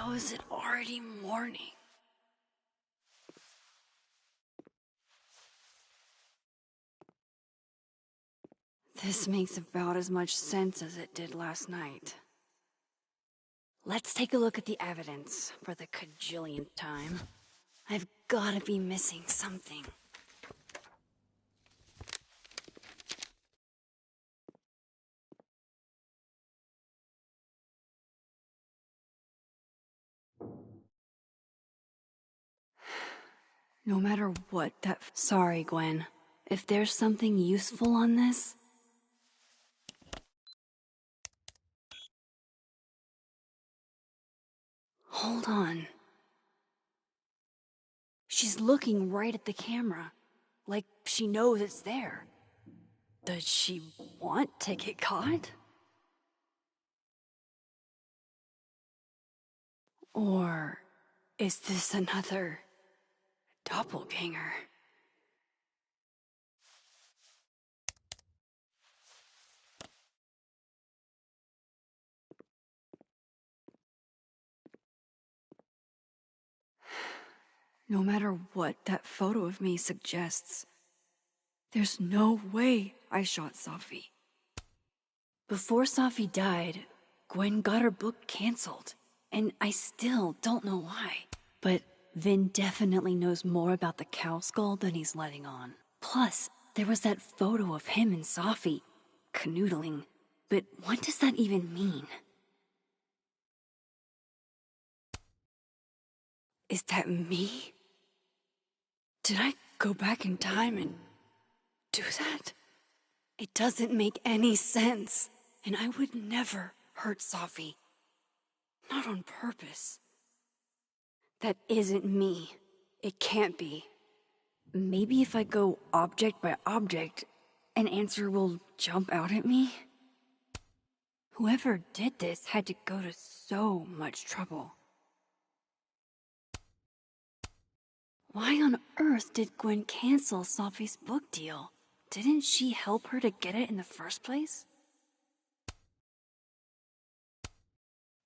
How is it already morning? This makes about as much sense as it did last night. Let's take a look at the evidence for the cajillionth time. I've gotta be missing something. No matter what that... Sorry, Gwen. If there's something useful on this... Hold on. She's looking right at the camera, like she knows it's there. Does she want to get caught? Or is this another doppelganger? No matter what that photo of me suggests, there's no way I shot Safi. Before Safi died, Gwen got her book canceled, and I still don't know why. But Vin definitely knows more about the cow skull than he's letting on. Plus, there was that photo of him and Safi canoodling. But what does that even mean? Is that me? Did I go back in time and do that? It doesn't make any sense. And I would never hurt Safi. Not on purpose. That isn't me. It can't be. Maybe if I go object by object, an answer will jump out at me? Whoever did this had to go to so much trouble. Why on earth did Gwen cancel Safi's book deal? Didn't she help her to get it in the first place?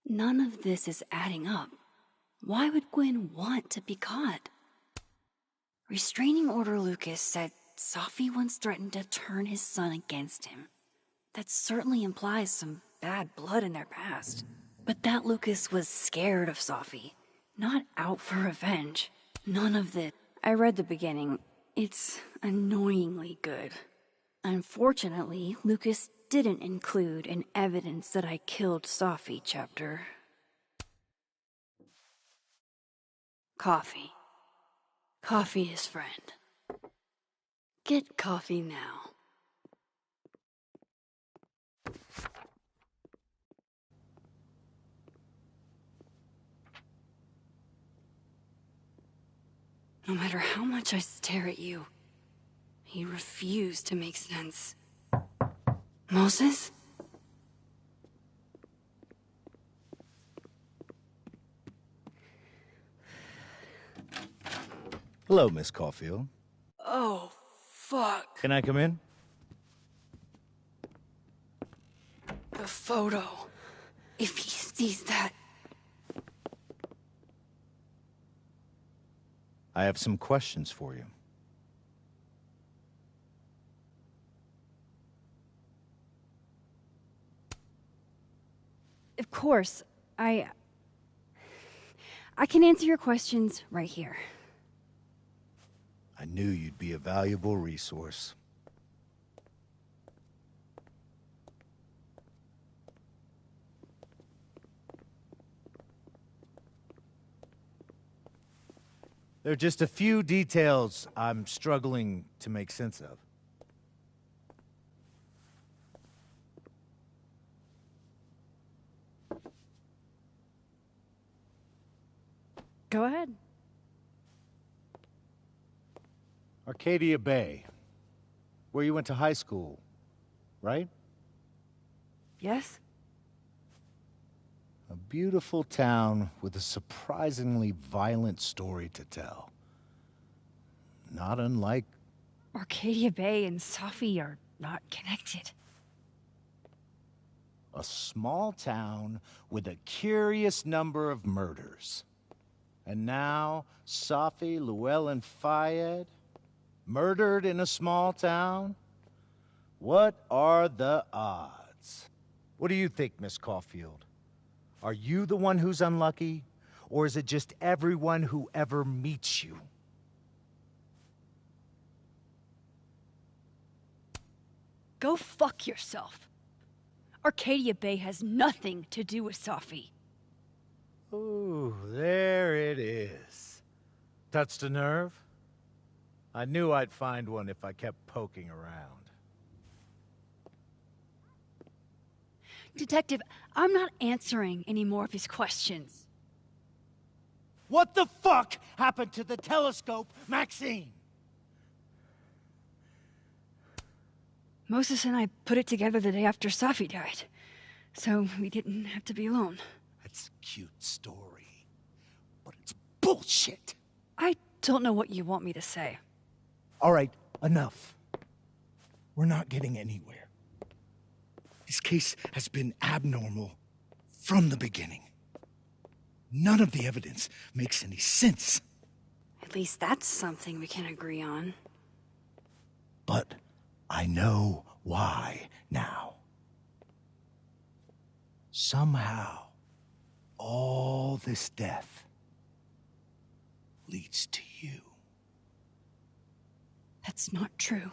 None of this is adding up. Why would Gwen want to be caught? Restraining Order Lucas said Safi once threatened to turn his son against him. That certainly implies some bad blood in their past. But that Lucas was scared of Safi, not out for revenge. None of this. I read the beginning. It's annoyingly good. Unfortunately, Lucas didn't include an evidence that I killed Safi chapter. Coffee. Coffee is friend. Get coffee now. No matter how much I stare at you, you refuse to make sense. Moses? Hello, Miss Caulfield. Oh, fuck. Can I come in? The photo. If he sees that... I have some questions for you. Of course, I can answer your questions right here. I knew you'd be a valuable resource. There are just a few details I'm struggling to make sense of. Go ahead. Arcadia Bay, where you went to high school, right? Yes? A beautiful town with a surprisingly violent story to tell. Not unlike... Arcadia Bay and Safi are not connected. A small town with a curious number of murders. And now, Safi, Llewellyn Fayed, murdered in a small town? What are the odds? What do you think, Miss Caulfield? Are you the one who's unlucky? Or is it just everyone who ever meets you? Go fuck yourself. Arcadia Bay has nothing to do with Safi. Ooh, there it is. Touched a nerve? I knew I'd find one if I kept poking around. Detective, I'm not answering any more of his questions. What the fuck happened to the telescope, Maxine? Moses and I put it together the day after Safi died, so we didn't have to be alone. That's a cute story, but it's bullshit. I don't know what you want me to say. All right, enough. We're not getting anywhere. This case has been abnormal from the beginning. None of the evidence makes any sense. At least that's something we can agree on. But I know why now. Somehow, all this death leads to you. That's not true.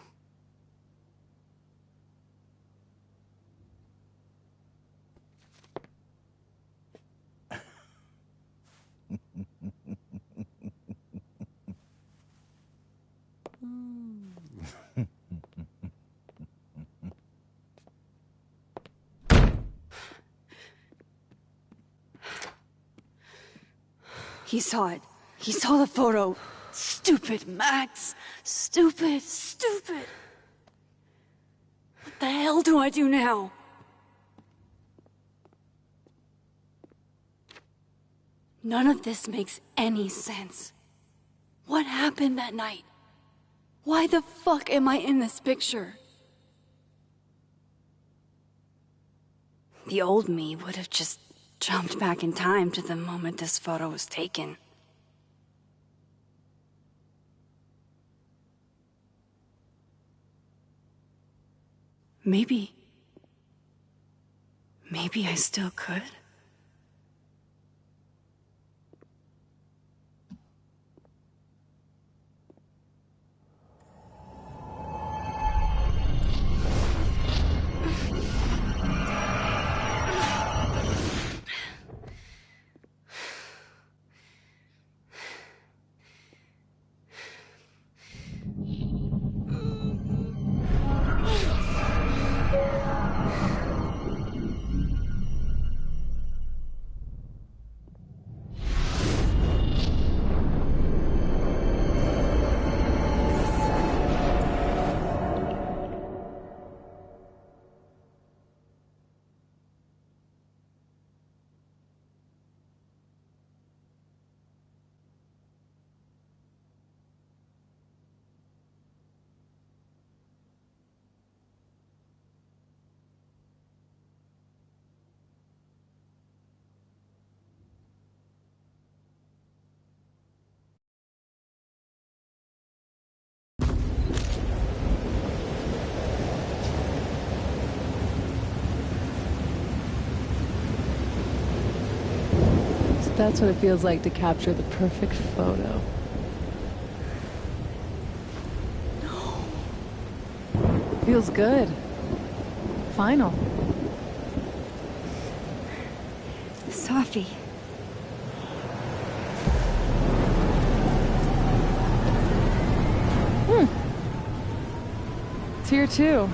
He saw it. He saw the photo. Stupid, Max. Stupid, stupid. What the hell do I do now? None of this makes any sense. What happened that night? Why the fuck am I in this picture? The old me would have just jumped back in time to the moment this photo was taken. Maybe I still could. That's what it feels like to capture the perfect photo. No. Feels good. Final. Safi. It's here too.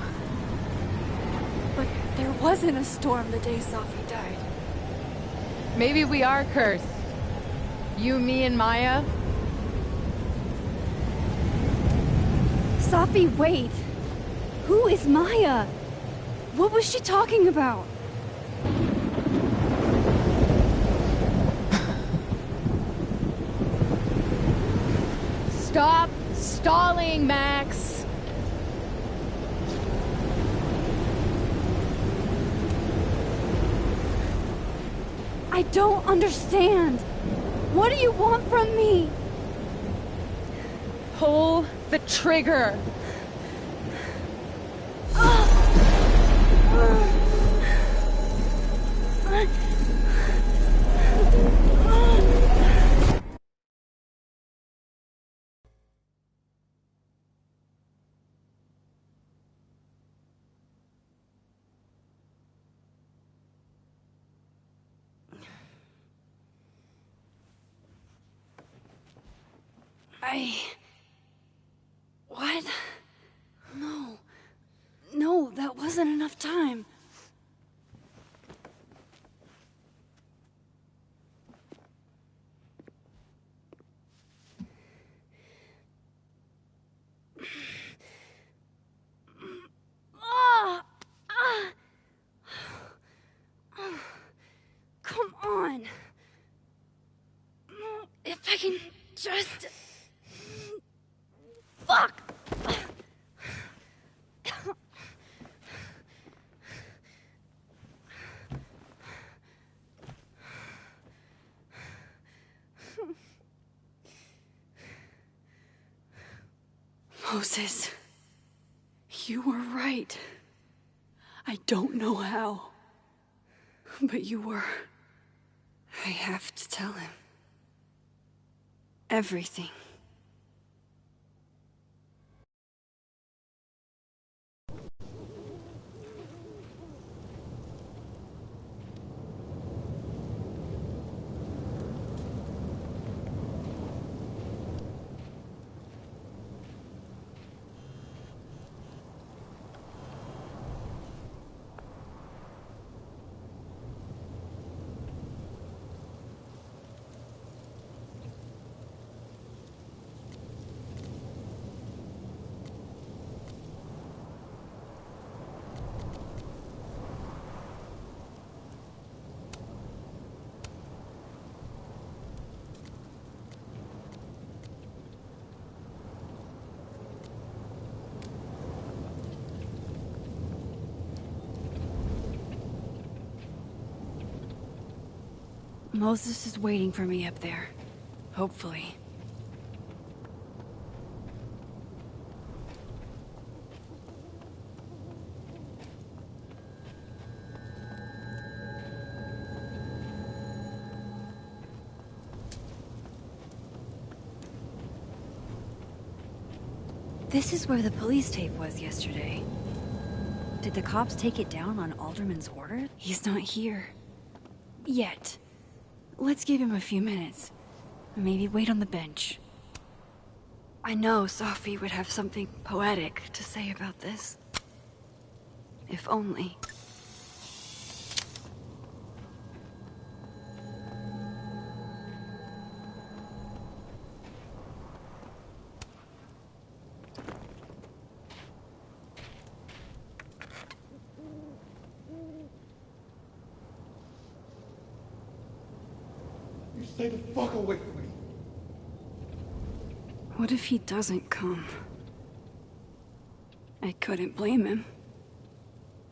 But there wasn't a storm the day Safi died. Maybe we are cursed. You, me, and Maya. Safi, wait. Who is Maya? What was she talking about? Stop stalling, Max. I don't understand. What do you want from me? Pull the trigger. What? No, that wasn't enough time. Come on. If I can just... Fuck! Moses, you were right. I don't know how, but you were. I have to tell him. Everything. Moses is waiting for me up there. Hopefully. This is where the police tape was yesterday. Did the cops take it down on Alderman's order? He's not here. Yet. Let's give him a few minutes. Maybe wait on the bench. I know Safi would have something poetic to say about this. If only. Stay the fuck away from me. What if he doesn't come? I couldn't blame him.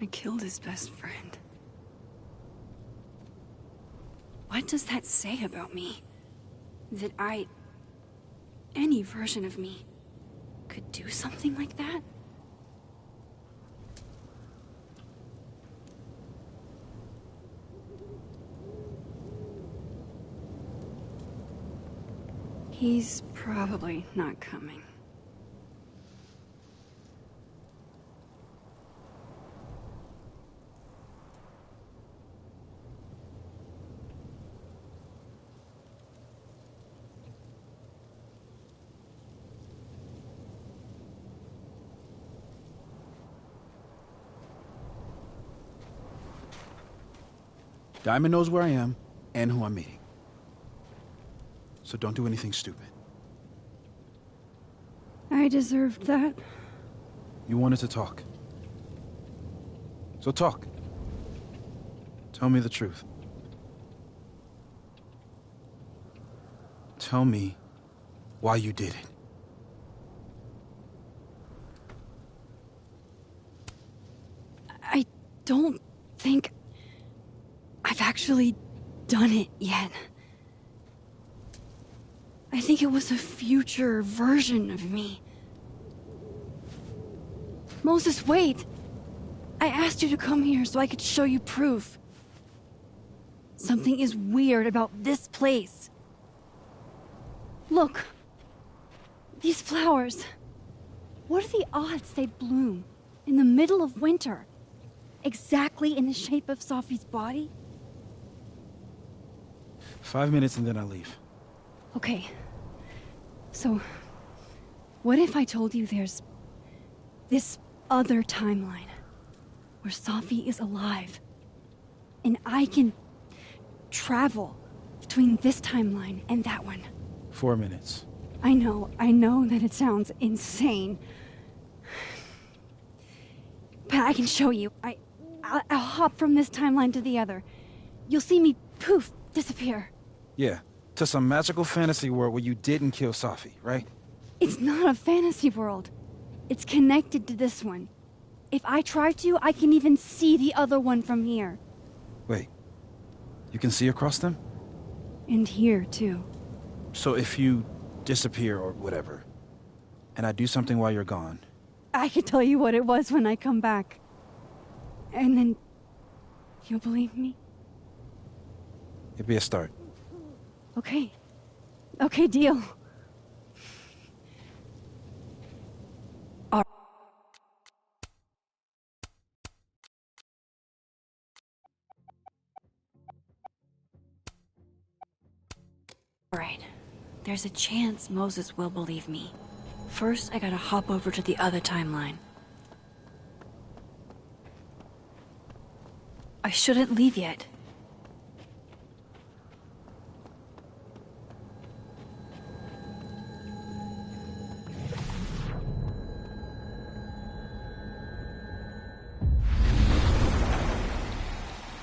I killed his best friend. What does that say about me? That any version of me, could do something like that? He's probably not coming. Diamond knows where I am and who I'm meeting. So don't do anything stupid. I deserved that. You wanted to talk. So talk. Tell me the truth. Tell me why you did it. I don't think I've actually done it yet. I think it was a future version of me. Moses, wait! I asked you to come here so I could show you proof. Something is weird about this place. Look. These flowers. What are the odds they bloom in the middle of winter? Exactly in the shape of Safi's body? 5 minutes and then I leave. Okay. So, what if I told you there's this other timeline where Safi is alive and I can travel between this timeline and that one? 4 minutes. I know that it sounds insane. But I can show you. I'll hop from this timeline to the other. You'll see me, poof, disappear. Yeah, to some magical fantasy world where you didn't kill Safi, right? It's not a fantasy world. It's connected to this one. If I try to, I can even see the other one from here. Wait, you can see across them? And here, too. So if you disappear or whatever, and I do something while you're gone... I can tell you what it was when I come back. And then... you'll believe me? It'd be a start. Okay. Okay, deal. Alright. There's a chance Moses will believe me. First, I gotta hop over to the other timeline. I shouldn't leave yet.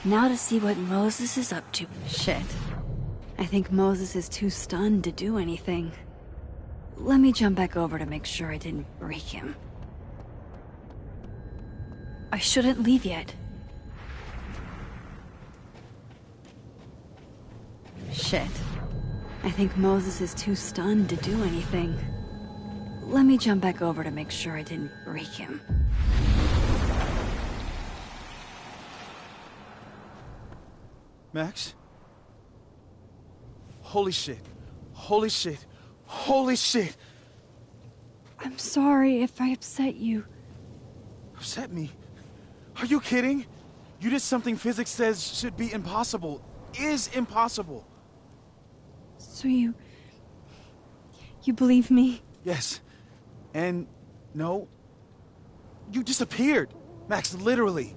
Now to see what Moses is up to. Shit. I think Moses is too stunned to do anything. Let me jump back over to make sure I didn't break him. I shouldn't leave yet. Shit. I think Moses is too stunned to do anything. Let me jump back over to make sure I didn't break him. Max? Holy shit. Holy shit. Holy shit! I'm sorry if I upset you. Upset me? Are you kidding? You did something physics says should be impossible. Is impossible. So you believe me? Yes. And no. You disappeared. Max, literally.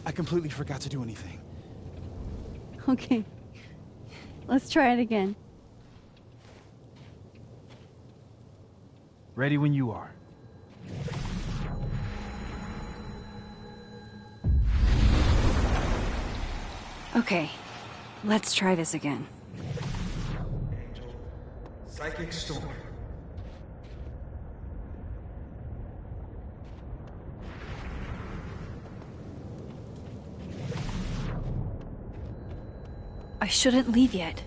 I completely forgot to do anything. Okay. Let's try it again. Ready when you are. Okay. Let's try this again. Psychic storm. I shouldn't leave yet.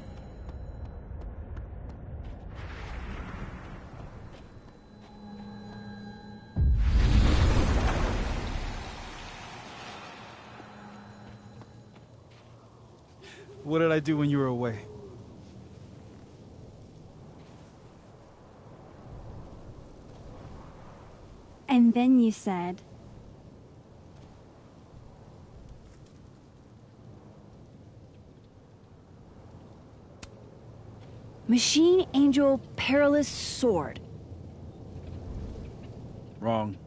What did I do when you were away? And then you said... Machine Angel Perilous Sword. Wrong.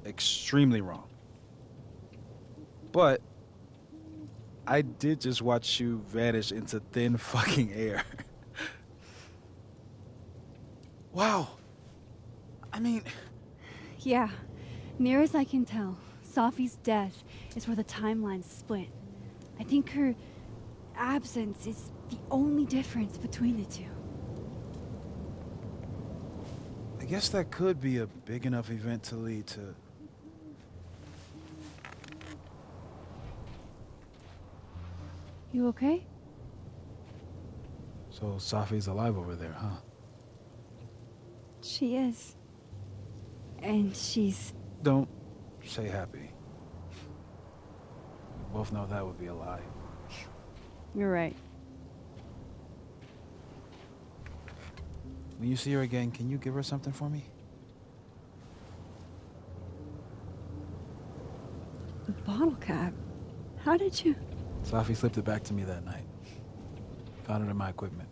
Extremely wrong. But I did just watch you vanish into thin fucking air. Wow. I mean... Yeah. Near as I can tell, Safi's death is where the timelines split. I think her absence is the only difference between the two. I guess that could be a big enough event to lead to... You okay? So Safi's alive over there, huh? She is. And she's... Don't say happy. We both know that would be a lie. You're right. When you see her again, can you give her something for me? The bottle cap? How did you... Safi slipped it back to me that night. Found it in my equipment.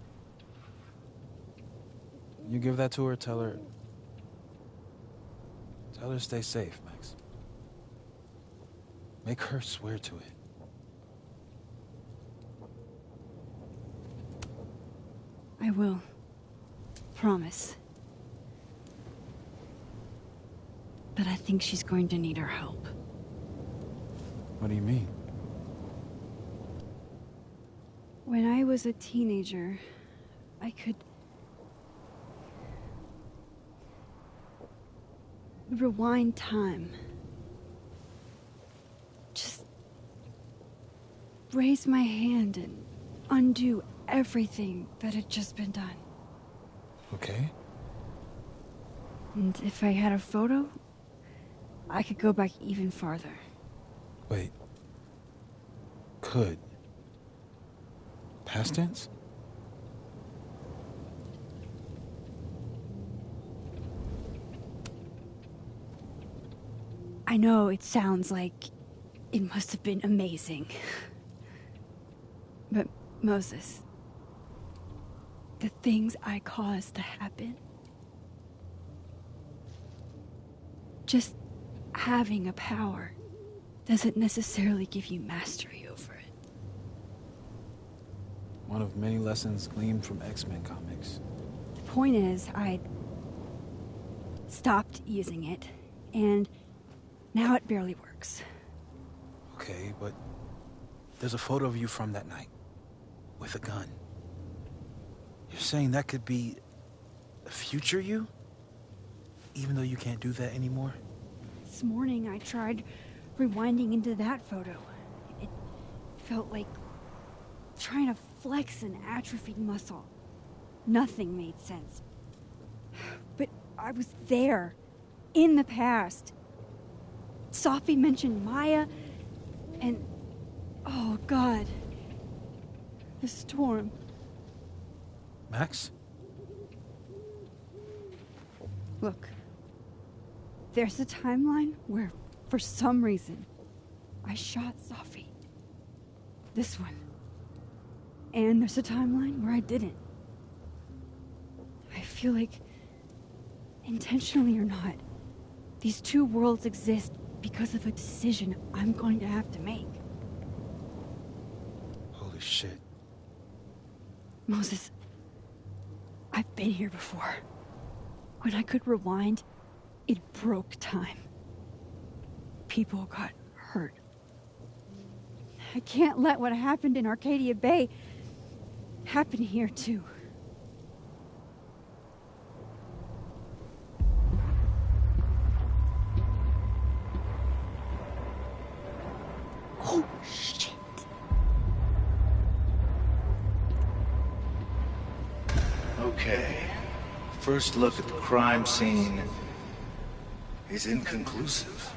You give that to her, tell her stay safe, Max. Make her swear to it. I will. Promise. But I think she's going to need our help. What do you mean? When I was a teenager, I could... rewind time. Just raise my hand and undo everything that had just been done. Okay. And if I had a photo, I could go back even farther. Wait. Could. Past tense? I know it sounds like it must have been amazing. But Moses, the things I caused to happen, just having a power doesn't necessarily give you mastery over it. One of many lessons gleaned from X-Men comics. The point is, I stopped using it, and now it barely works. Okay, but there's a photo of you from that night, with a gun. You're saying that could be a future you? Even though you can't do that anymore? This morning I tried rewinding into that photo. It felt like trying to flex an atrophied muscle. Nothing made sense. But I was there, in the past. Safi mentioned Maya, and... oh, God. The storm. Max? Look. There's a timeline where, for some reason, I shot Safi. This one. And there's a timeline where I didn't. I feel like, intentionally or not, these two worlds exist because of a decision I'm going to have to make. Holy shit. Moses, I've been here before. When I could rewind, it broke time. People got hurt. I can't let what happened in Arcadia Bay happen here, too. Oh, shit. Okay. First look at the crime scene is inconclusive.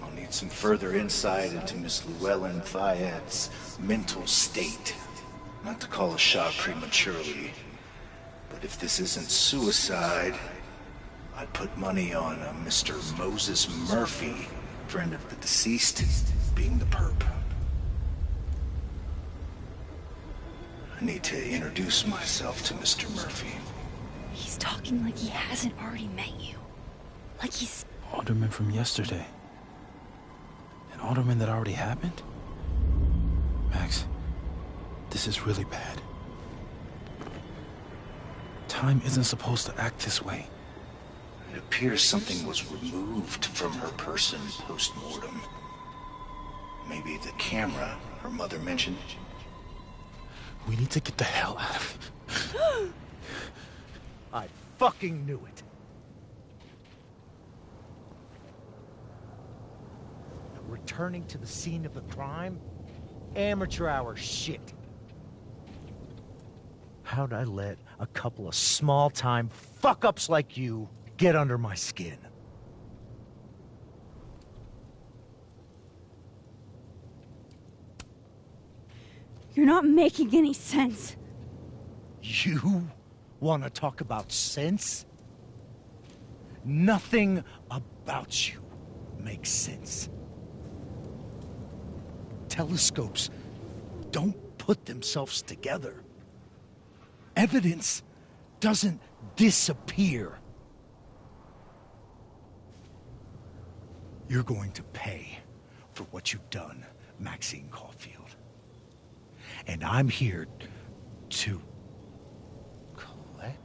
I'll need some further insight into Miss Llewellyn Fayette's mental state. Not to call a shot prematurely, but if this isn't suicide, I'd put money on a Mr. Moses Murphy, friend of the deceased, being the perp. I need to introduce myself to Mr. Murphy. He's talking like he hasn't already met you. Like he's... Alderman from yesterday. An Alderman that already happened? Max, this is really bad. Time isn't supposed to act this way. It appears something was removed from her person post-mortem. Maybe the camera her mother mentioned. We need to get the hell out of here. I fucking knew it. Returning to the scene of the crime? amateur hour shit. How'd I let a couple of small-time fuck-ups like you get under my skin? You're not making any sense. You want to talk about sense? Nothing about you makes sense. Telescopes don't put themselves together. Evidence doesn't disappear. You're going to pay for what you've done, Maxine Caulfield. And I'm here to collect.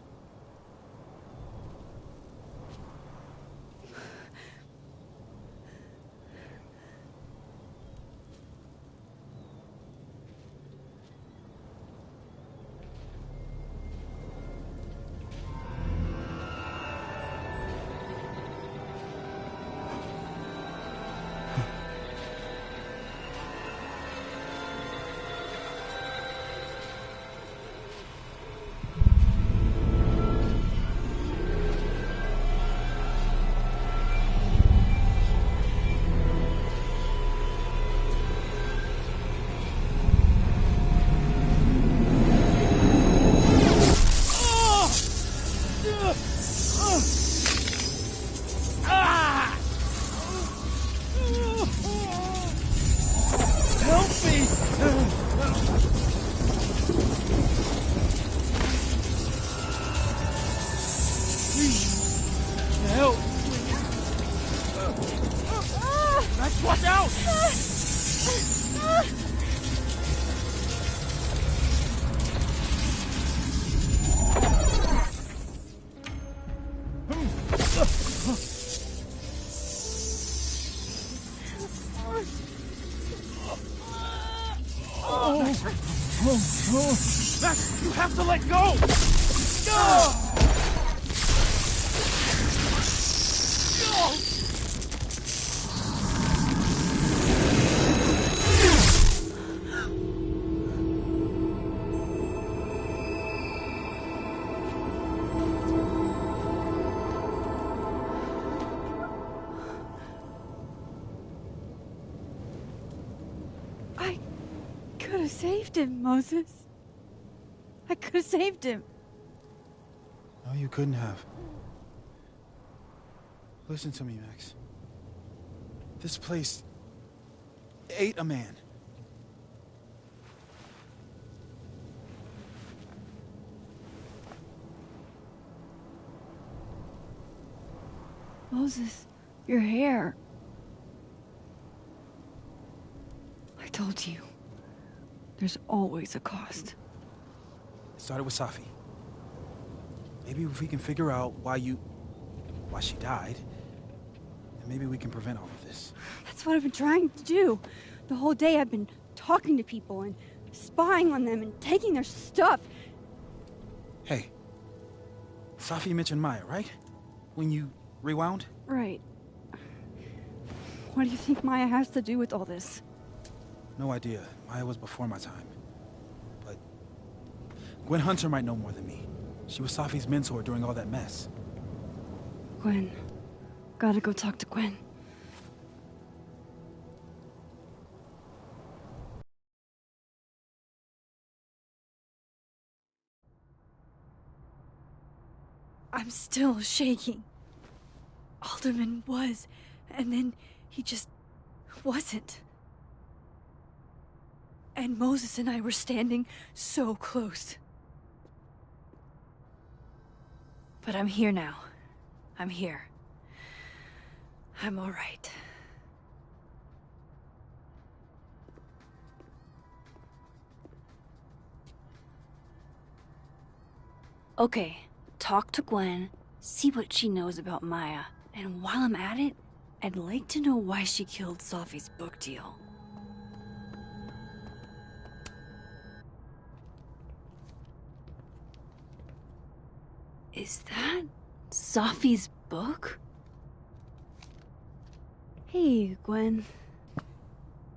Max, you have to let go! I could have saved him, Moses. I could have saved him. No, you couldn't have. Listen to me, Max. This place ate a man. Moses, your hair. I told you. There's always a cost. It started with Safi. Maybe if we can figure out why she died, then maybe we can prevent all of this. That's what I've been trying to do. The whole day I've been talking to people and spying on them and taking their stuff. Hey, Safi mentioned Maya, right? When you rewound? Right. What do you think Maya has to do with all this? No idea. Maya was before my time. But Gwen Hunter might know more than me. She was Safi's mentor during all that mess. Gwen. Gotta go talk to Gwen. I'm still shaking. Alderman was, and then he just wasn't. And Moses and I were standing so close. But I'm here now. I'm here. I'm all right. Okay, talk to Gwen, see what she knows about Maya, and while I'm at it, I'd like to know why she killed Safi's book deal. Is that Safi's book? Hey, Gwen.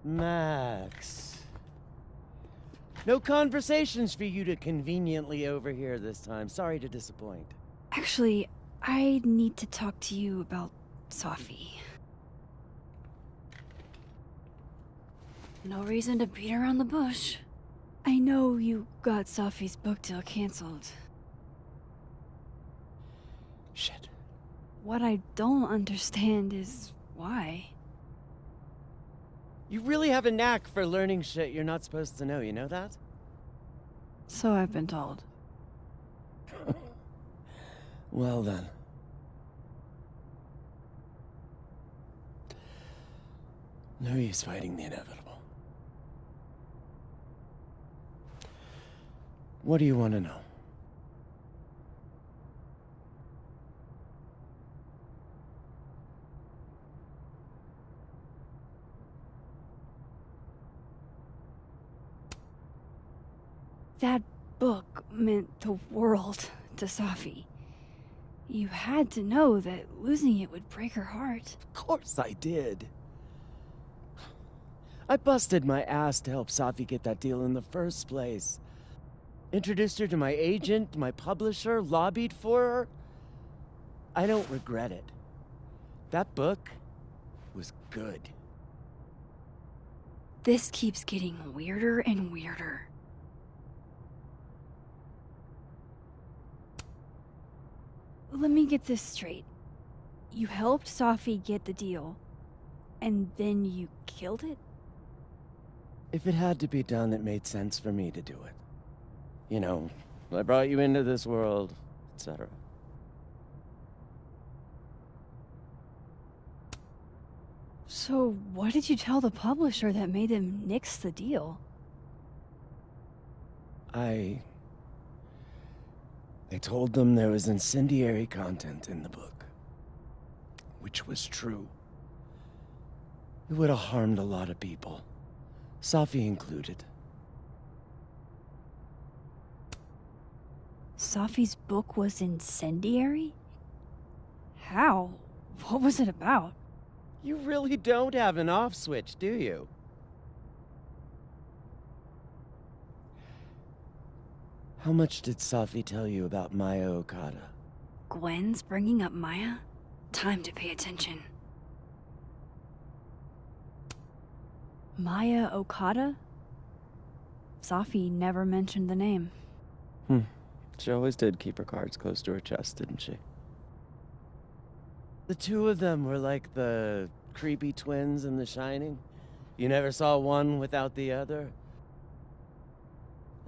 Max. No conversations for you to conveniently overhear this time. Sorry to disappoint. Actually, I need to talk to you about Safi. No reason to beat around the bush. I know you got Safi's book deal canceled. Shit. What I don't understand is why. You really have a knack for learning shit you're not supposed to know, you know that? So I've been told. Well then. No use fighting the inevitable. What do you want to know? That book meant the world to Safi. You had to know that losing it would break her heart. Of course I did. I busted my ass to help Safi get that deal in the first place. Introduced her to my agent, my publisher, lobbied for her. I don't regret it. That book was good. This keeps getting weirder and weirder. Let me get this straight. You helped Safi get the deal, and then you killed it? If it had to be done, it made sense for me to do it. You know, I brought you into this world, etc. So what did you tell the publisher that made them nix the deal? I told them there was incendiary content in the book. Which was true. It would have harmed a lot of people. Safi included. Safi's book was incendiary? How? What was it about? You really don't have an off switch, do you? How much did Safi tell you about Maya Okada? Gwen's bringing up Maya? Time to pay attention. Maya Okada? Safi never mentioned the name. She always did keep her cards close to her chest, didn't she? The two of them were like the creepy twins in The Shining. You never saw one without the other.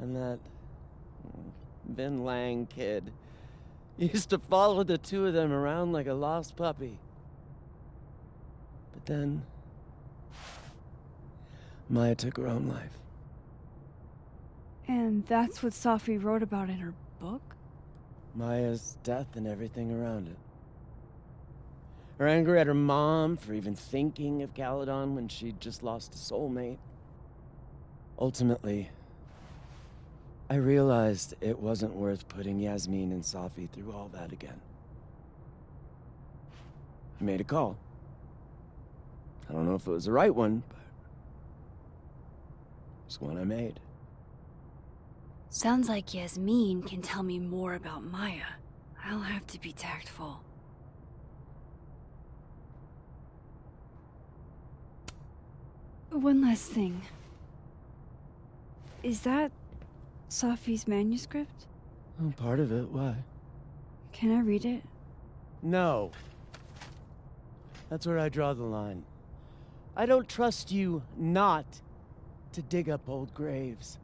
And that Vinh Lang kid used to follow the two of them around like a lost puppy. But then Maya took her own life. And that's what Safi wrote about in her book? Maya's death and everything around it. Her anger at her mom for even thinking of Caledon when she'd just lost a soulmate. Ultimately, I realized it wasn't worth putting Yasmin and Safi through all that again. I made a call. I don't know if it was the right one, but it's one I made. Sounds like Yasmin can tell me more about Maya. I'll have to be tactful. One last thing. Is that Safi's manuscript? Oh, part of it. Why? Can I read it? No. That's where I draw the line. I don't trust you not to dig up old graves.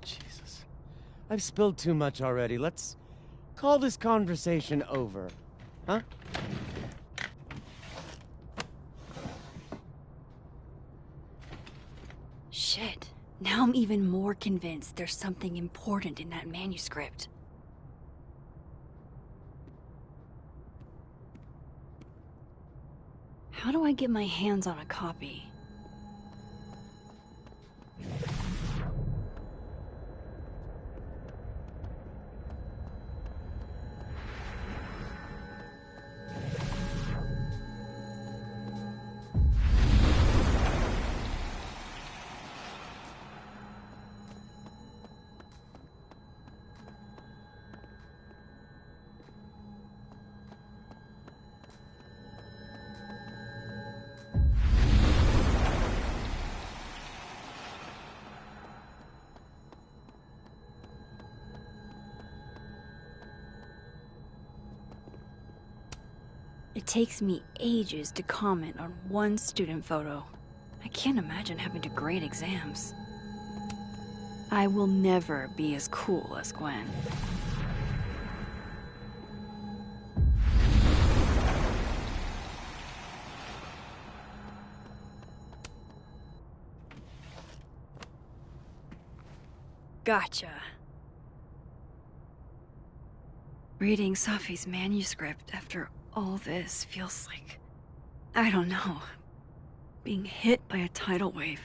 Jesus. I've spilled too much already. Let's call this conversation over. Huh? Shit. Now I'm even more convinced there's something important in that manuscript. How do I get my hands on a copy? It takes me ages to comment on one student photo. I can't imagine having to grade exams. I will never be as cool as Gwen. Gotcha. Reading Safi's manuscript after all this feels like, I don't know, being hit by a tidal wave.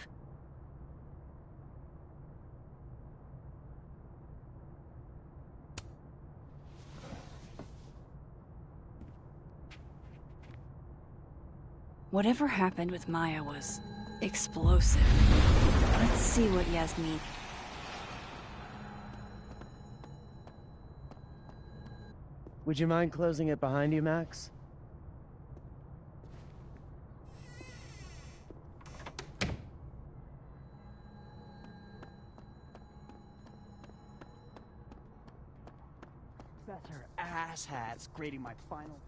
Whatever happened with Maya was explosive. Let's see what Yasmin... Would you mind closing it behind you, Max? Professor Asshats grading my final.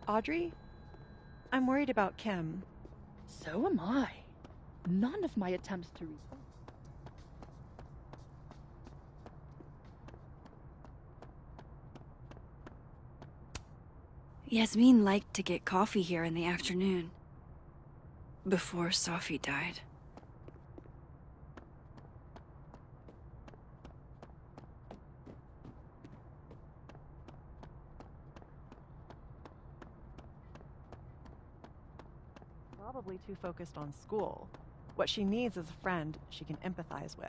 Audrey? I'm worried about Kim. So am I. None of my attempts to read. Yasmin liked to get coffee here in the afternoon. Before Safi died. Probably too focused on school. What she needs is a friend she can empathize with.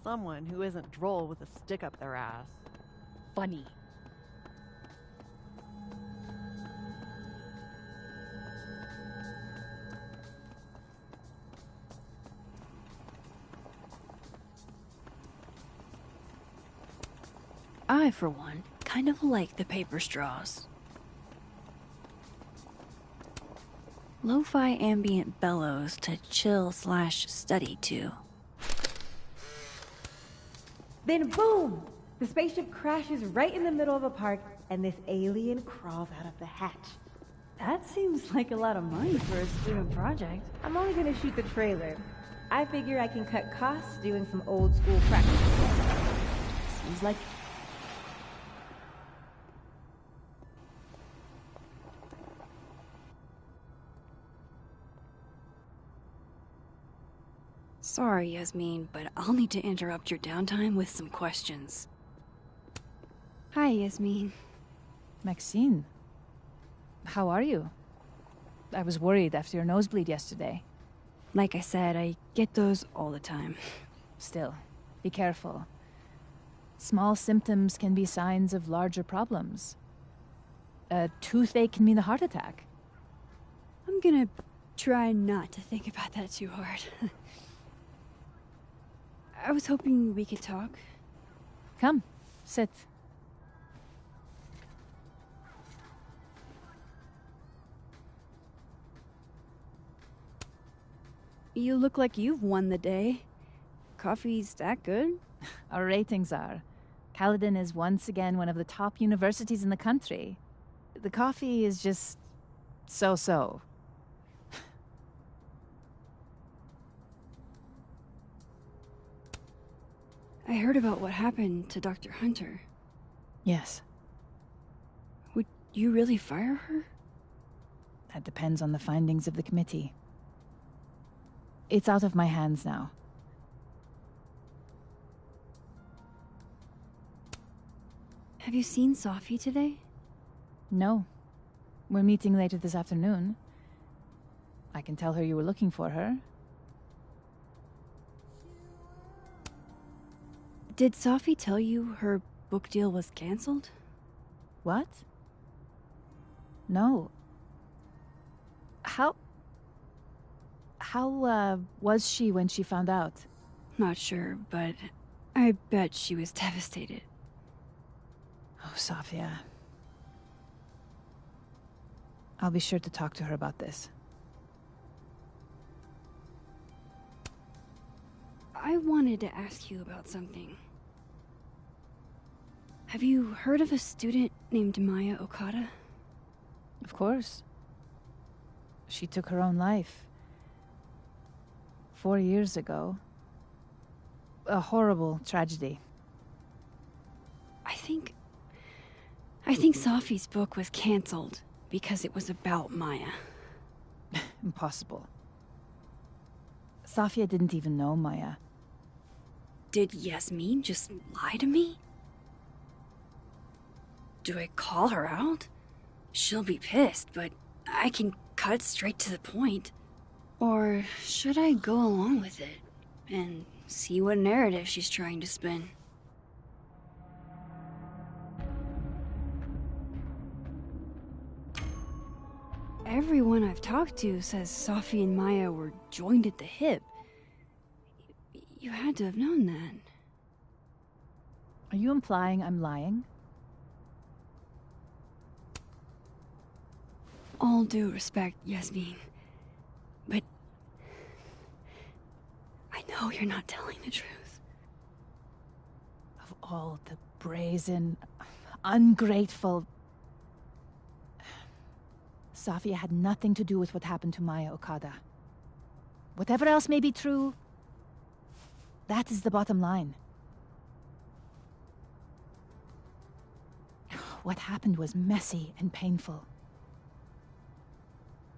Someone who isn't droll with a stick up their ass. Funny. I, for one, kind of like the paper straws. Lo-fi ambient bellows to chill/study to. Then boom! The spaceship crashes right in the middle of a park, and this alien crawls out of the hatch. That seems like a lot of money for a student project. I'm only gonna shoot the trailer. I figure I can cut costs doing some old school practice. Seems like... Sorry, Yasmin, but I'll need to interrupt your downtime with some questions. Hi, Yasmin. Maxine, how are you? I was worried after your nosebleed yesterday. Like I said, I get those all the time. Still, be careful. Small symptoms can be signs of larger problems. A toothache can mean a heart attack. I'm gonna try not to think about that too hard. I was hoping we could talk. Come, sit. You look like you've won the day. Coffee's that good? Our ratings are. Caledon is once again one of the top universities in the country. The coffee is just so-so. I heard about what happened to Dr. Hunter. Yes. Would you really fire her? That depends on the findings of the committee. It's out of my hands now. Have you seen Safi today? No. We're meeting later this afternoon. I can tell her you were looking for her. Did Safi tell you her book deal was cancelled? What? No. How was she when she found out? Not sure, but I bet she was devastated. Oh, Safia. I'll be sure to talk to her about this. I wanted to ask you about something. Have you heard of a student named Maya Okada? Of course. She took her own life. 4 years ago. A horrible tragedy. I think Safi's book was cancelled because it was about Maya. Impossible. Safia didn't even know Maya. Did Yasmin just lie to me? Do I call her out? She'll be pissed, but I can cut straight to the point. Or should I go along with it and see what narrative she's trying to spin? Everyone I've talked to says Safi and Maya were joined at the hip. You had to have known that. Are you implying I'm lying? All due respect, Yasmin. But I know you're not telling the truth. Of all the brazen, ungrateful... Safia had nothing to do with what happened to Maya Okada. Whatever else may be true, that is the bottom line. What happened was messy and painful.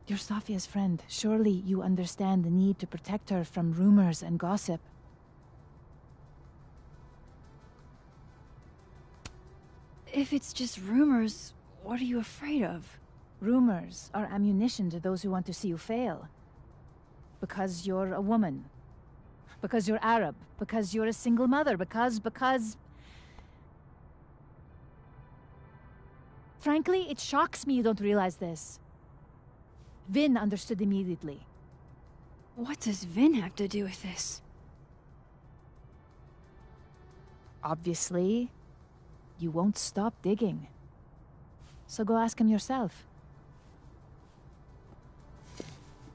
You're Safia's friend. Surely you understand the need to protect her from rumors and gossip. If it's just rumors, what are you afraid of? Rumors are ammunition to those who want to see you fail. Because you're a woman. Because you're Arab. Because you're a single mother. Because... Frankly, it shocks me you don't realize this. Vinh understood immediately. What does Vinh have to do with this? Obviously, you won't stop digging. So go ask him yourself.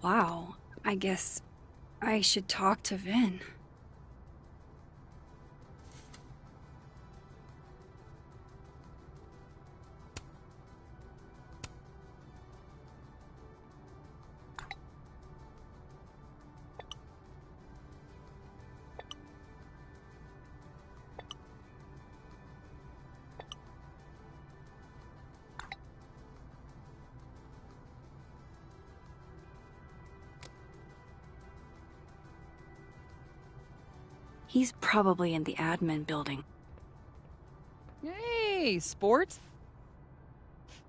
Wow, I guess I should talk to Vinh. He's probably in the admin building. Hey, sport?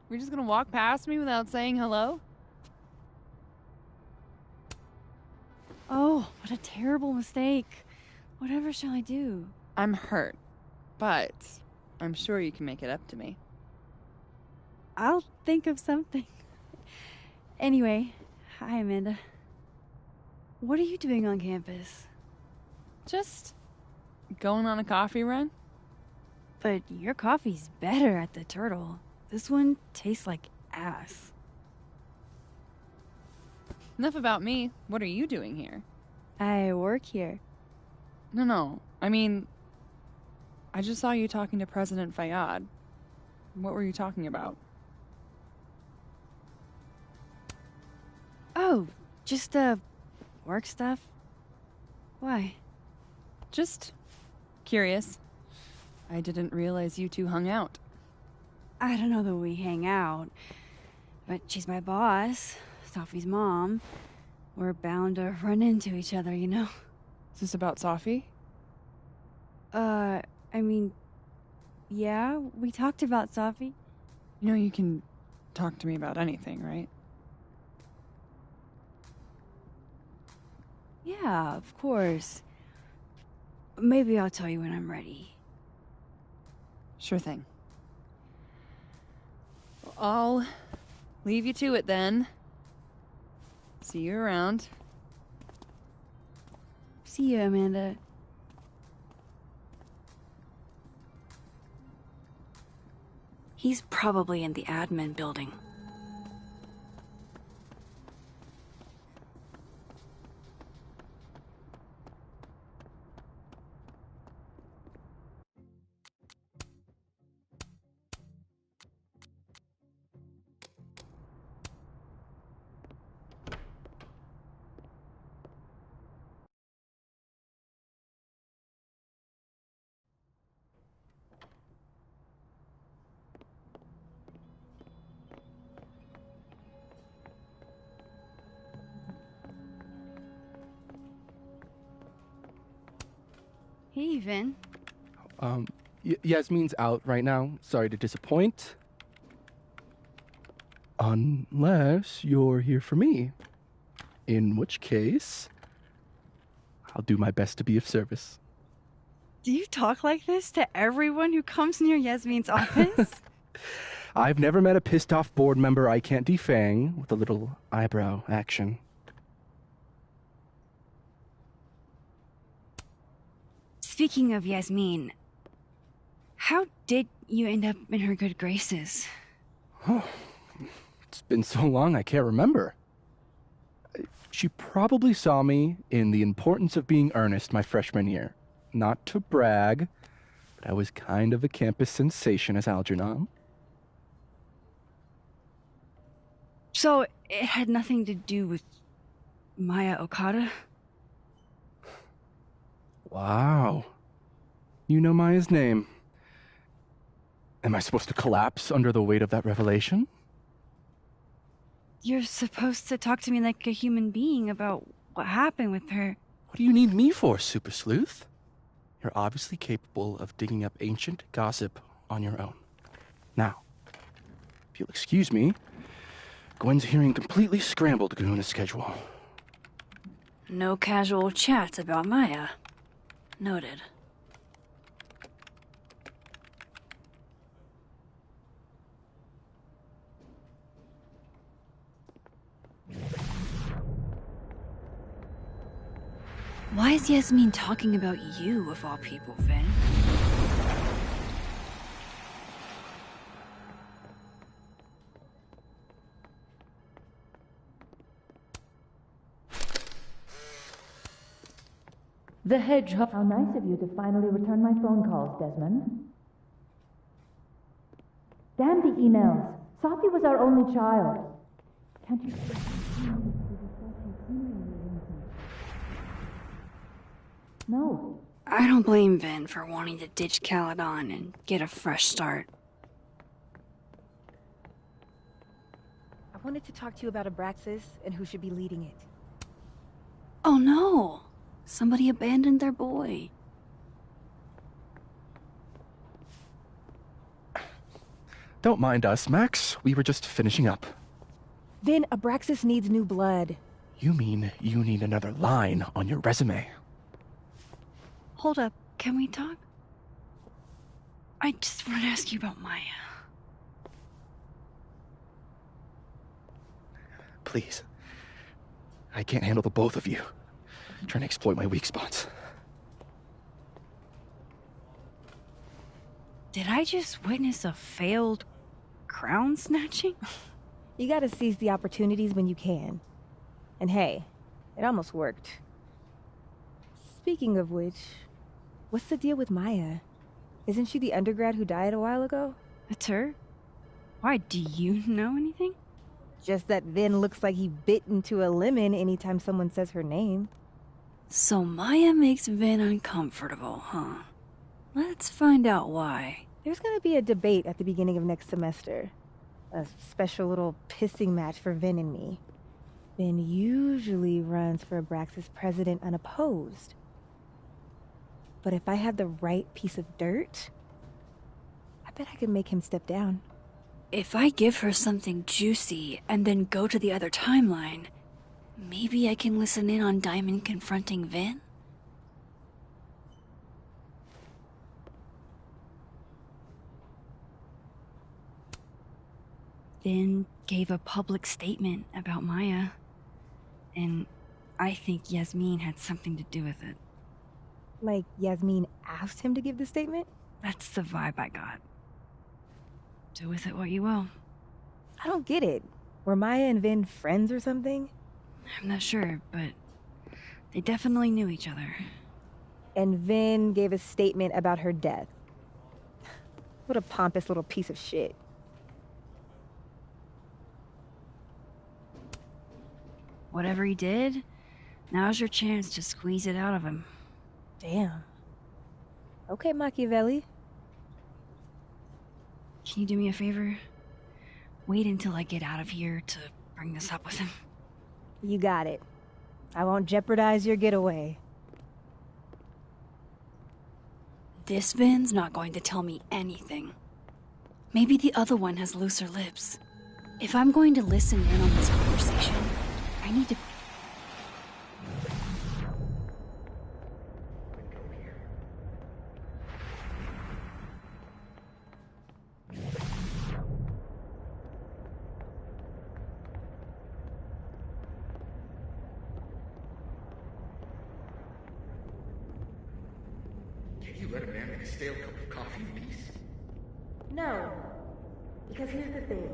We're just gonna walk past me without saying hello? Oh, what a terrible mistake. Whatever shall I do? I'm hurt, but I'm sure you can make it up to me. I'll think of something. Anyway, hi Amanda. What are you doing on campus? Just going on a coffee run? But your coffee's better at the Turtle. This one tastes like ass. Enough about me. What are you doing here? I work here. No. I mean, I just saw you talking to President Fayyad. What were you talking about? Oh, just, work stuff? Why? Just curious. I didn't realize you two hung out. I don't know that we hang out, but she's my boss, Safi's mom. We're bound to run into each other, you know? Is this about Safi? I mean, yeah, we talked about Safi. You know you can talk to me about anything, right? Yeah, of course. Maybe I'll tell you when I'm ready. Sure thing. I'll Leave you to it then. See you around. See you, Amanda. He's probably in the admin building. Hey, Vin. Yasmin's out right now. Sorry to disappoint. Unless you're here for me. In which case, I'll do my best to be of service. Do you talk like this to everyone who comes near Yasmin's office? I've never met a pissed off board member I can't defang with a little eyebrow action. Speaking of Yasmin, how did you end up in her good graces? Oh, it's been so long I can't remember. She probably saw me in The Importance of Being Earnest my freshman year. Not to brag, but I was kind of a campus sensation as Alderman. So it had nothing to do with Maya Okada? Wow. You know Maya's name. Am I supposed to collapse under the weight of that revelation? You're supposed to talk to me like a human being about what happened with her. What do you need me for, Super Sleuth? You're obviously capable of digging up ancient gossip on your own. Now, if you'll excuse me, Gwen's hearing completely scrambled Kahuna schedule. No casual chats about Maya. Noted. Why is Yasmin talking about you, of all people, Vin? The hedgehog. How nice of you to finally return my phone calls, Desmond. Damn the emails. Safi was our only child. Can't you see? No. I don't blame Vin for wanting to ditch Caledon and get a fresh start. I wanted to talk to you about Abraxas and who should be leading it. Oh no! Somebody abandoned their boy. Don't mind us, Max. We were just finishing up. Vin, Abraxas needs new blood. You mean you need another line on your resume? Hold up, can we talk? I just want to ask you about Maya. Please. I can't handle the both of you. Trying to exploit my weak spots. Did I just witness a failed crown snatching? You gotta seize the opportunities when you can. And hey, it almost worked. Speaking of which, what's the deal with Maya? Isn't she the undergrad who died a while ago? That's her? Why, do you know anything? Just that Vin looks like he bit into a lemon anytime someone says her name. So Maya makes Vin uncomfortable, huh? Let's find out why. There's gonna be a debate at the beginning of next semester. A special little pissing match for Vin and me. Vin usually runs for Abraxas president unopposed. But if I had the right piece of dirt, I bet I could make him step down. If I give her something juicy and then go to the other timeline, maybe I can listen in on Diamond confronting Vin? Vin gave a public statement about Maya. And I think Yasmin had something to do with it. Like Yasmin asked him to give the statement? That's the vibe I got. Do with it what you will. I don't get it. Were Maya and Vin friends or something? I'm not sure, but they definitely knew each other. And Vin gave a statement about her death. What a pompous little piece of shit. Whatever he did, now's your chance to squeeze it out of him. Damn. Okay, Machiavelli. Can you do me a favor? Wait until I get out of here to bring this up with him. You got it. I won't jeopardize your getaway. This Vin's not going to tell me anything. Maybe the other one has looser lips. If I'm going to listen in on this conversation, I need to... You let a man make a stale cup of coffee in peace? No. Because here's the thing.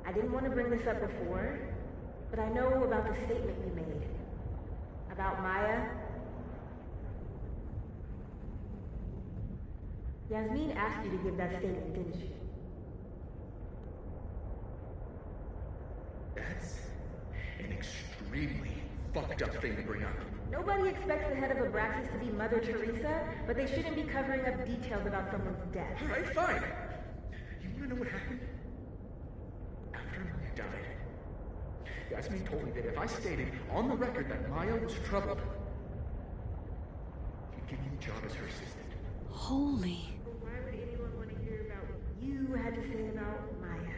I didn't want to bring this up before, but I know about the statement you made. About Maya. Yasmin asked you to give that statement, didn't she? That's an extremely fucked up thing to bring up. Nobody expects the head of Abraxas to be Mother Teresa, but they shouldn't be covering up details about someone's death. All right, fine. You want to know what happened? After Maya died, Yasmin told me that if I stated on the record that Maya was troubled, he'd give me the job as her assistant. Holy... Why would anyone want to hear about what you had to say about Maya?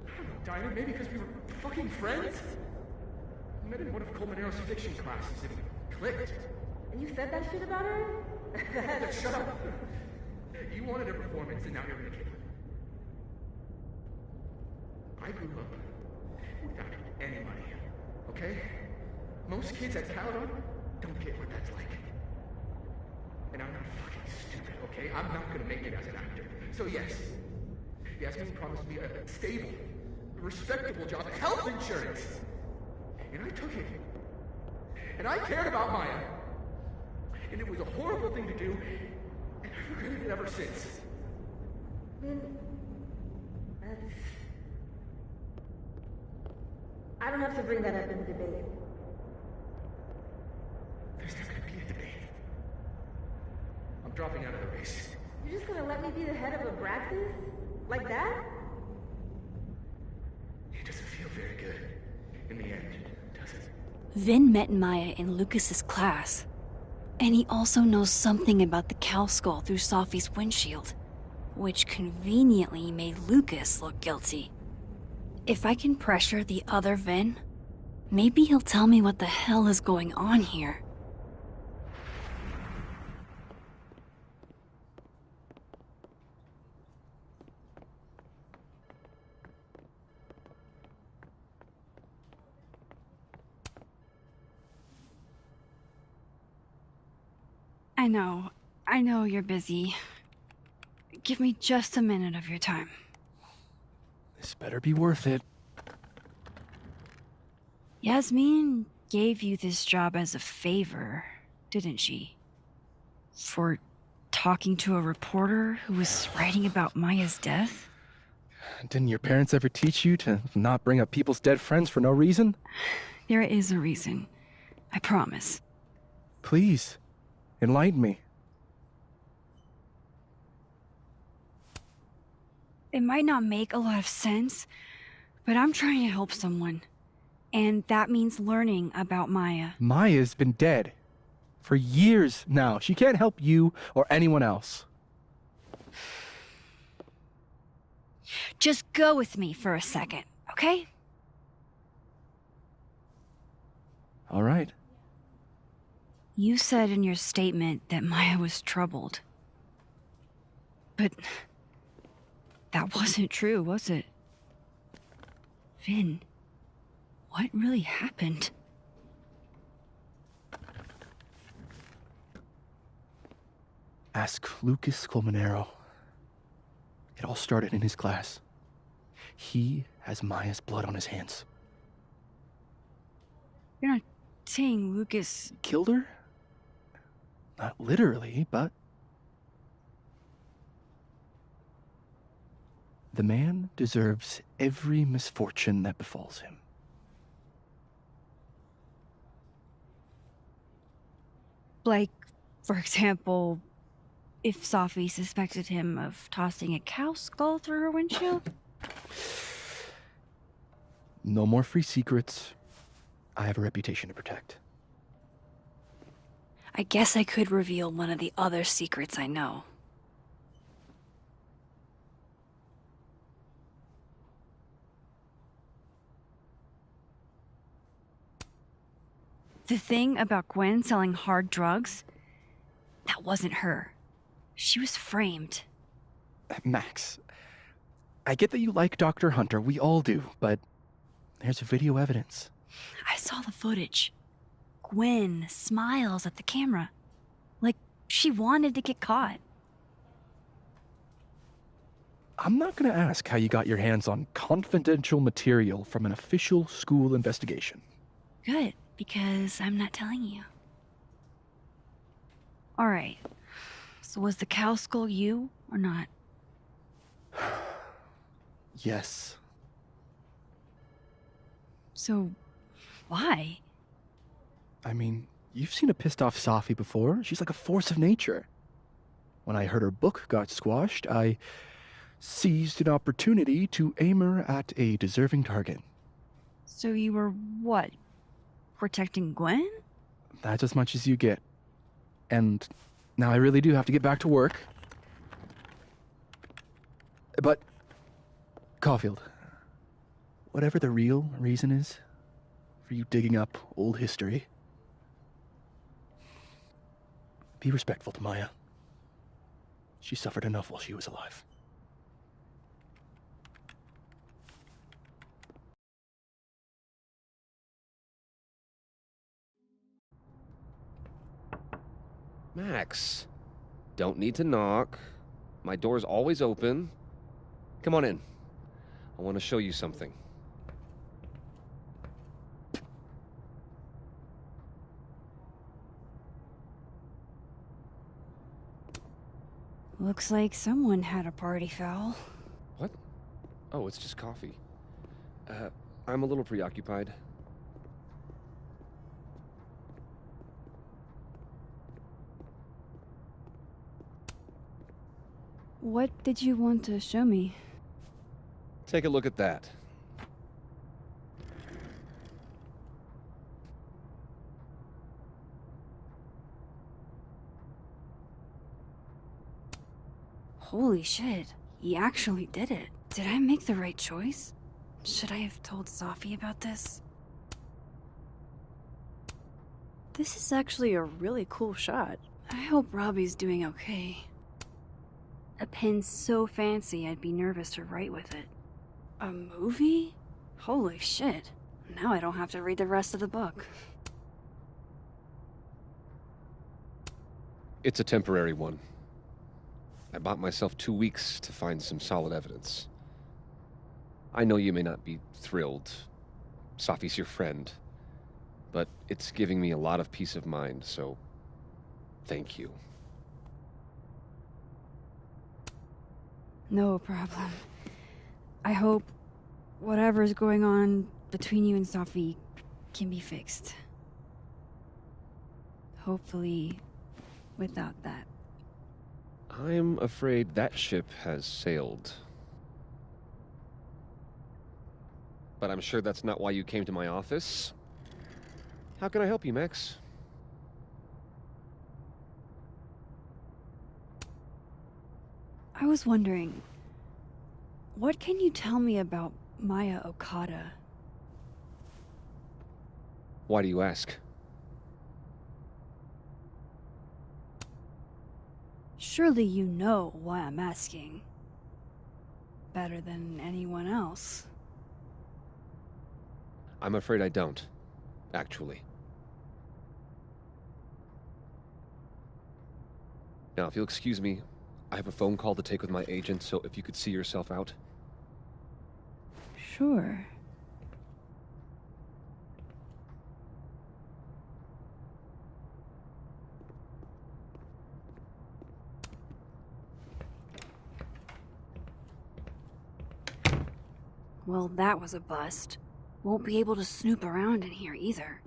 I don't know, Dinah, maybe because we were fucking friends? We met in one of Colmenaro's fiction classes and we clicked. And you said that shit about her? Shut up! You wanted a performance and now you're gonna kill it. I grew up without any money, okay? Most kids at Caledon don't get what that's like. And I'm not fucking stupid, okay? I'm not gonna make it as an actor. So yes, Yasmin promised me a stable, respectable job, health insurance. And I took it. And I cared about Maya. And it was a horrible thing to do, and I've regretted it ever since. That's... I don't have to bring that up in the debate. There's not gonna be a debate. I'm dropping out of the race. You're just gonna let me be the head of Abraxas? Like that? It doesn't feel very good in the end, does it? Vin met Maya in Lucas's class. And he also knows something about the cow skull through Safi's windshield, which conveniently made Lucas look guilty. If I can pressure the other Vin, maybe he'll tell me what the hell is going on here. I know you're busy. Give me just a minute of your time. This better be worth it. Yasmin gave you this job as a favor, didn't she? For talking to a reporter who was writing about Maya's death? Didn't your parents ever teach you to not bring up people's dead friends for no reason? There is a reason. I promise. Please, enlighten me. It might not make a lot of sense, but I'm trying to help someone. And that means learning about Maya. Maya's been dead for years now. She can't help you or anyone else. Just go with me for a second, okay? All right. You said in your statement that Maya was troubled. But That wasn't true, was it? Vinh, what really happened? Ask Lucas Colmenero. It all started in his class. He has Maya's blood on his hands. You're not saying Lucas Killed her? Not literally, but... The man deserves every misfortune that befalls him. Like, for example, if Safi suspected him of tossing a cow skull through her windshield? No more free secrets. I have a reputation to protect. I guess I could reveal one of the other secrets I know. The thing about Gwen selling hard drugs? That wasn't her. She was framed. Max, I get that you like Dr. Hunter, we all do, but there's video evidence. I saw the footage. Gwen smiles at the camera. Like she wanted to get caught. I'm not gonna ask how you got your hands on confidential material from an official school investigation. Good, because I'm not telling you. Alright, so was the cow skull you or not? Yes. So, why? I mean, you've seen a pissed off Safi before. She's like a force of nature. When I heard her book got squashed, I seized an opportunity to aim her at a deserving target. So you were what? Protecting Gwen? That's as much as you get. And now I really do have to get back to work. But, Caulfield, whatever the real reason is for you digging up old history, be respectful to Maya. She suffered enough while she was alive. Max, don't need to knock. My door's always open. Come on in. I want to show you something. Looks like someone had a party foul. What? Oh, it's just coffee. I'm a little preoccupied. What did you want to show me? Take a look at that. Holy shit, he actually did it. Did I make the right choice? Should I have told Safi about this? This is actually a really cool shot. I hope Robbie's doing okay. A pen so fancy I'd be nervous to write with it. A movie? Holy shit. Now I don't have to read the rest of the book. It's a temporary one. I bought myself 2 weeks to find some solid evidence. I know you may not be thrilled. Safi's your friend. But it's giving me a lot of peace of mind, so thank you. No problem. I hope whatever's going on between you and Safi can be fixed. Hopefully, without that. I'm afraid that ship has sailed. But I'm sure that's not why you came to my office. How can I help you, Max? I was wondering, what can you tell me about Maya Okada? Why do you ask? Surely you know why I'm asking. better than anyone else. I'm afraid I don't, actually. Now, if you'll excuse me, I have a phone call to take with my agent, so if you could see yourself out. Sure. Well, that was a bust. Won't be able to snoop around in here either.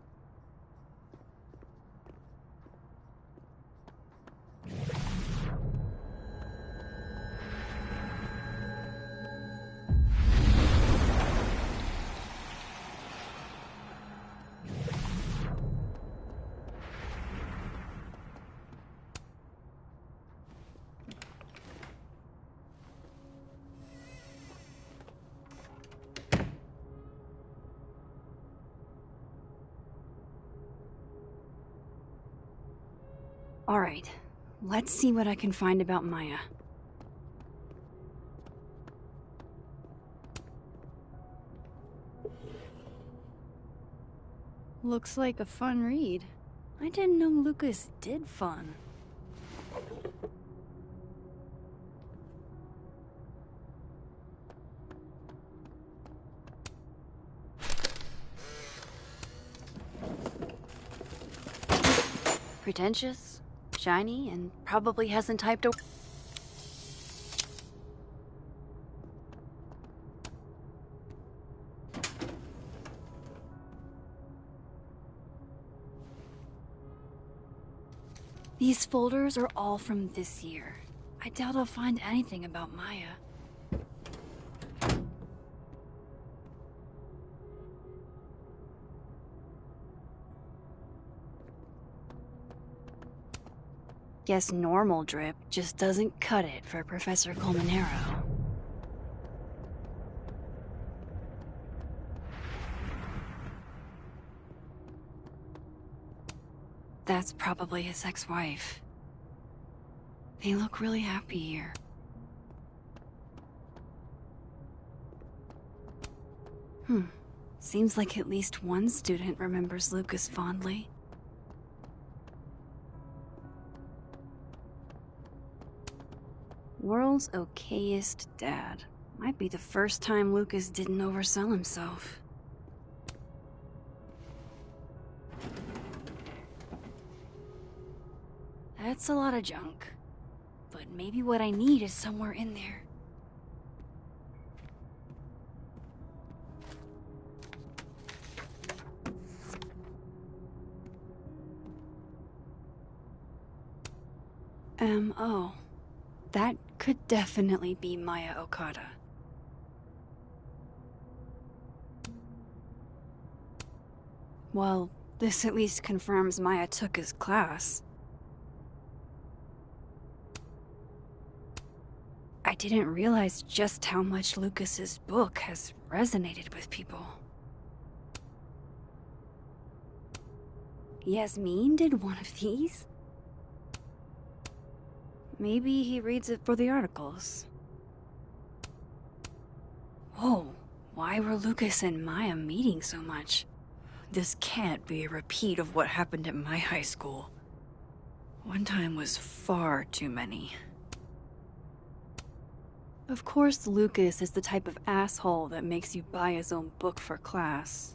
Alright, let's see what I can find about Maya. Looks like a fun read. I didn't know Lucas did fun. Pretentious, shiny, and probably hasn't typed a... These folders are all from this year. I doubt I'll find anything about Maya. Guess normal drip just doesn't cut it for Professor Colmenero. That's probably his ex-wife. They look really happy here. Seems like at least one student remembers Lucas fondly. World's okayest dad. Might be the first time Lucas didn't oversell himself. That's a lot of junk. But maybe what I need is somewhere in there. Oh. That could definitely be Maya Okada. Well, this at least confirms Maya took his class. I didn't realize just how much Lucas's book has resonated with people. Yasmin did one of these? Maybe he reads it for the articles. Whoa, why were Lucas and Maya meeting so much? This can't be a repeat of what happened at my high school. One time was far too many. Of course, Lucas is the type of asshole that makes you buy his own book for class.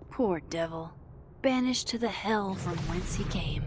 Poor devil, banished to the hell from whence he came.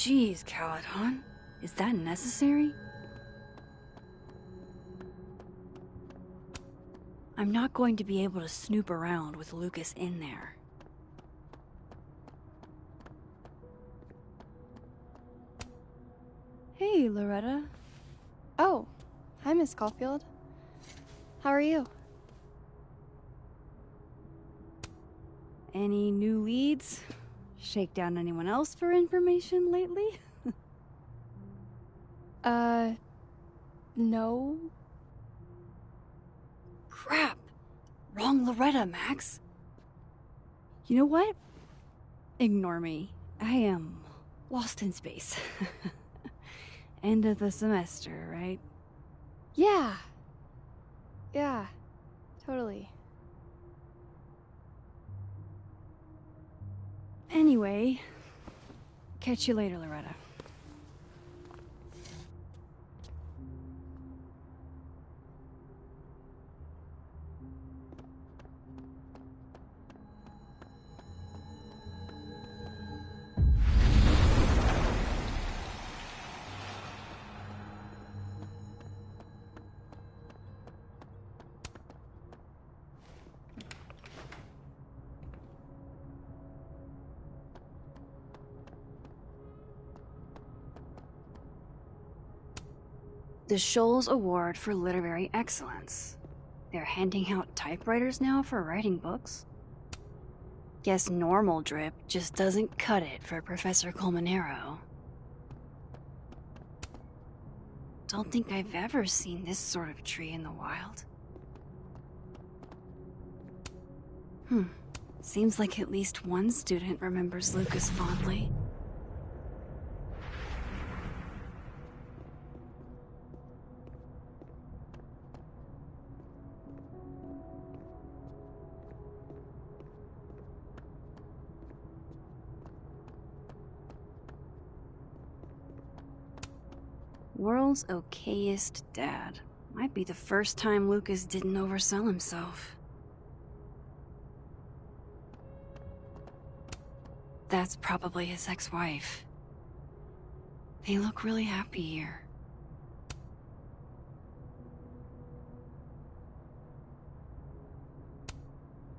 Geez, Caledon. Is that necessary? I'm not going to be able to snoop around with Lucas in there. Hey, Loretta. Oh, hi, Miss Caulfield. How are you? Any new leads? Shake down anyone else for information lately? No. Crap! Wrong Loretta, Max. You know what? Ignore me. I am lost in space. End of the semester, right? Yeah. Yeah, totally. Anyway, catch you later, Loretta. The Shoals Award for Literary Excellence. They're handing out typewriters now for writing books. Guess normal drip just doesn't cut it for Professor Colmenero. Don't think I've ever seen this sort of tree in the wild. Seems like at least one student remembers Lucas fondly. World's okayest dad. Might be the first time Lucas didn't oversell himself. That's probably his ex-wife. They look really happy here.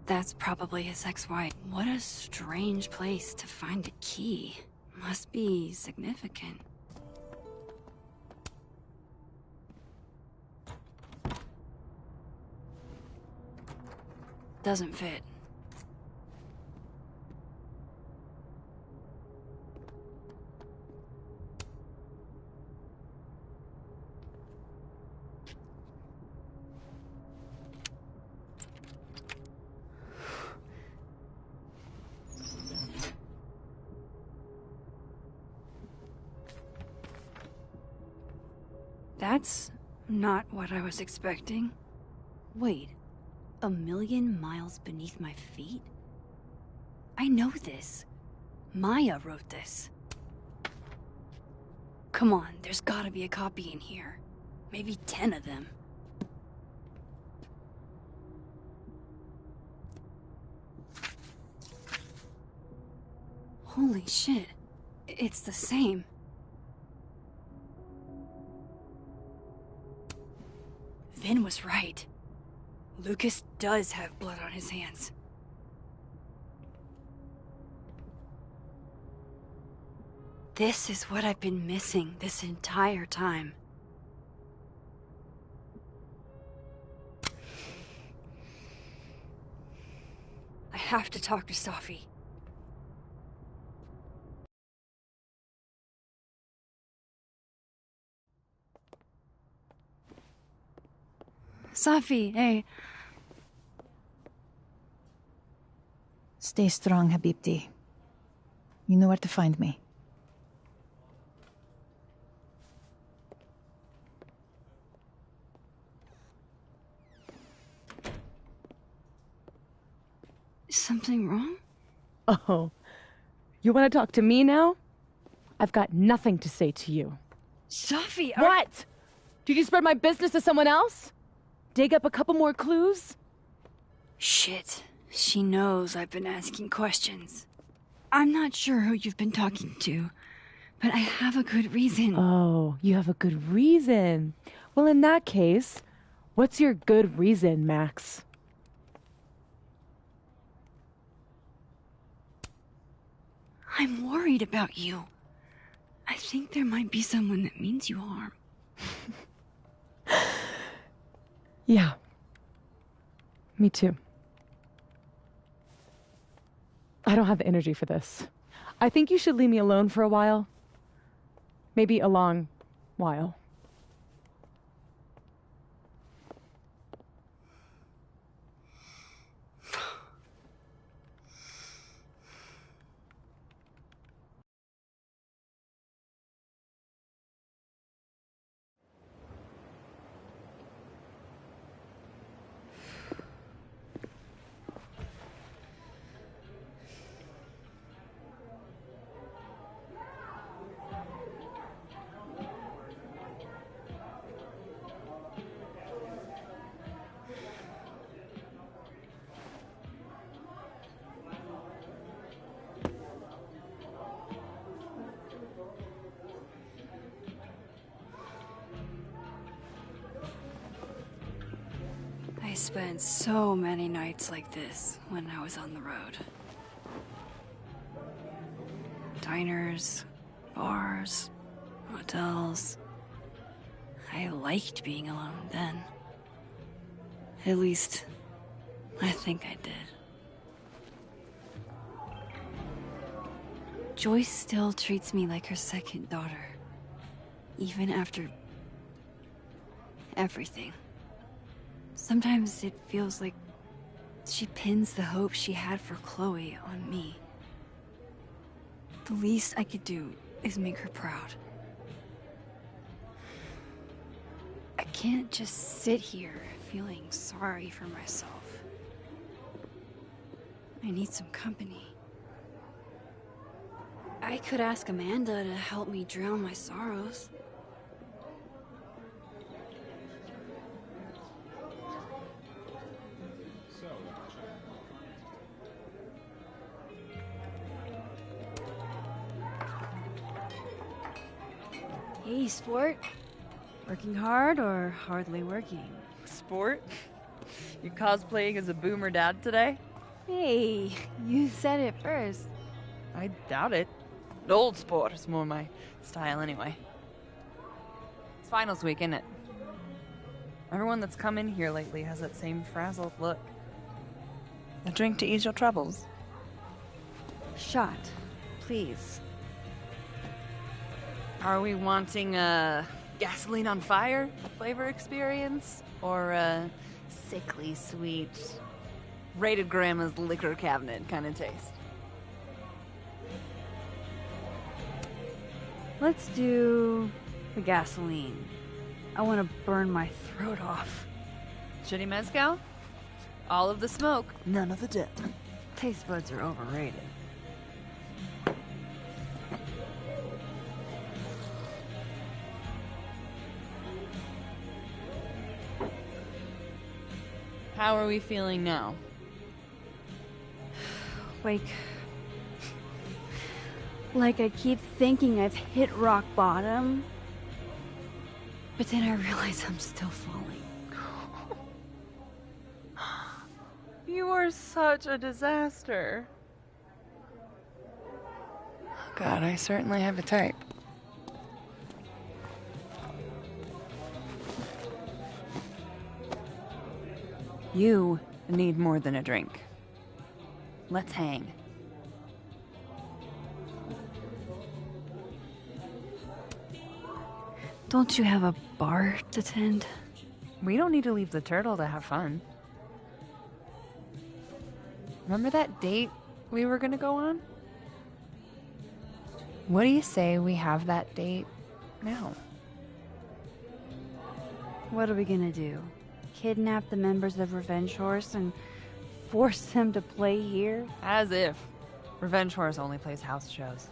That's probably his ex-wife. What a strange place to find a key. Must be significant. Doesn't fit. That's not what I was expecting. Wait. 1,000,000 miles beneath my feet? I know this. Maya wrote this. Come on, there's gotta be a copy in here. Maybe 10 of them. Holy shit. It's the same. Vinh was right. Lucas does have blood on his hands. This is what I've been missing this entire time. I have to talk to Safi. Safi, hey. Stay strong, Habibti. You know where to find me. Is something wrong? Oh, you want to talk to me now? I've got nothing to say to you. Safi, What? Did you spread my business to someone else? Dig up a couple more clues? Shit. She knows I've been asking questions. I'm not sure who you've been talking to, But I have a good reason. Oh, you have a good reason. Well, in that case, what's your good reason, Max? I'm worried about you. I think there might be someone that means you harm. Yeah. Me too. I don't have the energy for this. I think you should leave me alone for a while. Maybe a long while. I spent so many nights like this when I was on the road. Diners, bars, hotels. I liked being alone then. At least, I think I did. Joyce still treats me like her second daughter. Even after everything. Sometimes it feels like she pins the hope she had for Chloe on me. The least I could do is make her proud. I can't just sit here feeling sorry for myself. I need some company. I could ask Amanda to help me drown my sorrows. Hey, sport. Working hard or hardly working? Sport? You cosplaying as a boomer dad today? Hey, you said it first. I doubt it. Old sport is more my style anyway. It's finals week, isn't it? Everyone that's come in here lately has that same frazzled look. A drink to ease your troubles. Shot, please. Are we wanting a gasoline on fire flavor experience? Or a sickly sweet, rated grandma's liquor cabinet kind of taste? Let's do the gasoline. I want to burn my throat off. Shitty mezcal? All of the smoke, none of the depth. Taste buds are overrated. How are we feeling now? Like I keep thinking I've hit rock bottom, but then I realize I'm still falling. You are such a disaster. God, I certainly have a type. You need more than a drink. Let's hang. Don't you have a bar to tend? We don't need to leave the turtle to have fun. Remember that date we were gonna go on? What do you say we have that date now? What are we gonna do? Kidnap the members of Revenge Horse and force them to play here? As if. Revenge Horse only plays house shows.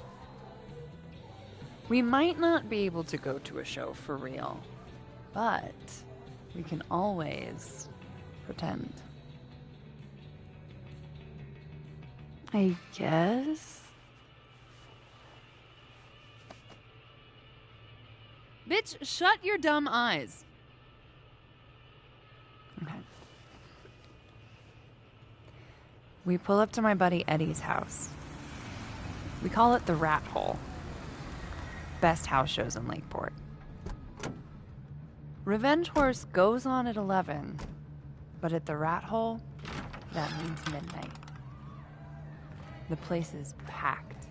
We might not be able to go to a show for real, but we can always pretend. I guess. Bitch, shut your dumb eyes. Okay. We pull up to my buddy Eddie's house. We call it the Rat Hole. Best house shows in Lakeport. Revenge Horse goes on at 11, but at the Rat Hole, that means midnight. The place is packed.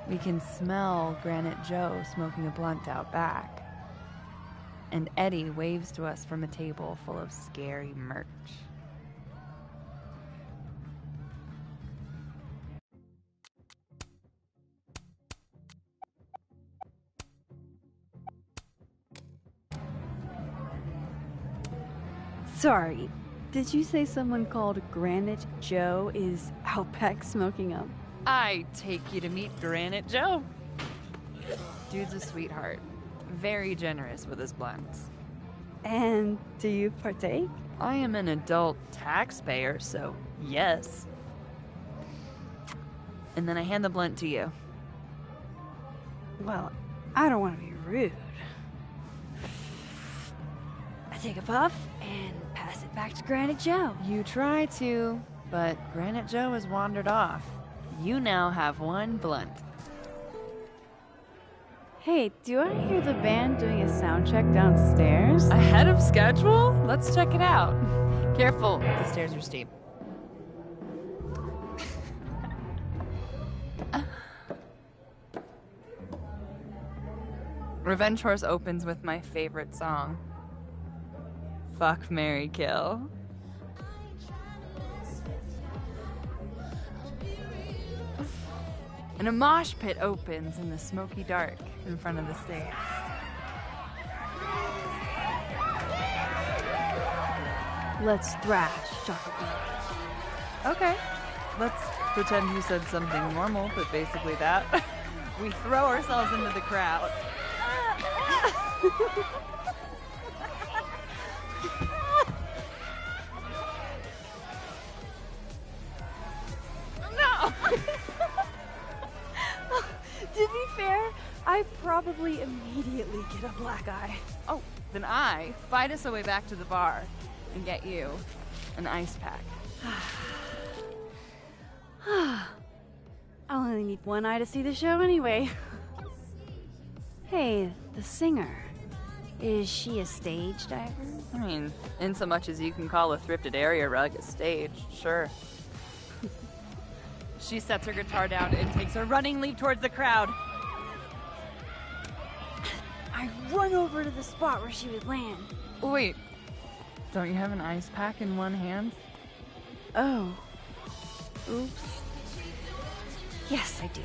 We can smell Granite Joe smoking a blunt out back. And Eddie waves to us from a table full of scary merch. Sorry, did you say someone called Granite Joe is out back smoking up? I take you to meet Granite Joe. Dude's a sweetheart. Very generous with his blunts. And do you partake? I am an adult taxpayer, so yes. And then I hand the blunt to you. Well, I don't want to be rude. I take a puff and pass it back to Granite Joe. You try to, but Granite Joe has wandered off. You now have one blunt. Hey, do I hear the band doing a sound check downstairs? Ahead of schedule? Let's check it out. Careful, the stairs are steep. Revenge Horse opens with my favorite song. Fuck, marry, kill. And a mosh pit opens in the smoky dark in front of the stage. Let's thrash, chocolate. Okay. Let's pretend you said something normal, but basically that. We throw ourselves into the crowd. No! To be fair, I probably immediately get a black eye. Oh, then I fight us a way back to the bar and get you an ice pack. I only need one eye to see the show anyway. Hey, the singer. Is she a stage diver? I mean, in so much as you can call a thrifted area rug a stage, sure. She sets her guitar down and takes a running leap towards the crowd. I run over to the spot where she would land. Wait, don't you have an ice pack in one hand? Oh. Oops. Yes, I do.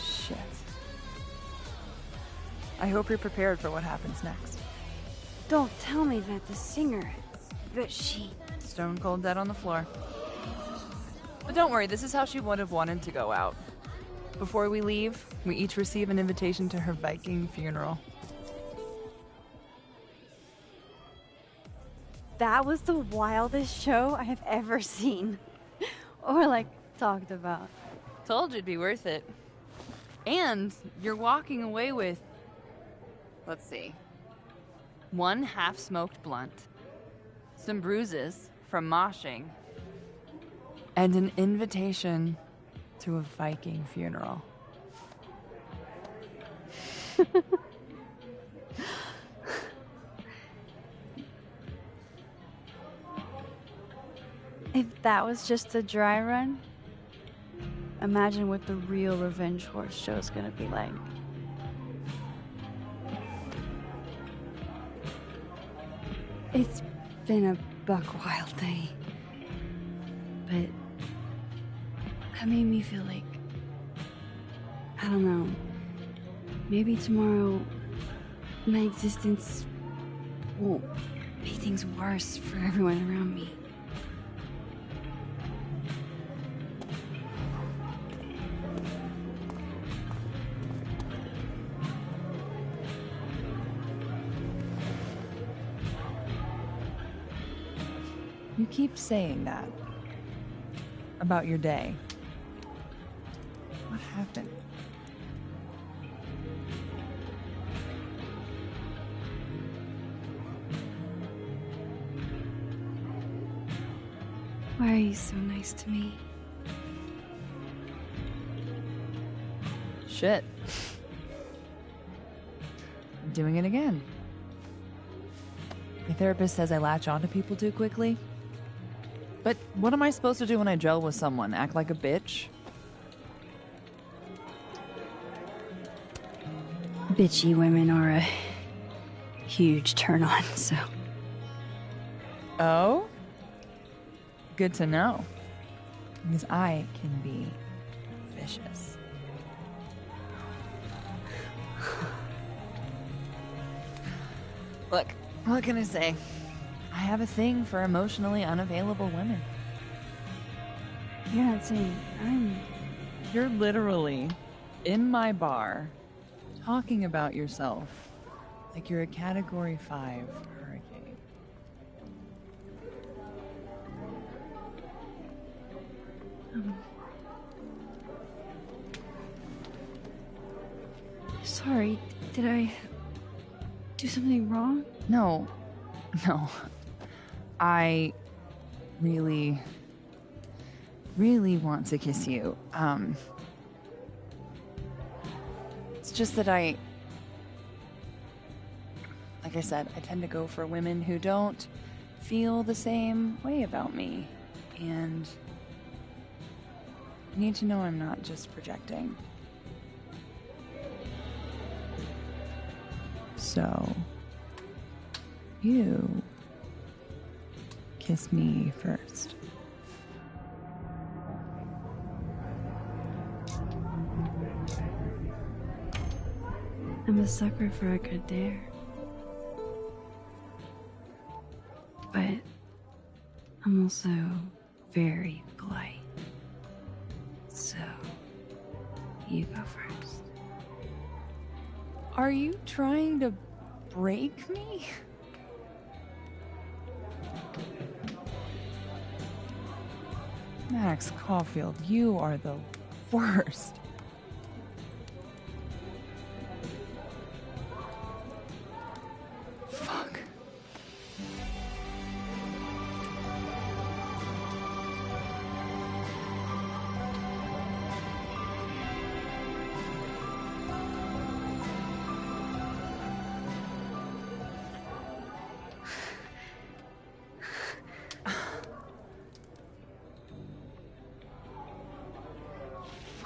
Shit. I hope you're prepared for what happens next. Don't tell me that the singer, that she... Stone cold dead on the floor. But don't worry, this is how she would have wanted to go out. Before we leave, we each receive an invitation to her Viking funeral. That was the wildest show I have ever seen. Or, like, talked about. Told you it'd be worth it. And you're walking away with, let's see, one half-smoked blunt, some bruises from moshing, and an invitation to a Viking funeral. If that was just a dry run, imagine what the real Revenge Horse show is gonna be like. It's been a buck wild day, but that made me feel like, I don't know, maybe tomorrow my existence won't make things worse for everyone around me. You keep saying that. about your day. What happened? Why are you so nice to me? Shit. I'm doing it again. My therapist says I latch onto people too quickly. But what am I supposed to do when I gel with someone? Act like a bitch? Bitchy women are a huge turn on, so. Oh? Good to know. Because I can be vicious. Look, what can I say? I have a thing for emotionally unavailable women. You're not saying I'm... You're literally in my bar talking about yourself like you're a Category 5 hurricane. Sorry, did I do something wrong? No. I really want to kiss you. It's just that like I said, I tend to go for women who don't feel the same way about me. And you need to know I'm not just projecting. So, you kiss me first. I'm a sucker for a good dare. But I'm also very polite. So, you go first. Are you trying to break me? Max Caulfield, you are the worst. Fuck.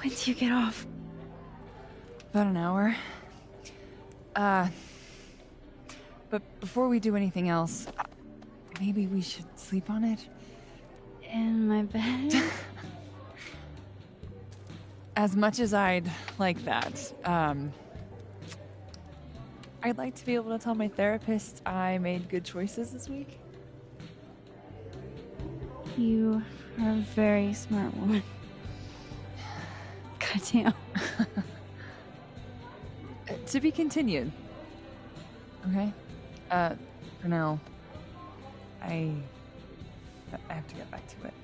When do you get off? About an hour. But before we do anything else, maybe we should sleep on it? In my bed? As much as I'd like that, I'd like to be able to tell my therapist I made good choices this week. You are a very smart woman. Goddamn. To be continued. Okay? For now, I have to get back to it.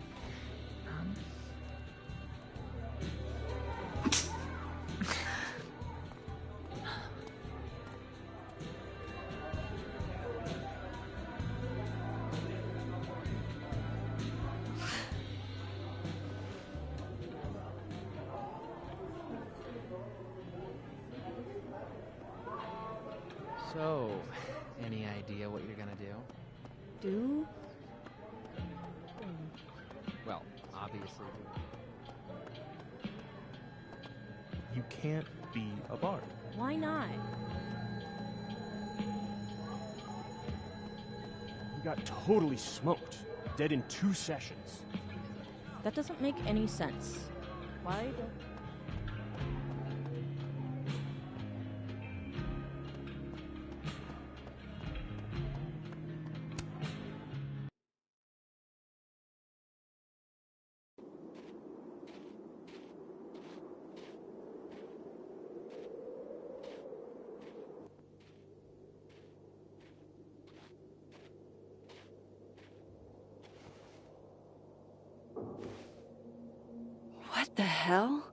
So, any idea what you're gonna do? Do? Well, obviously. You can't be a bard. Why not? You got totally smoked. Dead in 2 sessions. That doesn't make any sense. Why don't... What the hell?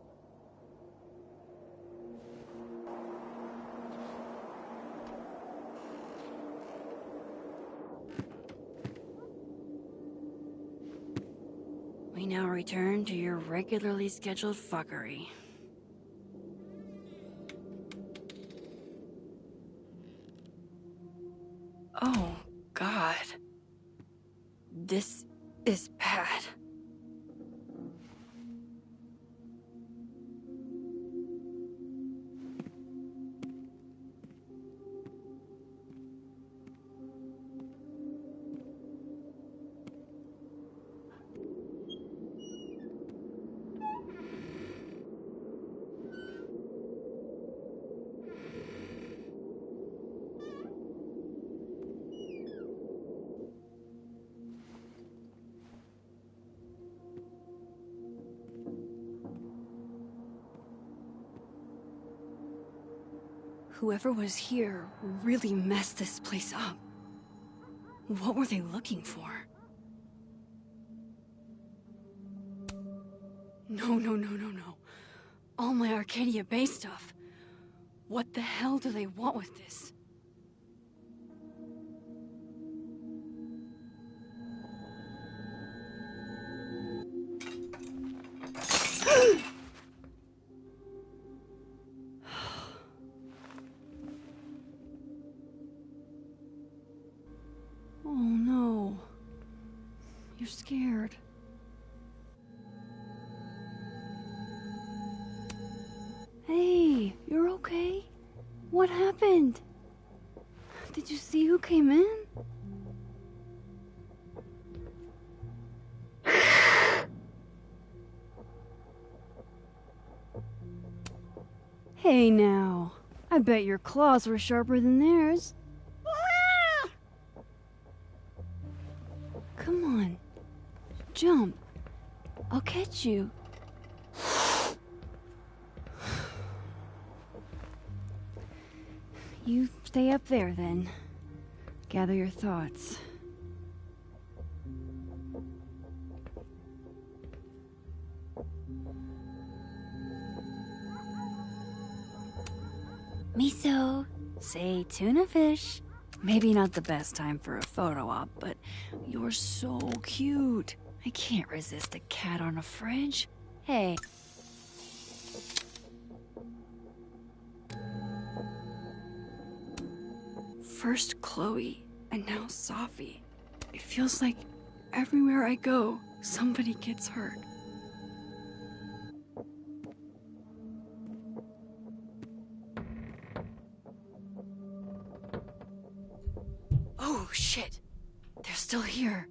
We now return to your regularly scheduled fuckery. Oh, God. This is bad. Whoever was here really messed this place up. What were they looking for? No. All my Arcadia Bay stuff. What the hell do they want with this? Oh no. You're scared. Hey, you're okay? What happened? Did you see who came in? Hey now, I bet your claws were sharper than theirs. Come on, jump. I'll catch you. You stay up there then. Gather your thoughts. Miso, say tuna fish. Maybe not the best time for a photo op, but you're so cute. I can't resist a cat on a fridge. Hey. First Chloe, and now Safi. It feels like everywhere I go, somebody gets hurt. Oh, shit. They're still here.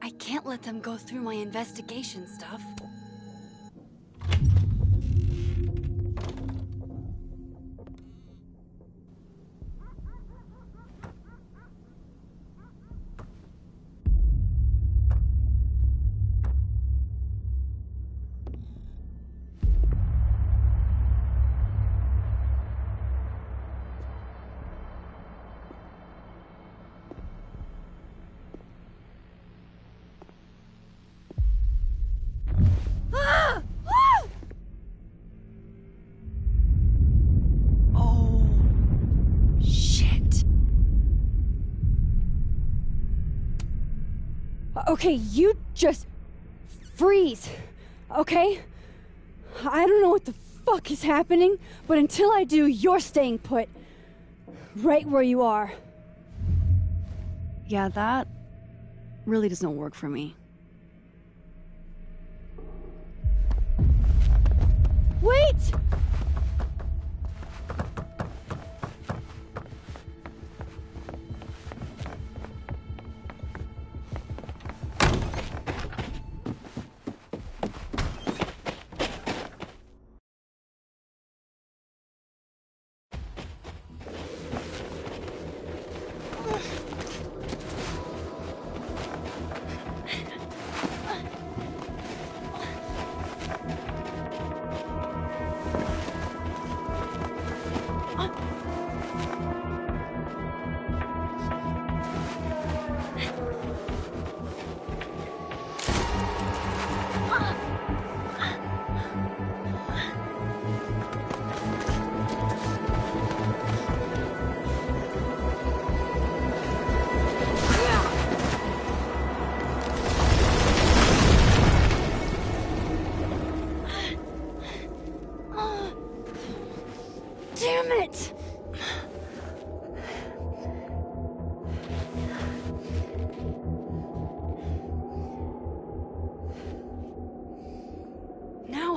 I can't let them go through my investigation stuff. Okay, you just freeze, okay? I don't know what the fuck is happening, but until I do, you're staying put. Right where you are. Yeah, that really doesn't work for me. Wait!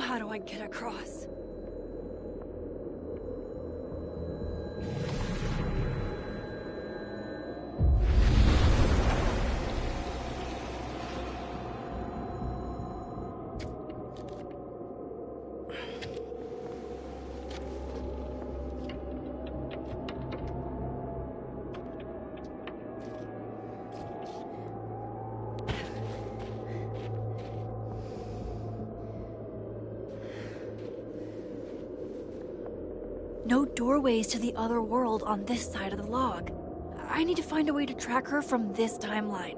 How do I get across? No doorways to the other world on this side of the log. I need to find a way to track her from this timeline.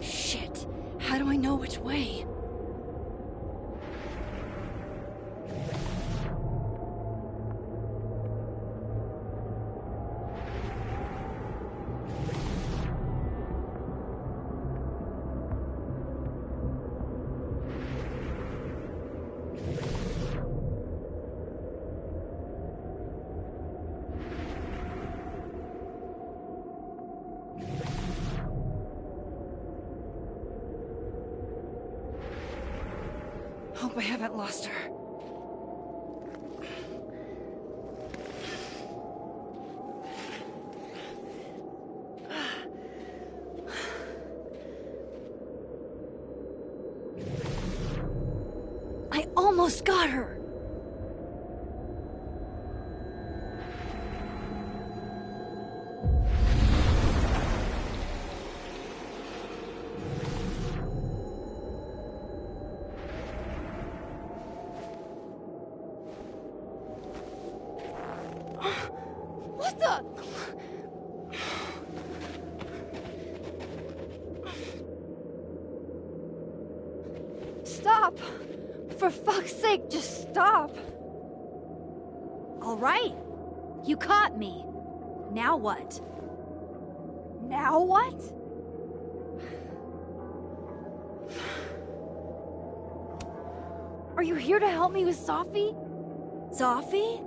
Shit. How do I know which way? Hope I haven't lost her. I almost got her! What the? Stop! For fuck's sake, just stop! All right. You caught me. Now what? Now what? Are you here to help me with Safi? Safi?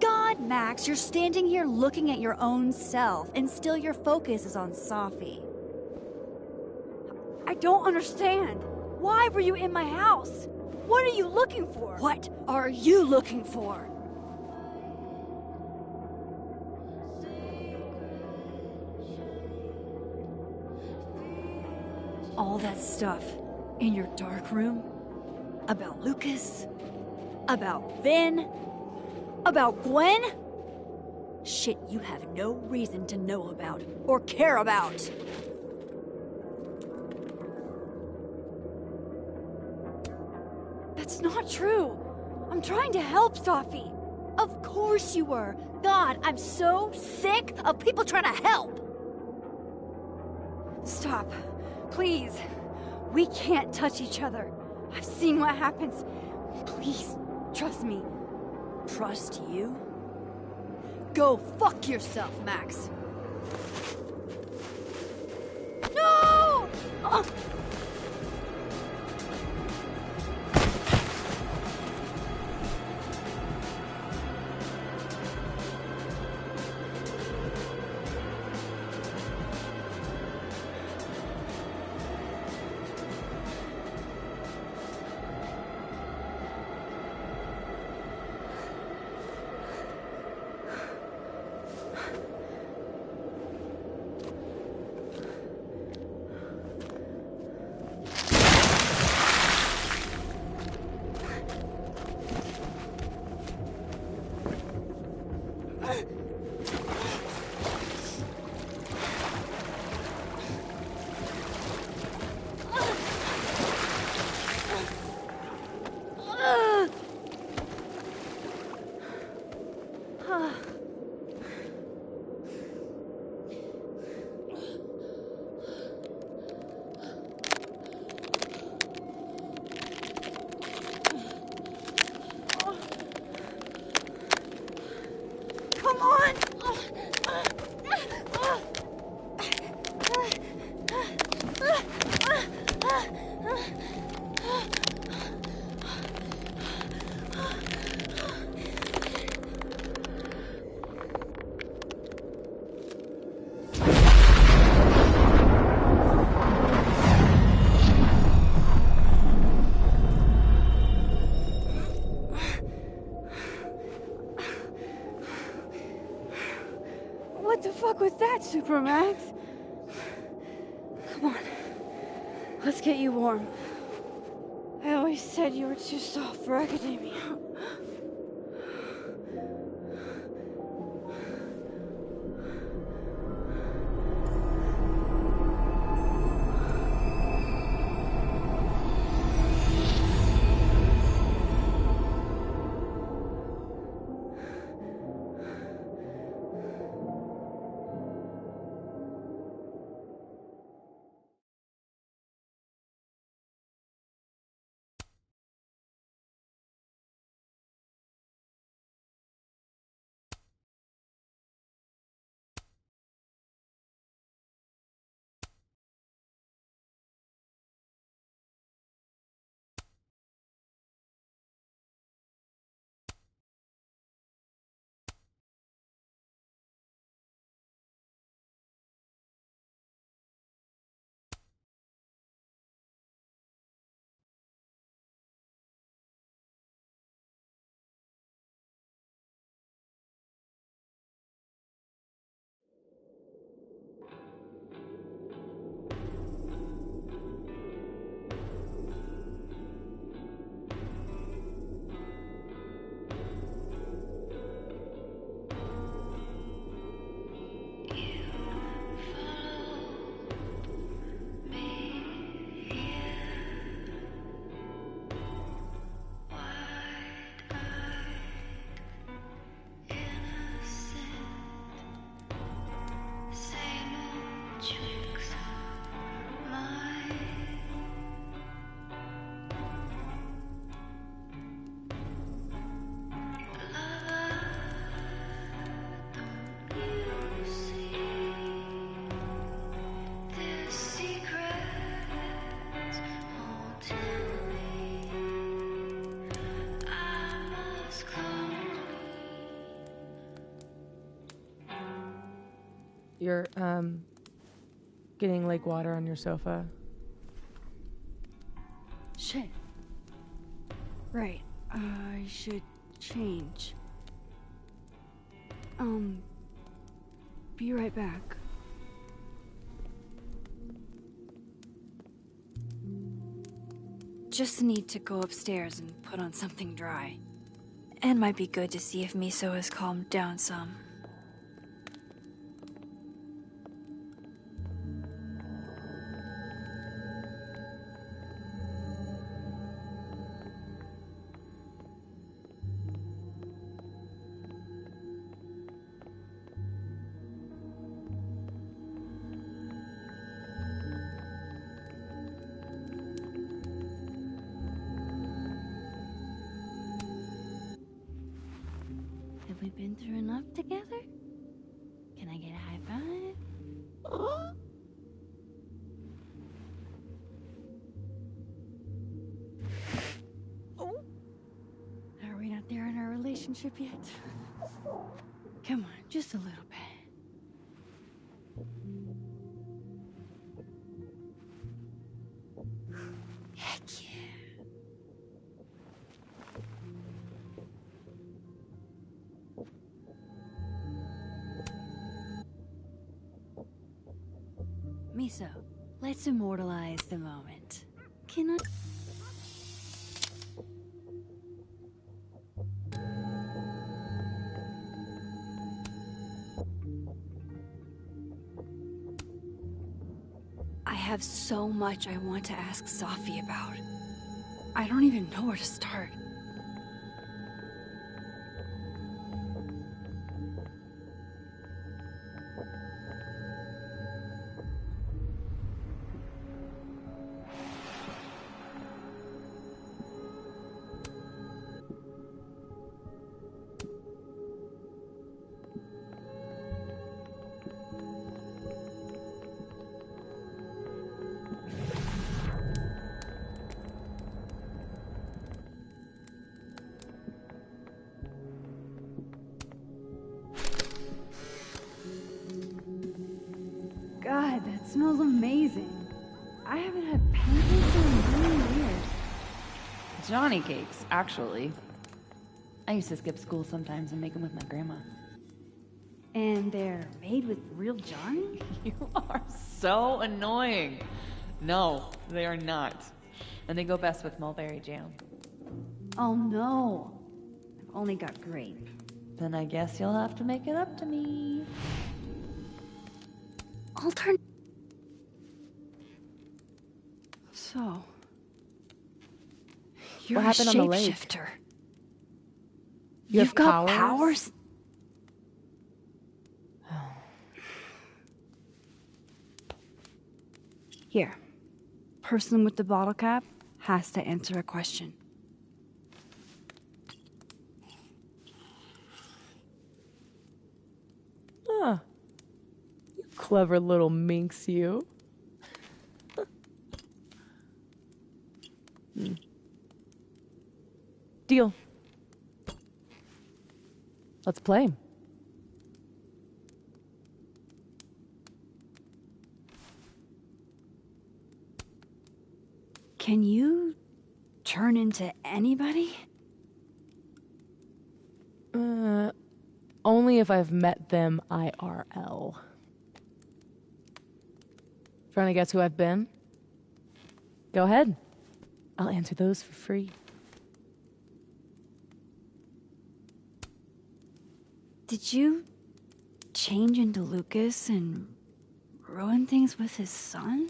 God, Max, you're standing here looking at your own self, and still your focus is on Safi. I don't understand. Why were you in my house? What are you looking for? What are you looking for? All that stuff in your dark room? About Lucas? About Vinh? About Gwen? Shit you have no reason to know about or care about. That's not true. I'm trying to help Safi. Of course you were. God, I'm so sick of people trying to help. Stop. Please. We can't touch each other. I've seen what happens. Please, trust me. Trust you? Go fuck yourself, Max. No! Super Max? Come on. Let's get you warm. I always said you were too soft for academia. You're, getting lake water on your sofa. Shit. Right. I should change. Be right back. Just need to go upstairs and put on something dry. And might be good to see if Miso has calmed down some. Have we been through enough together? Can I get a high five? Oh. Are we not there in our relationship yet? Come on, just a little bit. Heck yeah. Miso, let's immortalize the moment. Can I? I have so much I want to ask Safi about. I don't even know where to start. God, that smells amazing. I haven't had pancakes in really years. Johnny cakes, actually. I used to skip school sometimes and make them with my grandma. And they're made with real Johnny? You are so annoying. No, they are not. And they go best with mulberry jam. Oh no. I've only got grape. Then I guess you'll have to make it up to me. So, you're What happened a on the lake? shapeshifter. You You've have got powers? powers? Here. Person with the bottle cap has to answer a question. Ah, you clever little minx, you. Deal. Let's play. Can you turn into anybody? Only if I've met them IRL. Trying to guess who I've been? Go ahead. I'll answer those for free. Did you change into Lucas and ruin things with his son?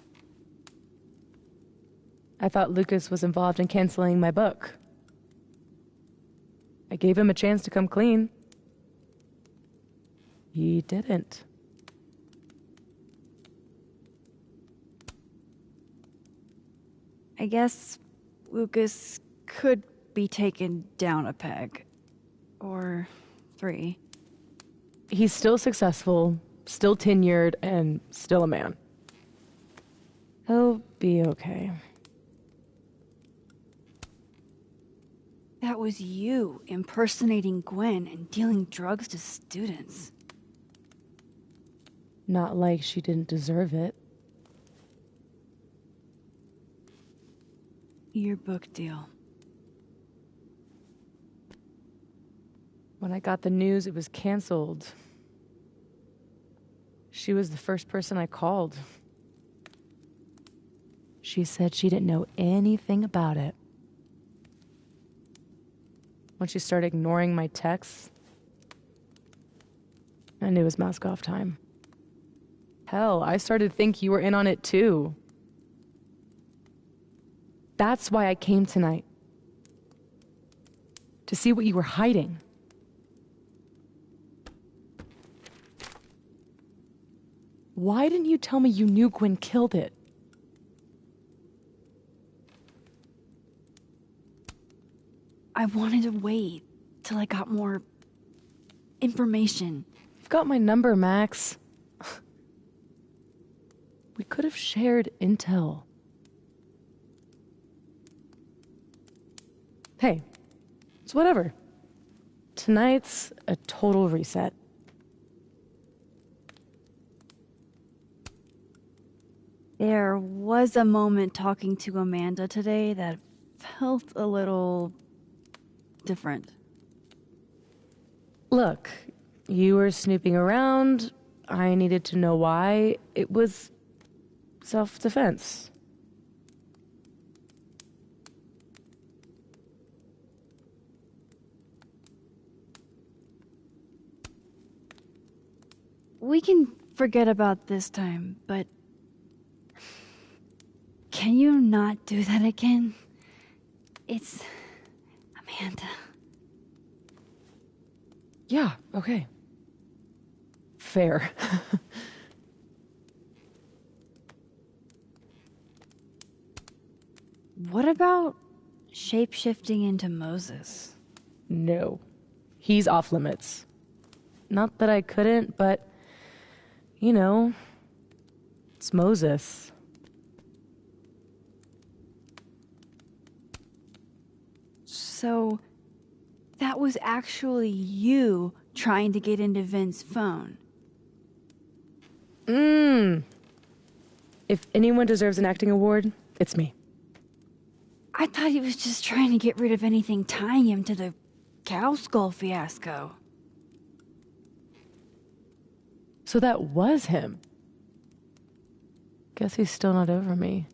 I thought Lucas was involved in canceling my book. I gave him a chance to come clean. He didn't. I guess Lucas could be taken down a peg. Or 3. He's still successful, still tenured, and still a man. He'll be okay. That was you impersonating Gwen and dealing drugs to students. Not like she didn't deserve it. Your book deal. When I got the news it was canceled, she was the first person I called. She said she didn't know anything about it. When she started ignoring my texts, I knew it was mask off time. Hell, I started to think you were in on it too. That's why I came tonight. To see what you were hiding. Why didn't you tell me you knew Gwen killed it? I wanted to wait till I got more information. You've got my number, Max. We could have shared intel. Hey, it's whatever. Tonight's a total reset. There was a moment talking to Amanda today that felt a little different. Look, you were snooping around. I needed to know why. It was self-defense. We can forget about this time, but can you not do that again? It's Amanda. Yeah, okay. Fair. What about shape-shifting into Moses? No. He's off limits. Not that I couldn't, but, you know, it's Moses. So, that was actually you trying to get into Vin's phone. If anyone deserves an acting award, it's me. I thought he was just trying to get rid of anything tying him to the cow skull fiasco. So that was him. Guess he's still not over me.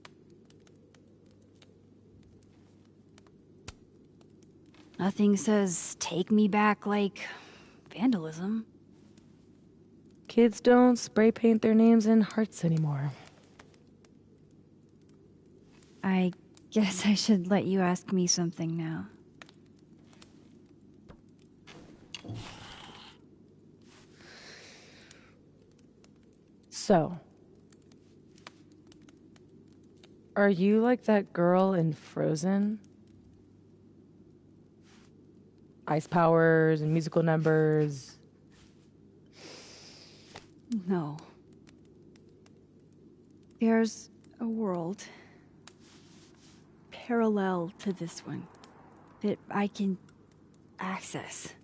Nothing says take me back like vandalism. Kids don't spray paint their names in hearts anymore. I guess I should let you ask me something now. So, are you like that girl in Frozen? Ice powers and musical numbers. No. There's a world parallel to this one that I can access.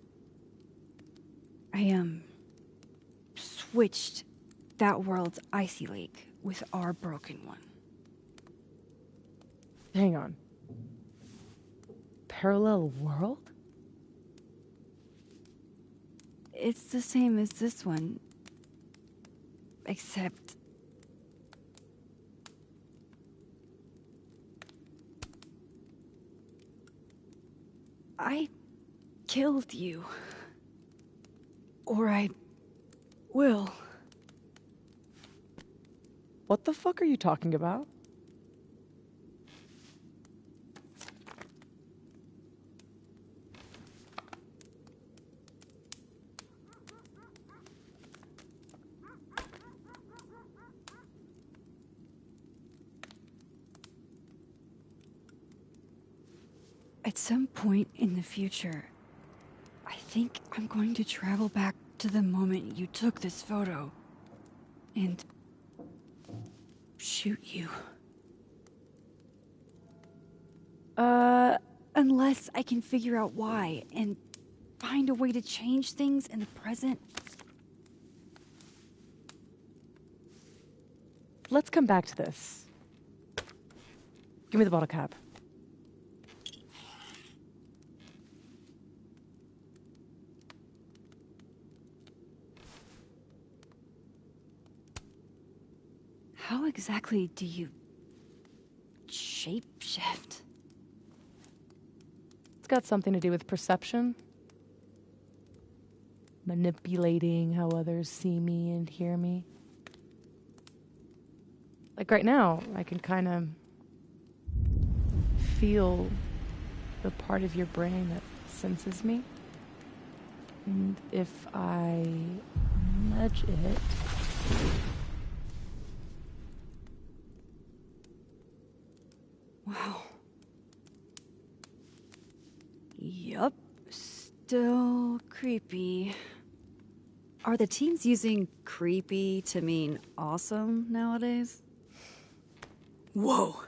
I switched that world's icy lake with our broken one. Hang on. Parallel world? It's the same as this one, except I killed you. Or I will. What the fuck are you talking about? At some point in the future, I think I'm going to travel back to the moment you took this photo and shoot you. Unless I can figure out why and find a way to change things in the present. Let's come back to this. Give me the bottle cap. How exactly do you shapeshift? It's got something to do with perception. Manipulating how others see me and hear me. Like right now, I can kind of feel the part of your brain that senses me. And if I nudge it... Wow. Yup. Still creepy. Are the teens using creepy to mean awesome nowadays? Whoa.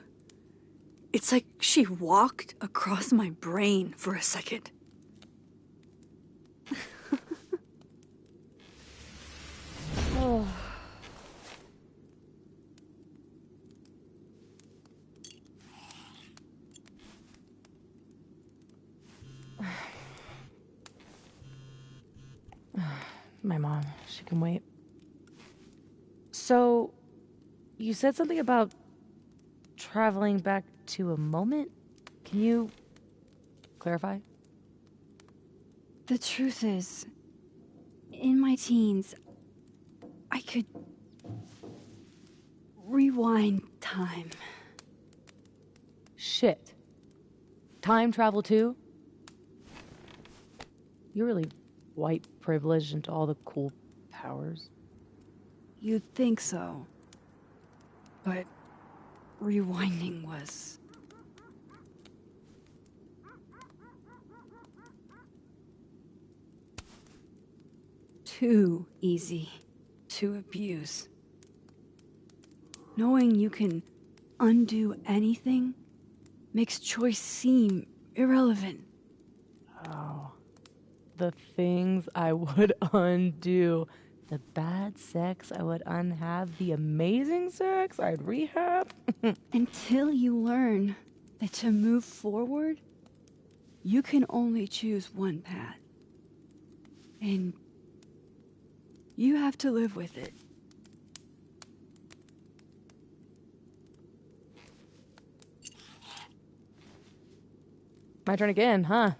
It's like she walked across my brain for a second. Oh. My mom, she can wait. So, you said something about traveling back to a moment? Can you clarify? The truth is, in my teens, I could rewind time. Shit. Time travel too? You're really white privileged into all the cool powers. You'd think so. But rewinding was... too easy to abuse. Knowing you can undo anything makes choice seem irrelevant. Oh. The things I would undo. The bad sex I would unhave. The amazing sex I'd rehab. Until you learn that to move forward, you can only choose one path. And You have to live with it. My turn again, huh?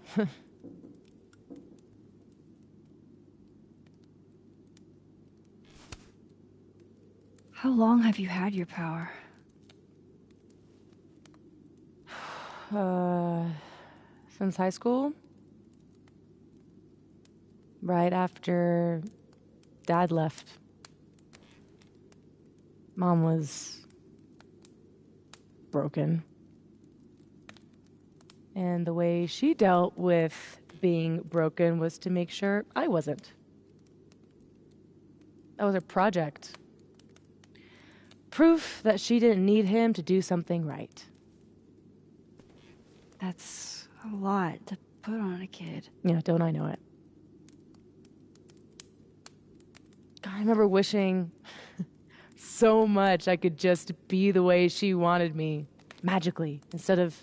How long have you had your power? Since high school? Right after Dad left. Mom was broken. And the way she dealt with being broken was to make sure I wasn't. That was a project. Proof that she didn't need him to do something right. That's a lot to put on a kid. Yeah, don't I know it? God, I remember wishing so much I could just be the way she wanted me, magically, instead of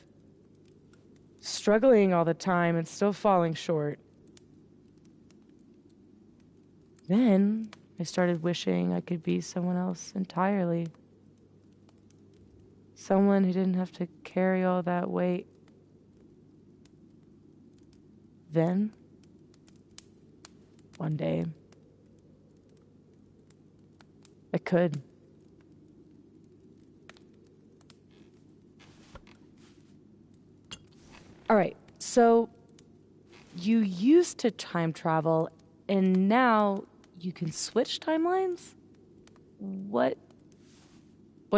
struggling all the time and still falling short. Then I started wishing I could be someone else entirely. Someone who didn't have to carry all that weight. Then, one day, I could. All right, so you used to time travel, and now you can switch timelines? What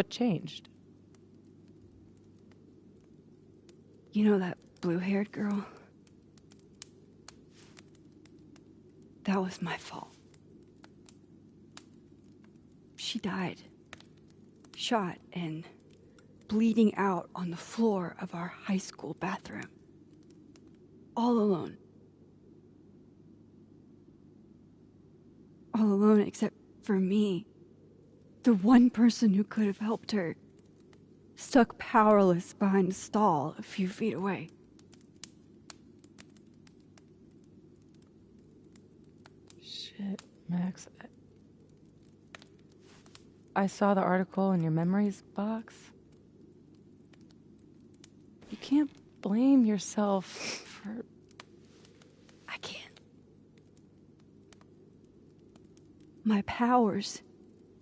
changed? You know that blue-haired girl? That was my fault. She died. Shot and bleeding out on the floor of our high school bathroom. All alone. All alone except for me. The one person who could have helped her. Stuck powerless behind a stall a few feet away. Shit, Max. I saw the article in your memories box. You can't blame yourself for... I can't. My powers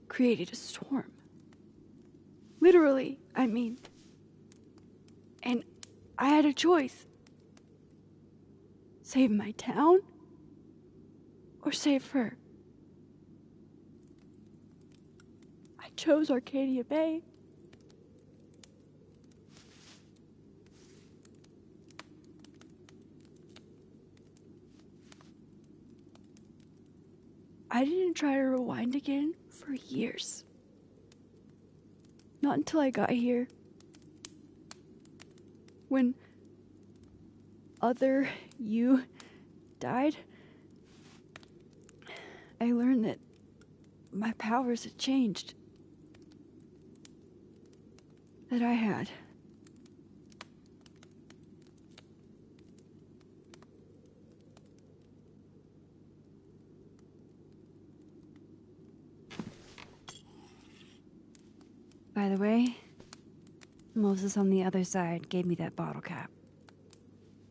created a storm. Literally, I mean. And I had a choice. Save my town or save her. I chose Arcadia Bay. I didn't try to rewind again for years. Not until I got here. When other you died, I learned that my powers had changed. That I had. By the way, Moses on the other side gave me that bottle cap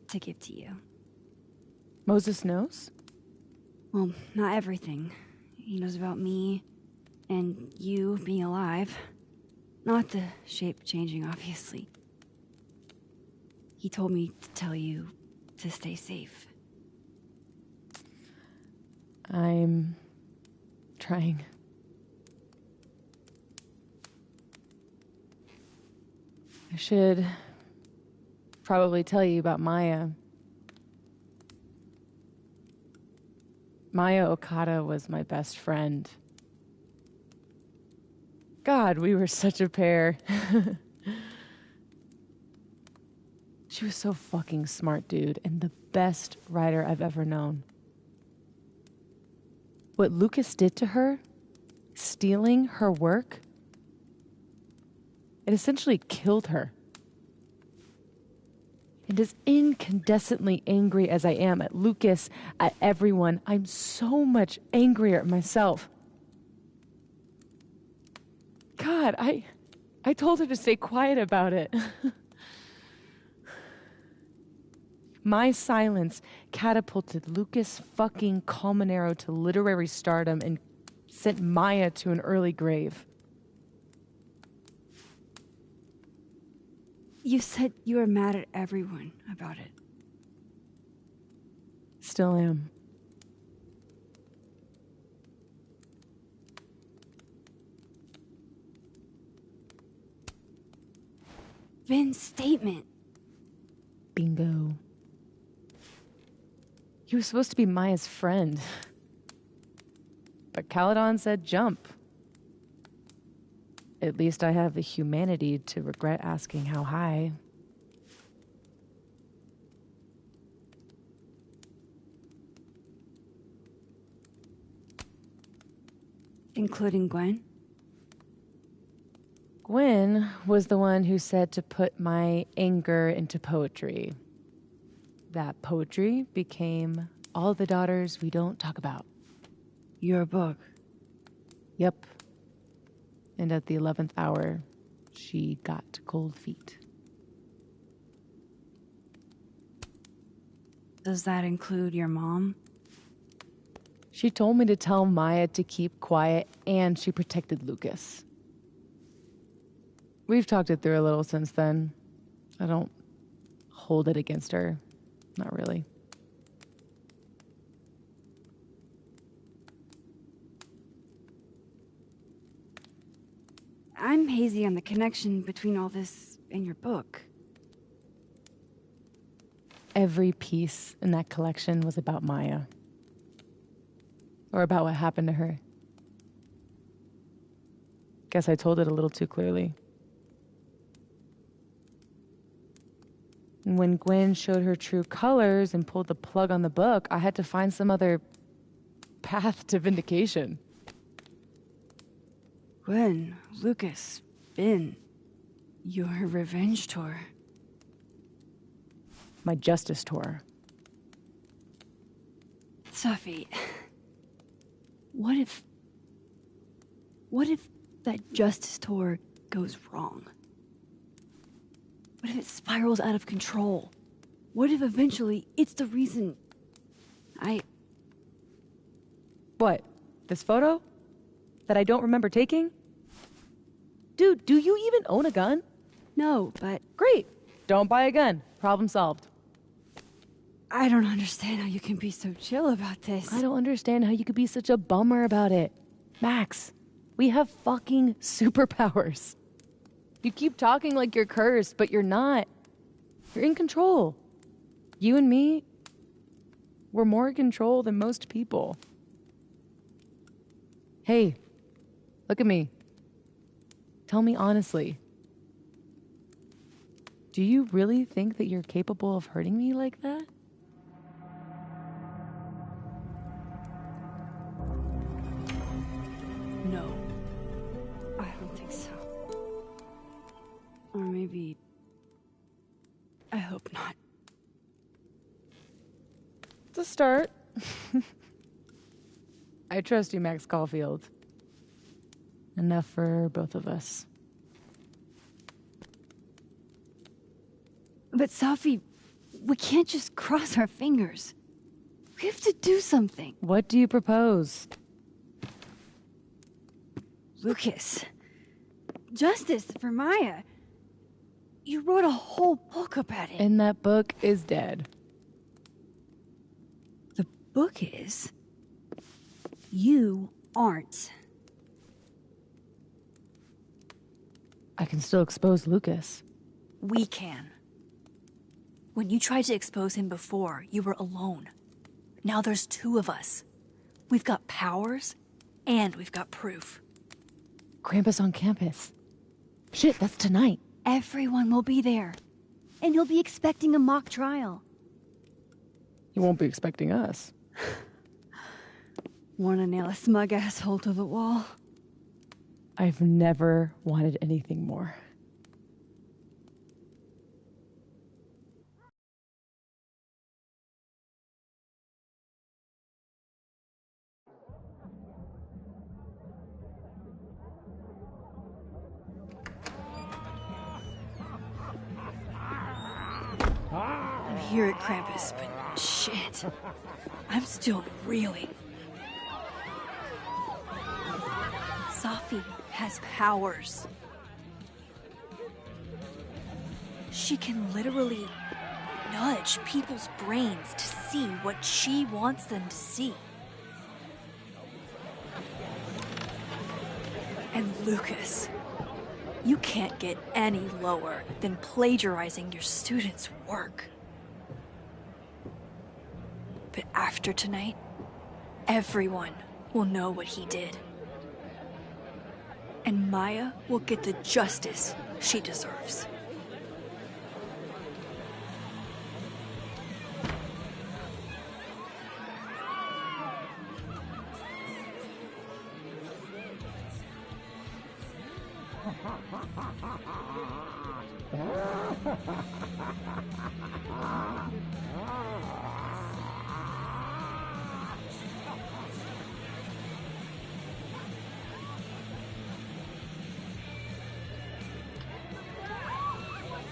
to give to you. Moses knows? Well, not everything. He knows about me and you being alive. Not the shape changing, obviously. He told me to tell you to stay safe. I'm trying. I should probably tell you about Maya. Maya Okada was my best friend. God, we were such a pair. She was so fucking smart, dude, and the best writer I've ever known. What Lucas did to her, stealing her work, it essentially killed her. And as incandescently angry as I am at Lucas, at everyone, I'm so much angrier at myself. God, I told her to stay quiet about it. My silence catapulted Lucas fucking Colmenero to literary stardom and sent Maya to an early grave. You said you were mad at everyone about it. Still am. Vin's statement. Bingo. He was supposed to be Maya's friend. But Caledon said jump. At least I have the humanity to regret asking how high. Including Gwen? Gwen was the one who said to put my anger into poetry. That poetry became All the Daughters We Don't Talk About. Your book? Yep. And at the 11th hour, she got cold feet. Does that include your mom? She told me to tell Maya to keep quiet, and she protected Lucas. We've talked it through a little since then. I don't hold it against her. Not really. I'm hazy on the connection between all this and your book. Every piece in that collection was about Maya. Or about what happened to her. Guess I told it a little too clearly. And when Gwen showed her true colors and pulled the plug on the book, I had to find some other path to vindication. Gwen, Lucas, Vinh, your revenge tour. My justice tour. Safi, what if that justice tour goes wrong? What if it spirals out of control? What if eventually it's the reason What? This photo? That I don't remember taking? Dude, do you even own a gun? No, but... Great. Don't buy a gun. Problem solved. I don't understand how you can be so chill about this. I don't understand how you could be such a bummer about it. Max, we have fucking superpowers. You keep talking like you're cursed, but you're not. You're in control. You and me, we're more in control than most people. Hey, look at me. Tell me honestly. Do you really think that you're capable of hurting me like that? No. I don't think so. Or maybe... I hope not. It's a start. I trust you, Max Caulfield. Enough for both of us. But Safi, we can't just cross our fingers. We have to do something. What do you propose? Lucas. Justice for Maya. You wrote a whole book about it. And that book is dead. The book is... You aren't. I can still expose Lucas. We can. When you tried to expose him before, you were alone. Now there's two of us. We've got powers, and we've got proof. Krampus on campus. Shit, that's tonight. Everyone will be there. And you'll be expecting a mock trial. You won't be expecting us. Wanna nail a smug asshole to the wall? I've never wanted anything more. I'm here at Krampus, but shit. I'm still reeling. Safi has powers. She can literally nudge people's brains to see what she wants them to see. And Lucas, you can't get any lower than plagiarizing your students' work. But after tonight, everyone will know what he did. And Maya will get the justice she deserves.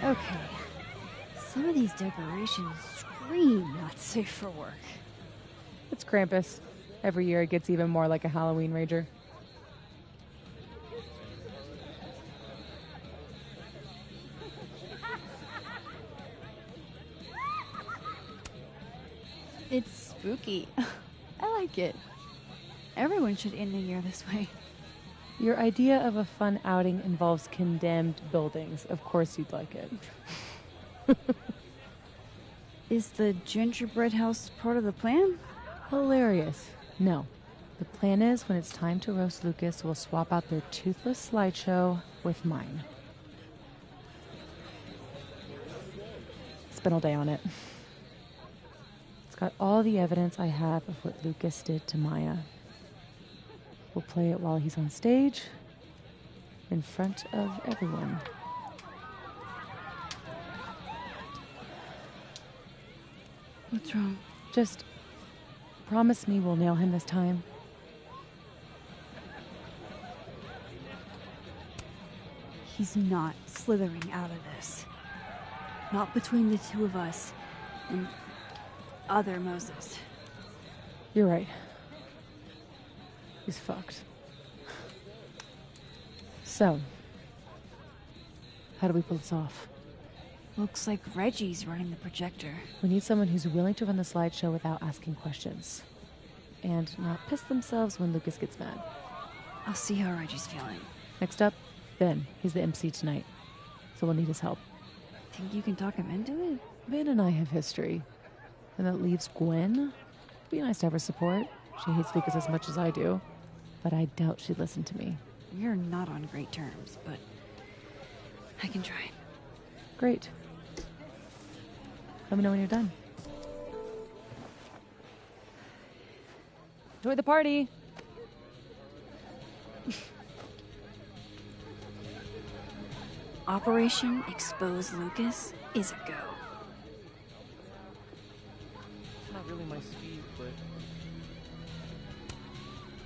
Okay. Some of these decorations scream not safe for work. It's Krampus. Every year it gets even more like a Halloween rager. It's spooky. I like it. Everyone should end the year this way. Your idea of a fun outing involves condemned buildings. Of course you'd like it. Is the gingerbread house part of the plan? Hilarious. No. The plan is when it's time to roast Lucas, we'll swap out their toothless slideshow with mine. Spent all day on it. It's got all the evidence I have of what Lucas did to Maya. We'll play it while he's on stage, in front of everyone. What's wrong? Just promise me we'll nail him this time. He's not slithering out of this. Not between the two of us and other Moses. You're right. He's fucked. So, how do we pull this off? Looks like Reggie's running the projector. We need someone who's willing to run the slideshow without asking questions. And not piss themselves when Lucas gets mad. I'll see how Reggie's feeling. Next up, Ben. He's the MC tonight. So we'll need his help. Think you can talk him into it? Ben and I have history. And that leaves Gwen. It'd be nice to have her support. She hates Lucas as much as I do. But I doubt she'd listen to me. You're not on great terms, but I can try. Great. Let me know when you're done. Enjoy the party. Operation Expose Lucas is a go. It's not really my speed, but...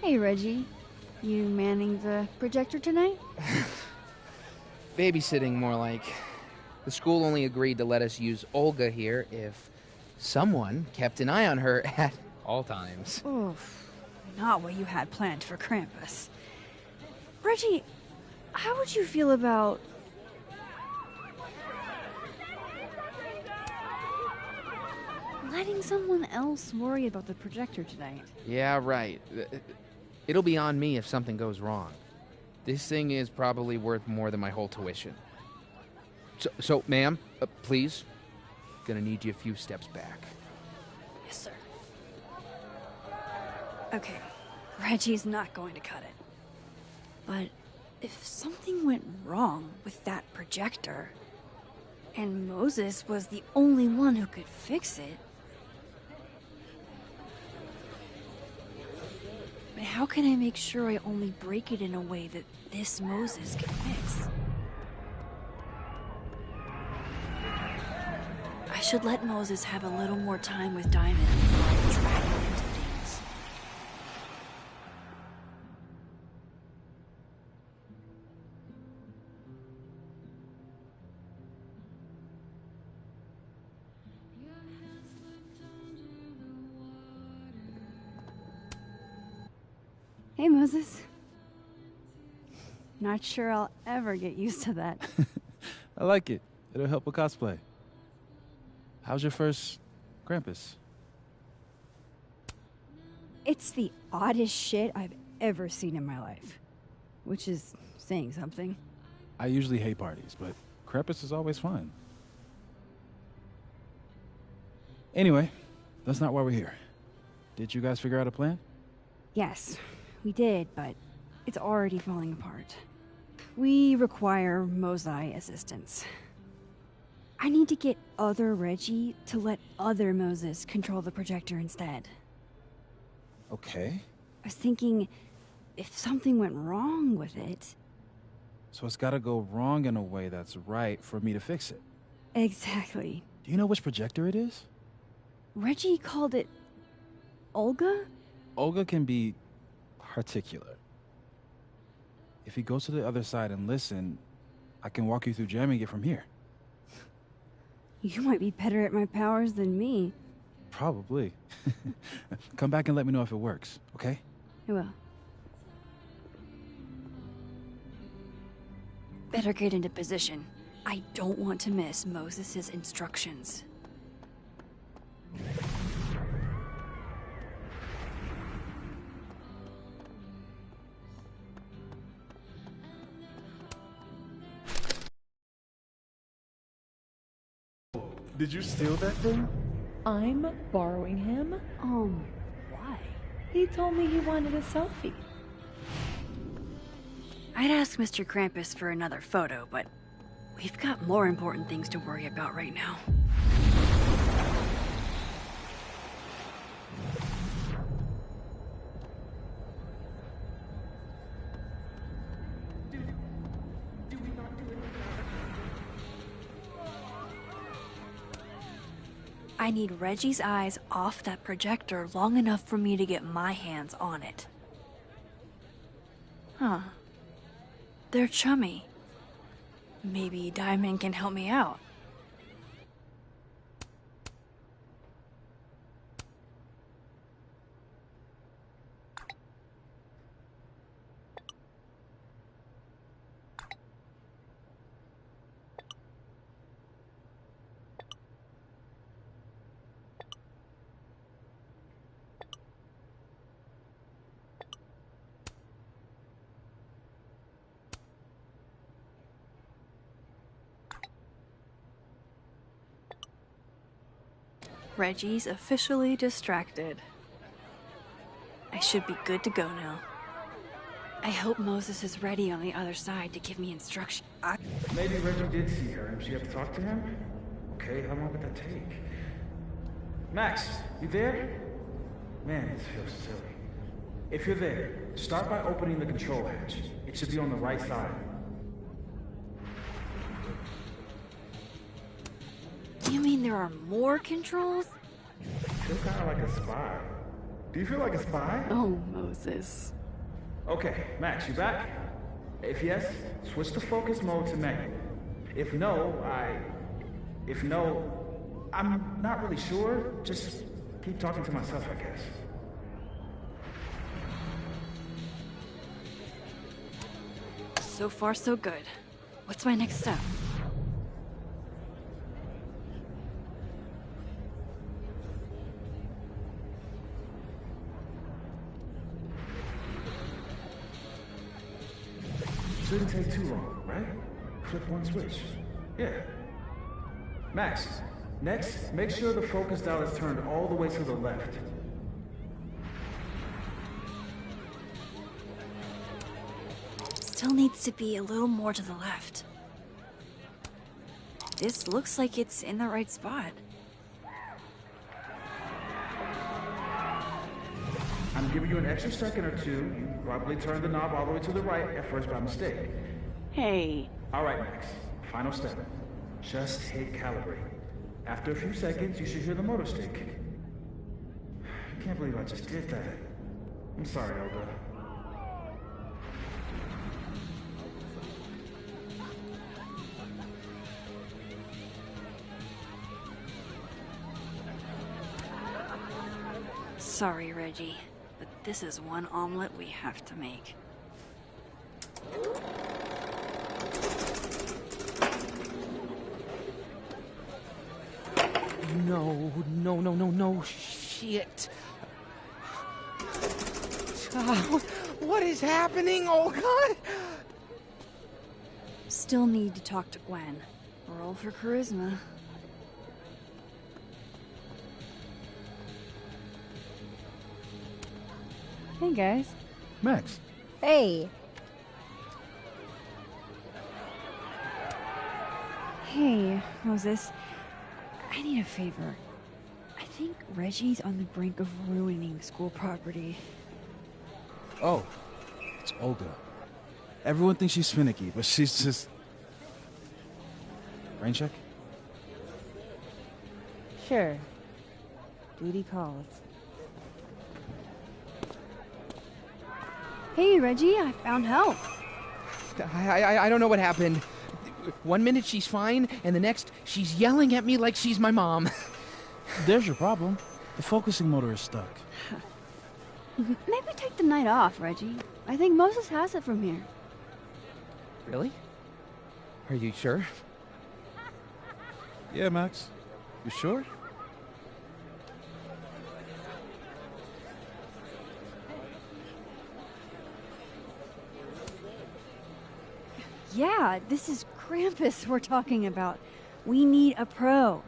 Hey, Reggie. You manning the projector tonight? Babysitting, more like. The school only agreed to let us use Olga here if someone kept an eye on her at all times. Oof. Not what you had planned for Krampus. Reggie, how would you feel about... letting someone else worry about the projector tonight? Yeah, right. It'll be on me if something goes wrong. This thing is probably worth more than my whole tuition. So ma'am, please. Gonna need you a few steps back. Yes, sir. Okay, Reggie's not going to cut it. But if something went wrong with that projector, and Moses was the only one who could fix it, but how can I make sure I only break it in a way that this Moses can fix? I should let Moses have a little more time with Diamond before I drag him into things. Hey, Moses. Not sure I'll ever get used to that. I like it. It'll help with cosplay. How's your first Krampus? It's the oddest shit I've ever seen in my life. Which is saying something. I usually hate parties, but Krampus is always fun. Anyway, that's not why we're here. Did you guys figure out a plan? Yes, we did, but it's already falling apart. We require Mosai assistance. I need to get other Reggie to let other Moses control the projector instead. Okay. I was thinking, if something went wrong with it... So it's gotta go wrong in a way that's right for me to fix it. Exactly. Do you know which projector it is? Reggie called it... Olga? Olga can be particular. If he goes to the other side and listen, I can walk you through jamming it from here. You might be better at my powers than me. Probably. Come back and let me know if it works, okay? I will. Better get into position. I don't want to miss Moses' instructions. Did you steal that thing? I'm borrowing him. Why? He told me he wanted a selfie. I'd ask Mr. Krampus for another photo, but we've got more important things to worry about right now. I need Reggie's eyes off that projector long enough for me to get my hands on it. Huh. They're chummy. Maybe Diamond can help me out. Reggie's officially distracted. I should be good to go now. I hope Moses is ready on the other side to give me instruction. Maybe Reggie did see her and she had to talk to him? Okay, how long would that take? Max, you there? Man, this feels silly. If you're there, start by opening the control hatch. It should be on the right side. You mean there are more controls? I feel kind of like a spy. Do you feel like a spy? Oh, Moses. Okay, Max, you back? If yes, switch the focus mode to manual. If no, I'm not really sure. Just keep talking to myself, I guess. So far, so good. What's my next step? Shouldn't take too long, right? Flip one switch. Yeah. Max, next, make sure the focus dial is turned all the way to the left. Still needs to be a little more to the left. This looks like it's in the right spot. I'm giving you an extra second or two. You probably turned the knob all the way to the right at first by mistake. Hey. All right, Max. Final step. Just hit calibrate. After a few seconds, you should hear the motor stick kick. I can't believe I just did that. I'm sorry, Olga. Sorry, Reggie, but This is one omelet we have to make. No, shit. What is happening? Oh, God! Still need to talk to Gwen. Roll for charisma. Hey, guys. Max. Hey. Hey, Moses. I need a favor. I think Reggie's on the brink of ruining school property. Oh, it's Olga. Everyone thinks she's finicky, but she's just... Rain check? Sure. Duty calls. Hey, Reggie, I found help. I don't know what happened. 1 minute she's fine, and the next she's yelling at me like she's my mom. There's your problem. The focusing motor is stuck. Maybe take the night off, Reggie. I think Moses has it from here. Really? Are you sure? Yeah, Max. You sure? Yeah, this is Krampus we're talking about. We need a pro.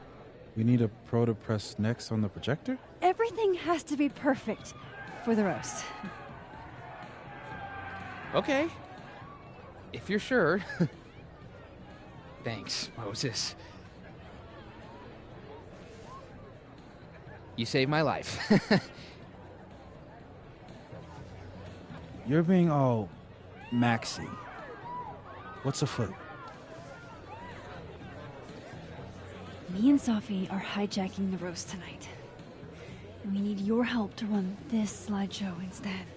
We need a pro to press next on the projector? Everything has to be perfect for the roast. Okay. If you're sure. Thanks, Moses. You saved my life. You're being all Maxy. What's afoot? Me and Safi are hijacking the roast tonight. And we need your help to run this slideshow instead.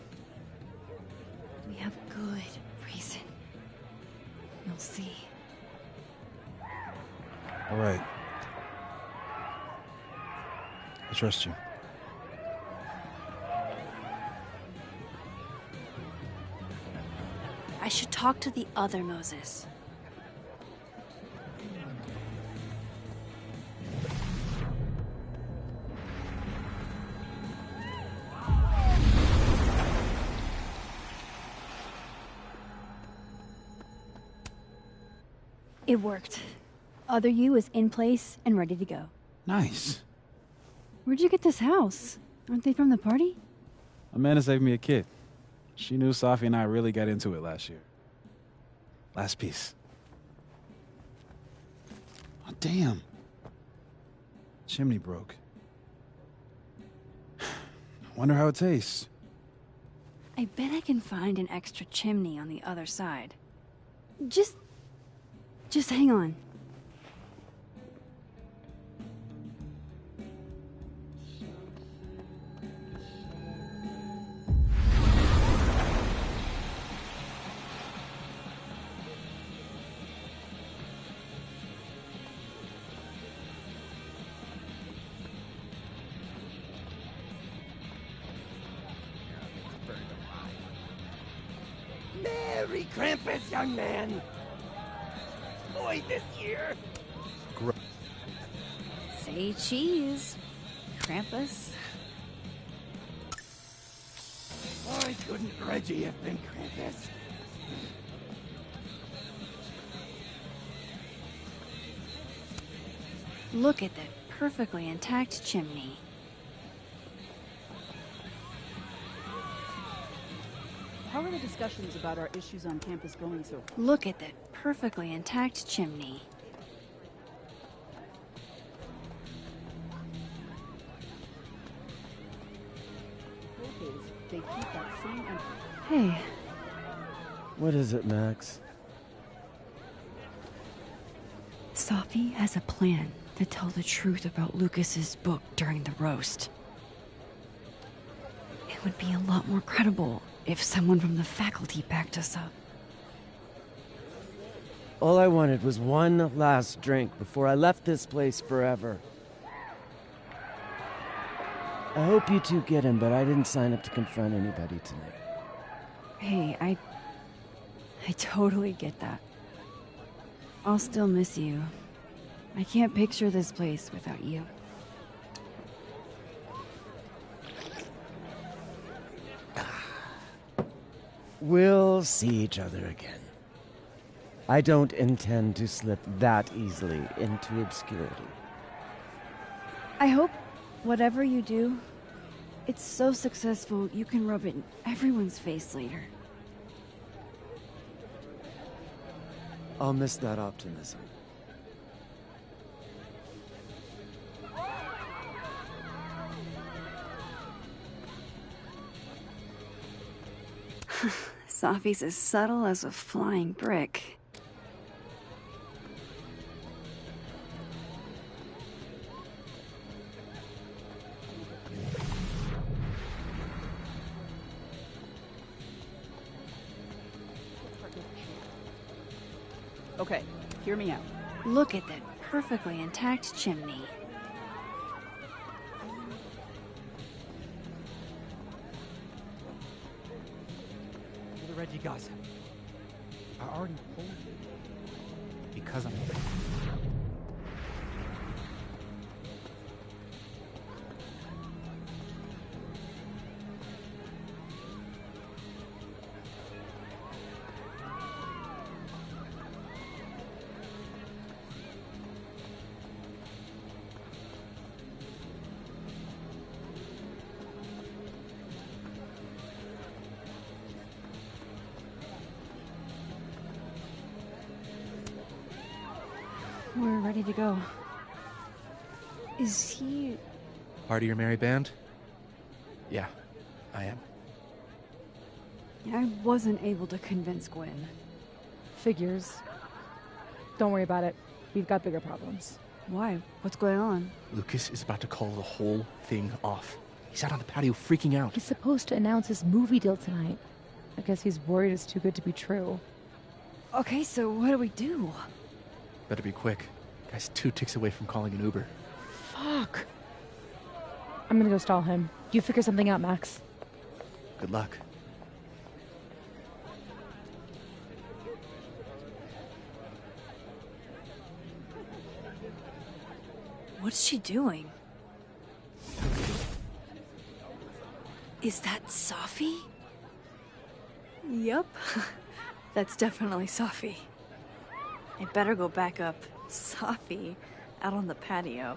We have good reason. You'll see. All right. I trust you. I should talk to the other Moses. It worked. Other you is in place and ready to go. Nice. Where'd you get this house? Aren't they from the party? Amanda saved me a kid. She knew Safi and I really got into it last year. Last piece. Oh, damn. Chimney broke. Wonder how it tastes. I bet I can find an extra chimney on the other side. Just hang on. Merry Krampus, young man! Boy, this year! Say cheese. Krampus. Why couldn't Reggie have been Krampus? Look at that perfectly intact chimney. How are the discussions about our issues on campus going so far? Look at that perfectly intact chimney. They keep that same entrance. Hey. What is it, Max? Safi has a plan to tell the truth about Lucas's book during the roast. It would be a lot more credible if someone from the faculty backed us up. All I wanted was one last drink before I left this place forever. I hope you two get him, but I didn't sign up to confront anybody tonight. Hey, I totally get that. I'll still miss you. I can't picture this place without you. We'll see each other again. I don't intend to slip that easily into obscurity. I hope whatever you do, it's so successful you can rub it in everyone's face later. I'll miss that optimism. Safi's as subtle as a flying brick. Okay, hear me out. Look at that perfectly intact chimney. For the Reggie gossip. I already told you. Because I'm... We're ready to go. Is he... Part of your merry band? Yeah, I am. I wasn't able to convince Gwen. Figures. Don't worry about it. We've got bigger problems. Why? What's going on? Lucas is about to call the whole thing off. He's out on the patio freaking out. He's supposed to announce his movie deal tonight. I guess he's worried it's too good to be true. Okay, so what do we do? Better be quick. Guy's 2 ticks away from calling an Uber. Fuck. I'm gonna go stall him. You figure something out, Max. Good luck. What's she doing? Is that Safi? Yup. That's definitely Safi. I better go back up. Safi out on the patio.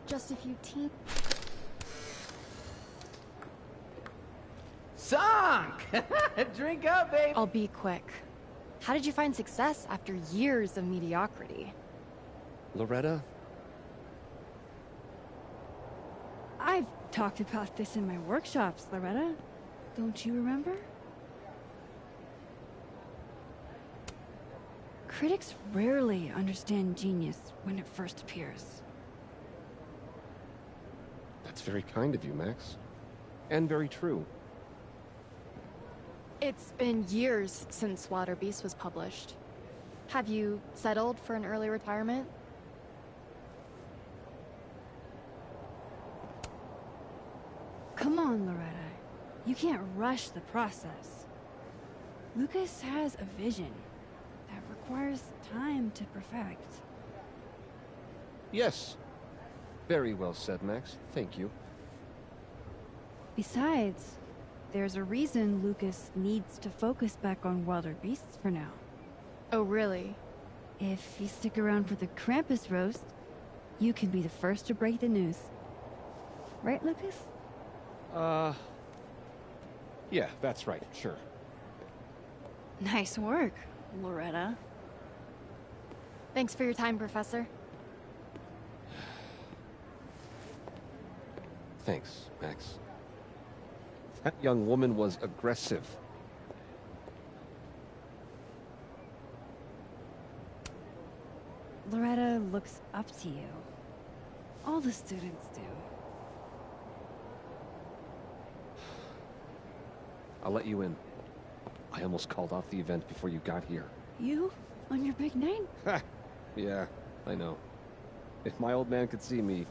Just a few teen... Sunk! Drink up, babe! I'll be quick. How did you find success after years of mediocrity? Loretta? I've talked about this in my workshops, Loretta. Don't you remember? Critics rarely understand genius when it first appears. That's very kind of you, Max. And very true. It's been years since Water Beast was published. Have you settled for an early retirement? Come on, Loretta. You can't rush the process. Lucas has a vision that requires time to perfect. Yes. Very well said, Max. Thank you. Besides, there's a reason Lucas needs to focus back on Wilder Beasts for now. Oh, really? If you stick around for the Krampus roast, you can be the first to break the news. Right, Lucas? Yeah, that's right, sure. Nice work, Loretta. Thanks for your time, Professor. Thanks, Max. That young woman was aggressive. Loretta looks up to you. All the students do. I'll let you in. I almost called off the event before you got here. You? On your big night? Yeah, I know. If my old man could see me,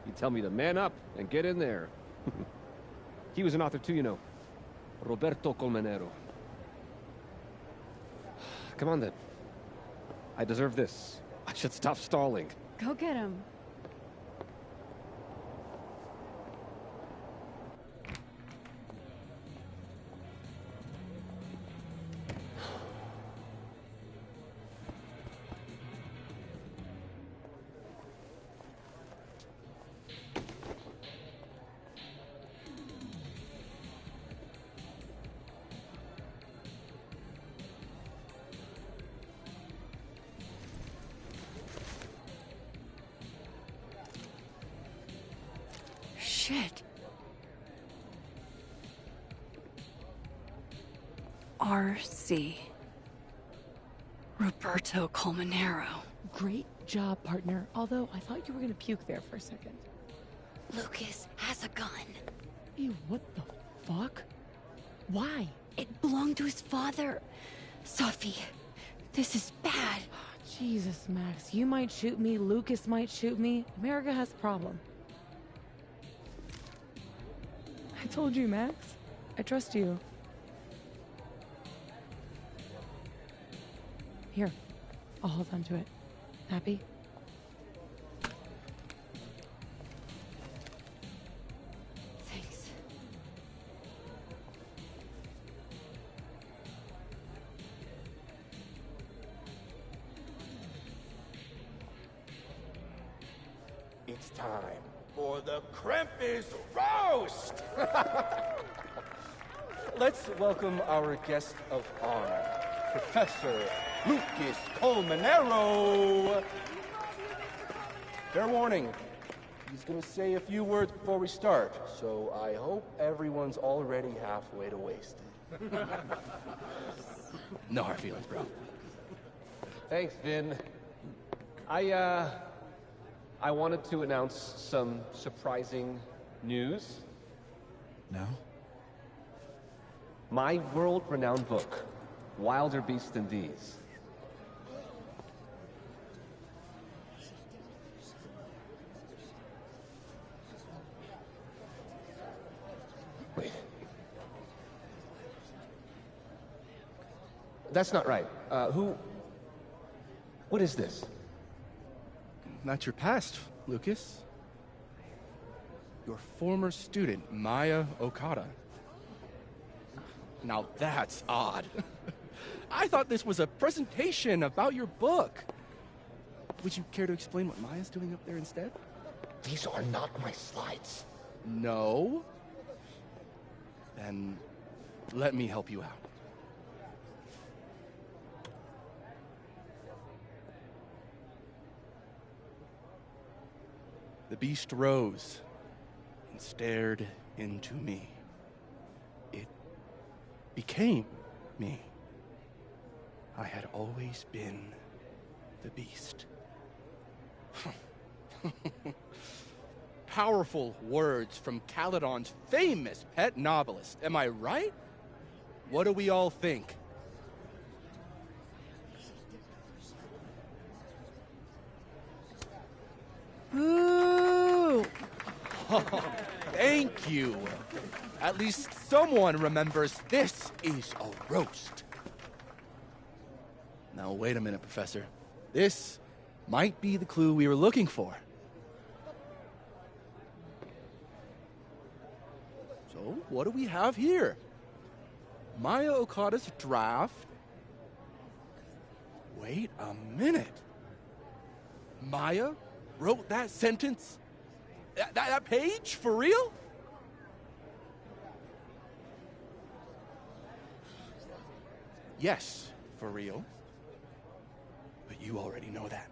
he'd tell me to man up and get in there. He was an author too, you know. Roberto Colmenero. Come on then. I deserve this. I should stop stalling. Go get him. Shit. R.C. Roberto Colmenero. Great job, partner. Although, I thought you were gonna puke there for a second. Lucas has a gun. Ew, what the fuck? Why? It belonged to his father. Safi, this is bad. Jesus, Max. You might shoot me, Lucas might shoot me. America has a problem. I told you, Max. I trust you. Here, I'll hold on to it. Happy? Thanks. It's time for the Krampus roast! Let's welcome our guest of honor, Professor Lucas Colmenero. Fair warning, he's gonna say a few words before we start, so I hope everyone's already halfway to wasted. No hard feelings, bro. Thanks, Vin. I wanted to announce some surprising news. No? My world-renowned book, Wilder Beasts Than These. Wait. That's not right. What is this? Not your past, Lucas. Your former student, Maya Okada. Now that's odd. I thought this was a presentation about your book. Would you care to explain what Maya's doing up there instead? These are not my slides. No? Then let me help you out. The beast rose and stared into me. It became me. I had always been the beast. Powerful words from Caledon's famous pet novelist. Am I right? What do we all think? Boo! Thank you. At least someone remembers this is a roast. Now, wait a minute, Professor. This might be the clue we were looking for. So, what do we have here? Maya Okada's draft. Wait a minute. Maya wrote that sentence? That page? For real? Yes, for real. But you already know that.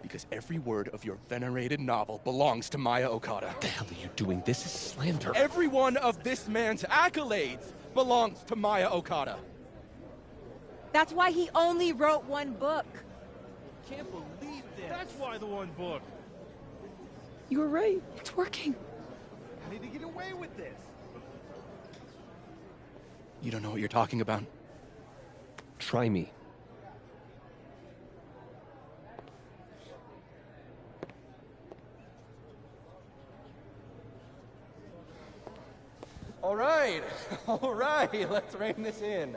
Because every word of your venerated novel belongs to Maya Okada. What the hell are you doing? This is slander. Every one of this man's accolades belongs to Maya Okada. That's why he only wrote one book. Can't believe this. That's why the one book. You were right. It's working. I need to get away with this. You don't know what you're talking about. Try me. All right, all right, let's rein this in.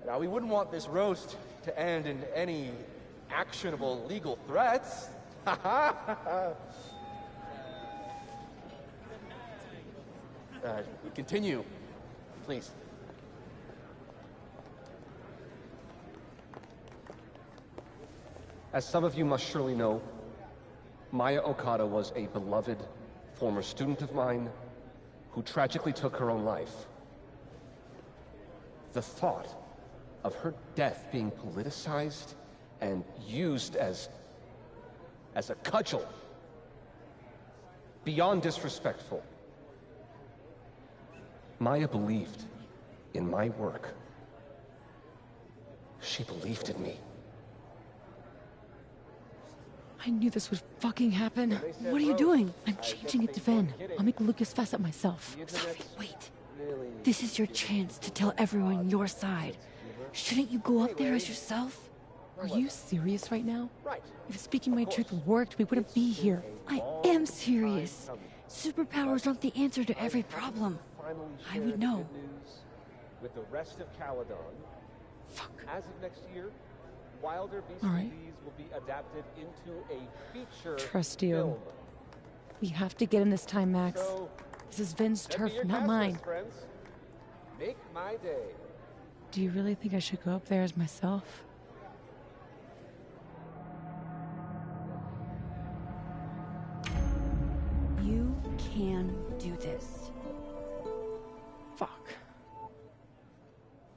Now, we wouldn't want this roast to end in any actionable legal threats. Continue, please. As some of you must surely know, Maya Okada was a beloved former student of mine who tragically took her own life. The thought of her death being politicized and used as a cudgel, beyond disrespectful. Maya believed in my work. She believed in me. I knew this would fucking happen. What are you doing? I'm changing it to Vin. I'll make Lucas fess up myself. Safi, wait. This is your chance to tell everyone your side. Shouldn't you go up there as yourself? Are you serious right now? If speaking my truth worked, we wouldn't be here. I am serious. Superpowers aren't the answer to every problem. I would know. With the rest of Caledon. Fuck. As of next year, Wilder Beasts All right. will be adapted into a feature Trust you. film. We have to get him this time, Max. So, This is Vin's send me turf, your not cast mine. list, friends. Make my day. Do you really think I should go up there as myself? You can do this. Fuck.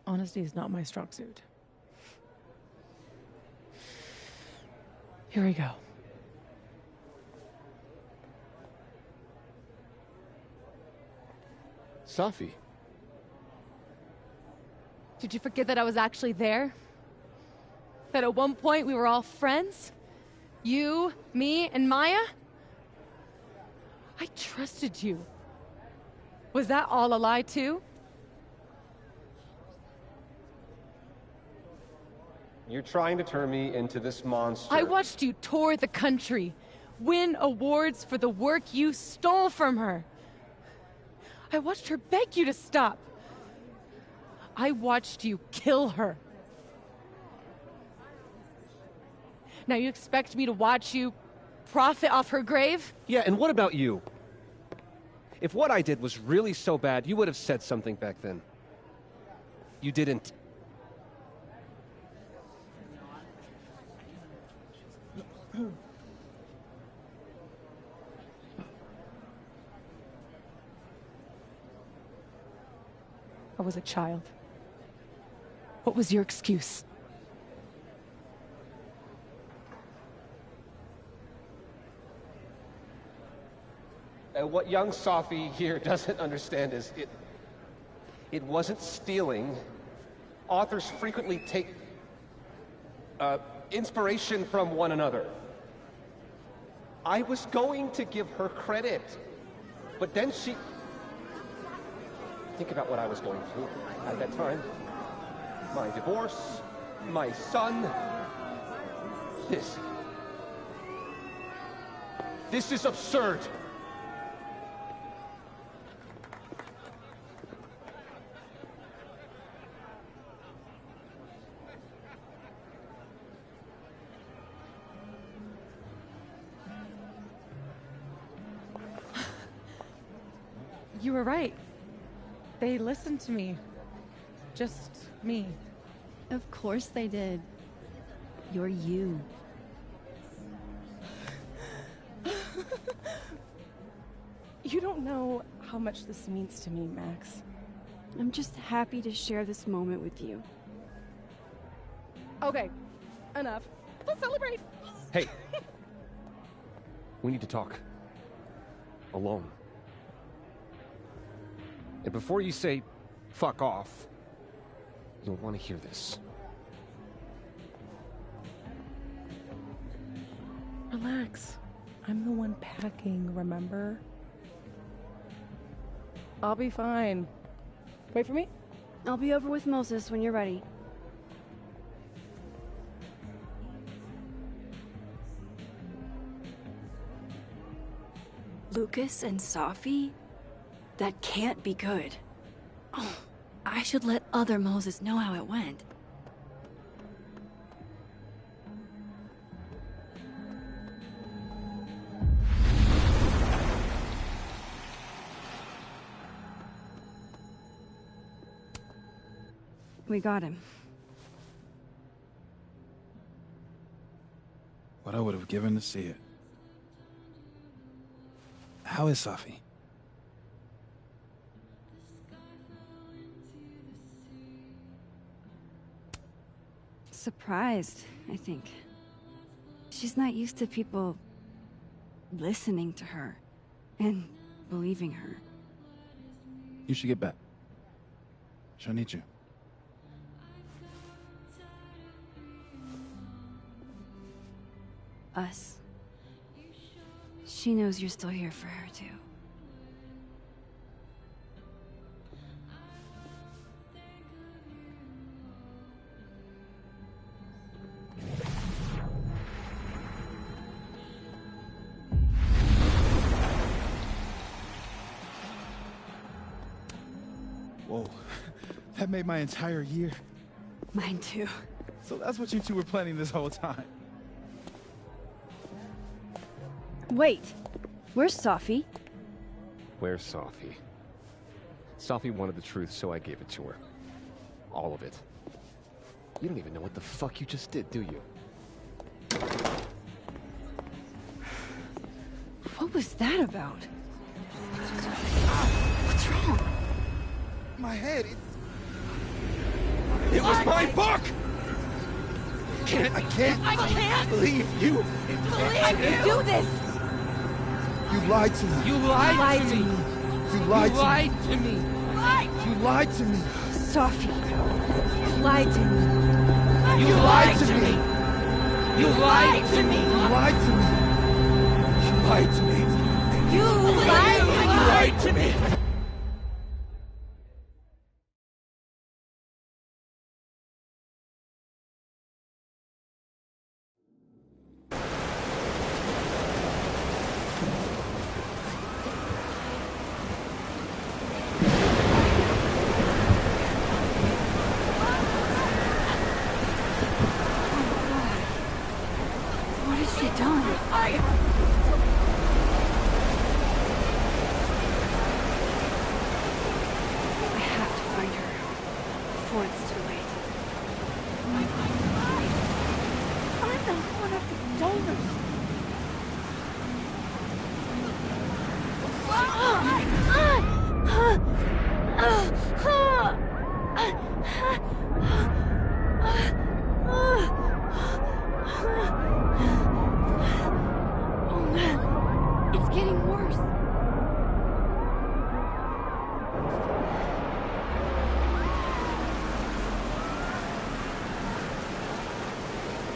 Honesty is not my strong suit. Here we go. Safi. Did you forget that I was actually there? That at one point we were all friends? You, me, and Maya? I trusted you. Was that all a lie, too? You're trying to turn me into this monster. I watched you tour the country, win awards for the work you stole from her. I watched her beg you to stop. I watched you kill her. Now you expect me to watch you profit off her grave? Yeah, and what about you? If what I did was really so bad, you would have said something back then. You didn't. I was a child. What was your excuse? What young Safi here doesn't understand is it wasn't stealing. Authors frequently take inspiration from one another. I was going to give her credit, but then she... Think about what I was going through at that time. My divorce, my son. This is absurd. You were right. They listened to me. Just me. Of course they did. You're you. You don't know how much this means to me, Max. I'm just happy to share this moment with you. Okay, enough. Let's celebrate. Hey. We need to talk. Alone. And before you say, fuck off, you'll want to hear this. I Relax. I'm the one packing, remember? I'll be fine. Wait for me? I'll be over with Moses when you're ready. Lucas and Safi? That can't be good. Oh, I should let other Moses know how it went. We got him. What I would have given to see it. How is Safi? Surprised, I think. She's not used to people listening to her and believing her. You should get back. She'll need you. Us. She knows you're still here for her, too. Whoa, that made my entire year. Mine too. So that's what you two were planning this whole time. Wait, where's Safi? Where's Safi? Safi wanted the truth, so I gave it to her. All of it. You don't even know what the fuck you just did, do you? What was that about? What's wrong? My head, it was my book! I can't believe you! I can do this! You lied to me. You lied to me. You lied to me. You lied to me. Safi, you lied to me. You lied to me. You lied to me. You lied to me. You lied to me. You lied to me.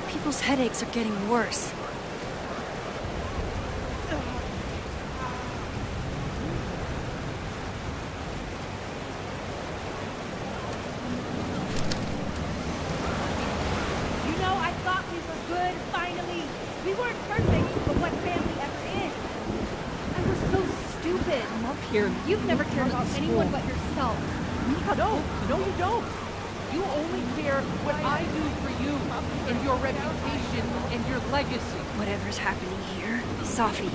People's headaches are getting worse. You know, I thought we were good, finally. We weren't perfect, but what family ever is? I was so stupid. I'm up here. You've never cared about anyone but yourself. No, you don't. You only care what I do for you and your reputation and your legacy. Whatever's happening here, Safi,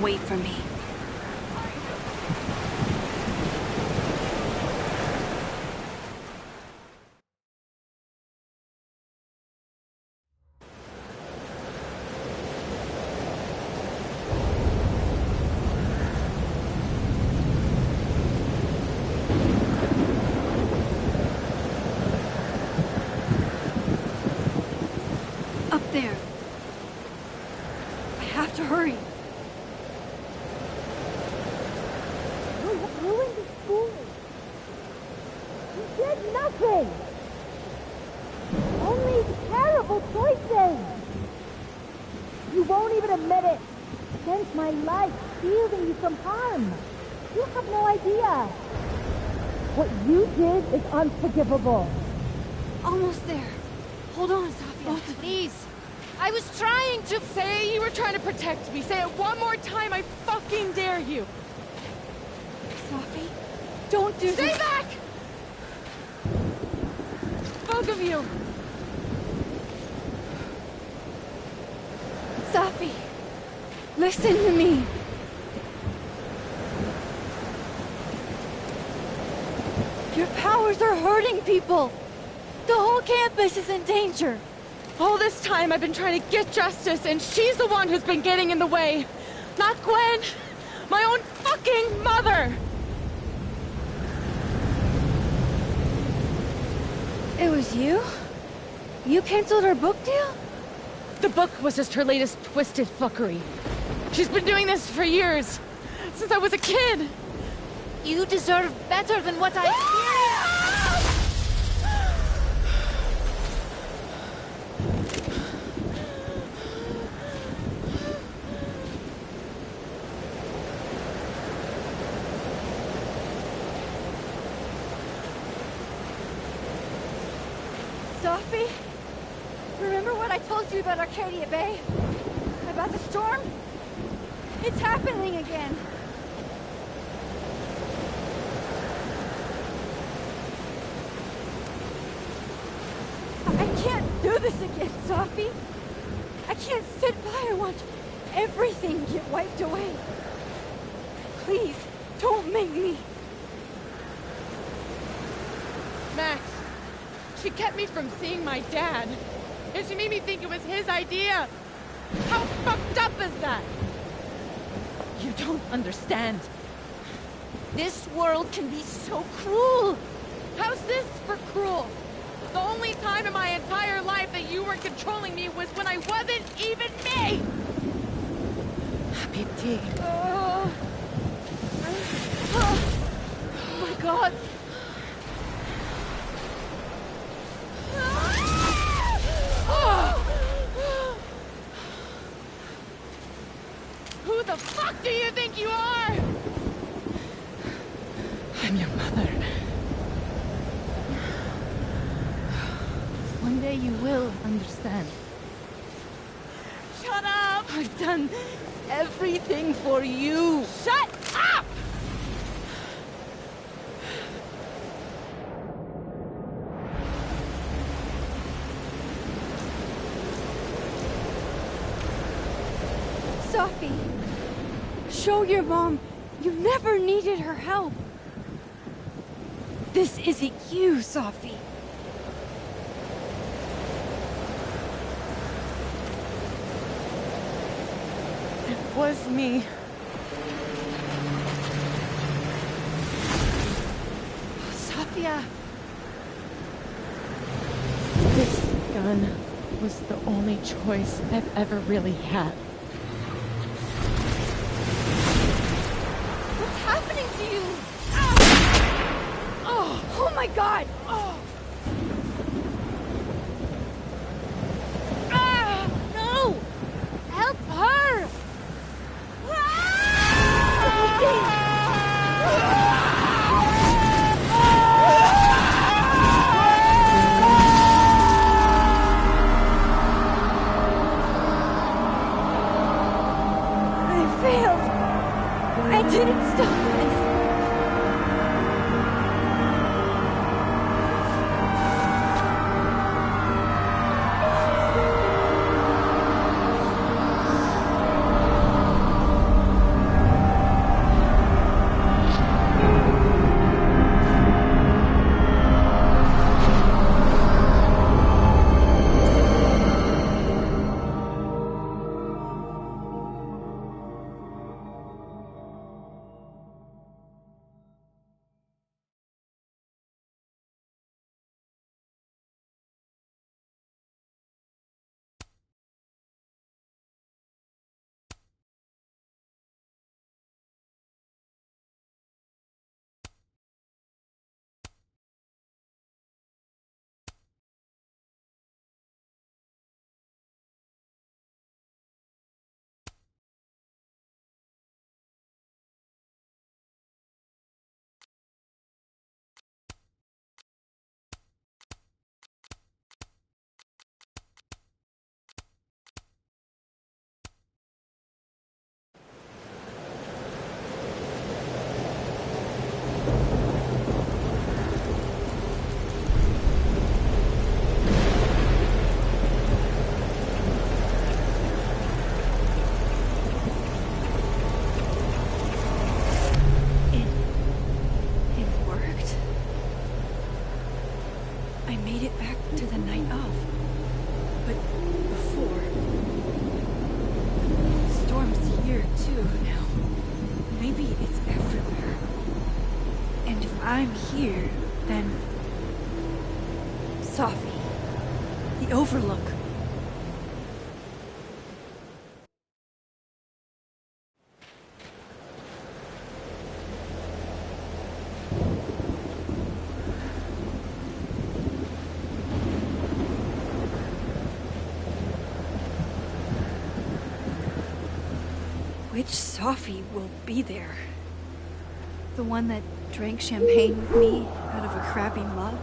wait for me. There. I have to hurry. You ruined the school. You did nothing. Only terrible choices. You won't even even admit it. Spent my life shielding you from harm. You have no idea. What you did is unforgivable. Almost there. Hold on, Safi. Please. I was trying to say you were trying to protect me. Say it one more time. I fucking dare you. Safi, don't do Stay this. back! Both of you. Safi, listen to me. Your powers are hurting people. The whole campus is in danger. All this time I've been trying to get justice, and she's the one who's been getting in the way. Not Gwen. My own fucking mother. It was you? You canceled her book deal? The book was just her latest twisted fuckery. She's been doing this for years. Since I was a kid. You deserve better than what I experienced. Safi? Remember what I told you about Arcadia Bay? About the storm? It's happening again. I can't do this again, Safi. I can't sit by and watch everything get wiped away. Please, don't make me. Max, she kept me from seeing my dad. And she made me think it was his idea. How fucked up is that? You don't understand. This world can be so cruel. How's this for cruel? The only time in my entire life that you were controlling me was when I wasn't even me! Pity. Oh my God. Who the fuck do you think you are? I'm your mother. One day you will understand. Shut up! I've done everything for you. Shut up! Safi, show your mom you never needed her help. This isn't you, Safi. It was me. Safia. This gun was the only choice I've ever really had. What's happening to you? Oh my God! No! Help her! I failed. I didn't stop this. made it back to the night of. But before... Storm's here too now. Maybe it's everywhere. And if I'm here, then... Safi. The Overlook. Which Safi will be there? The one that drank champagne with me out of a crappy mug?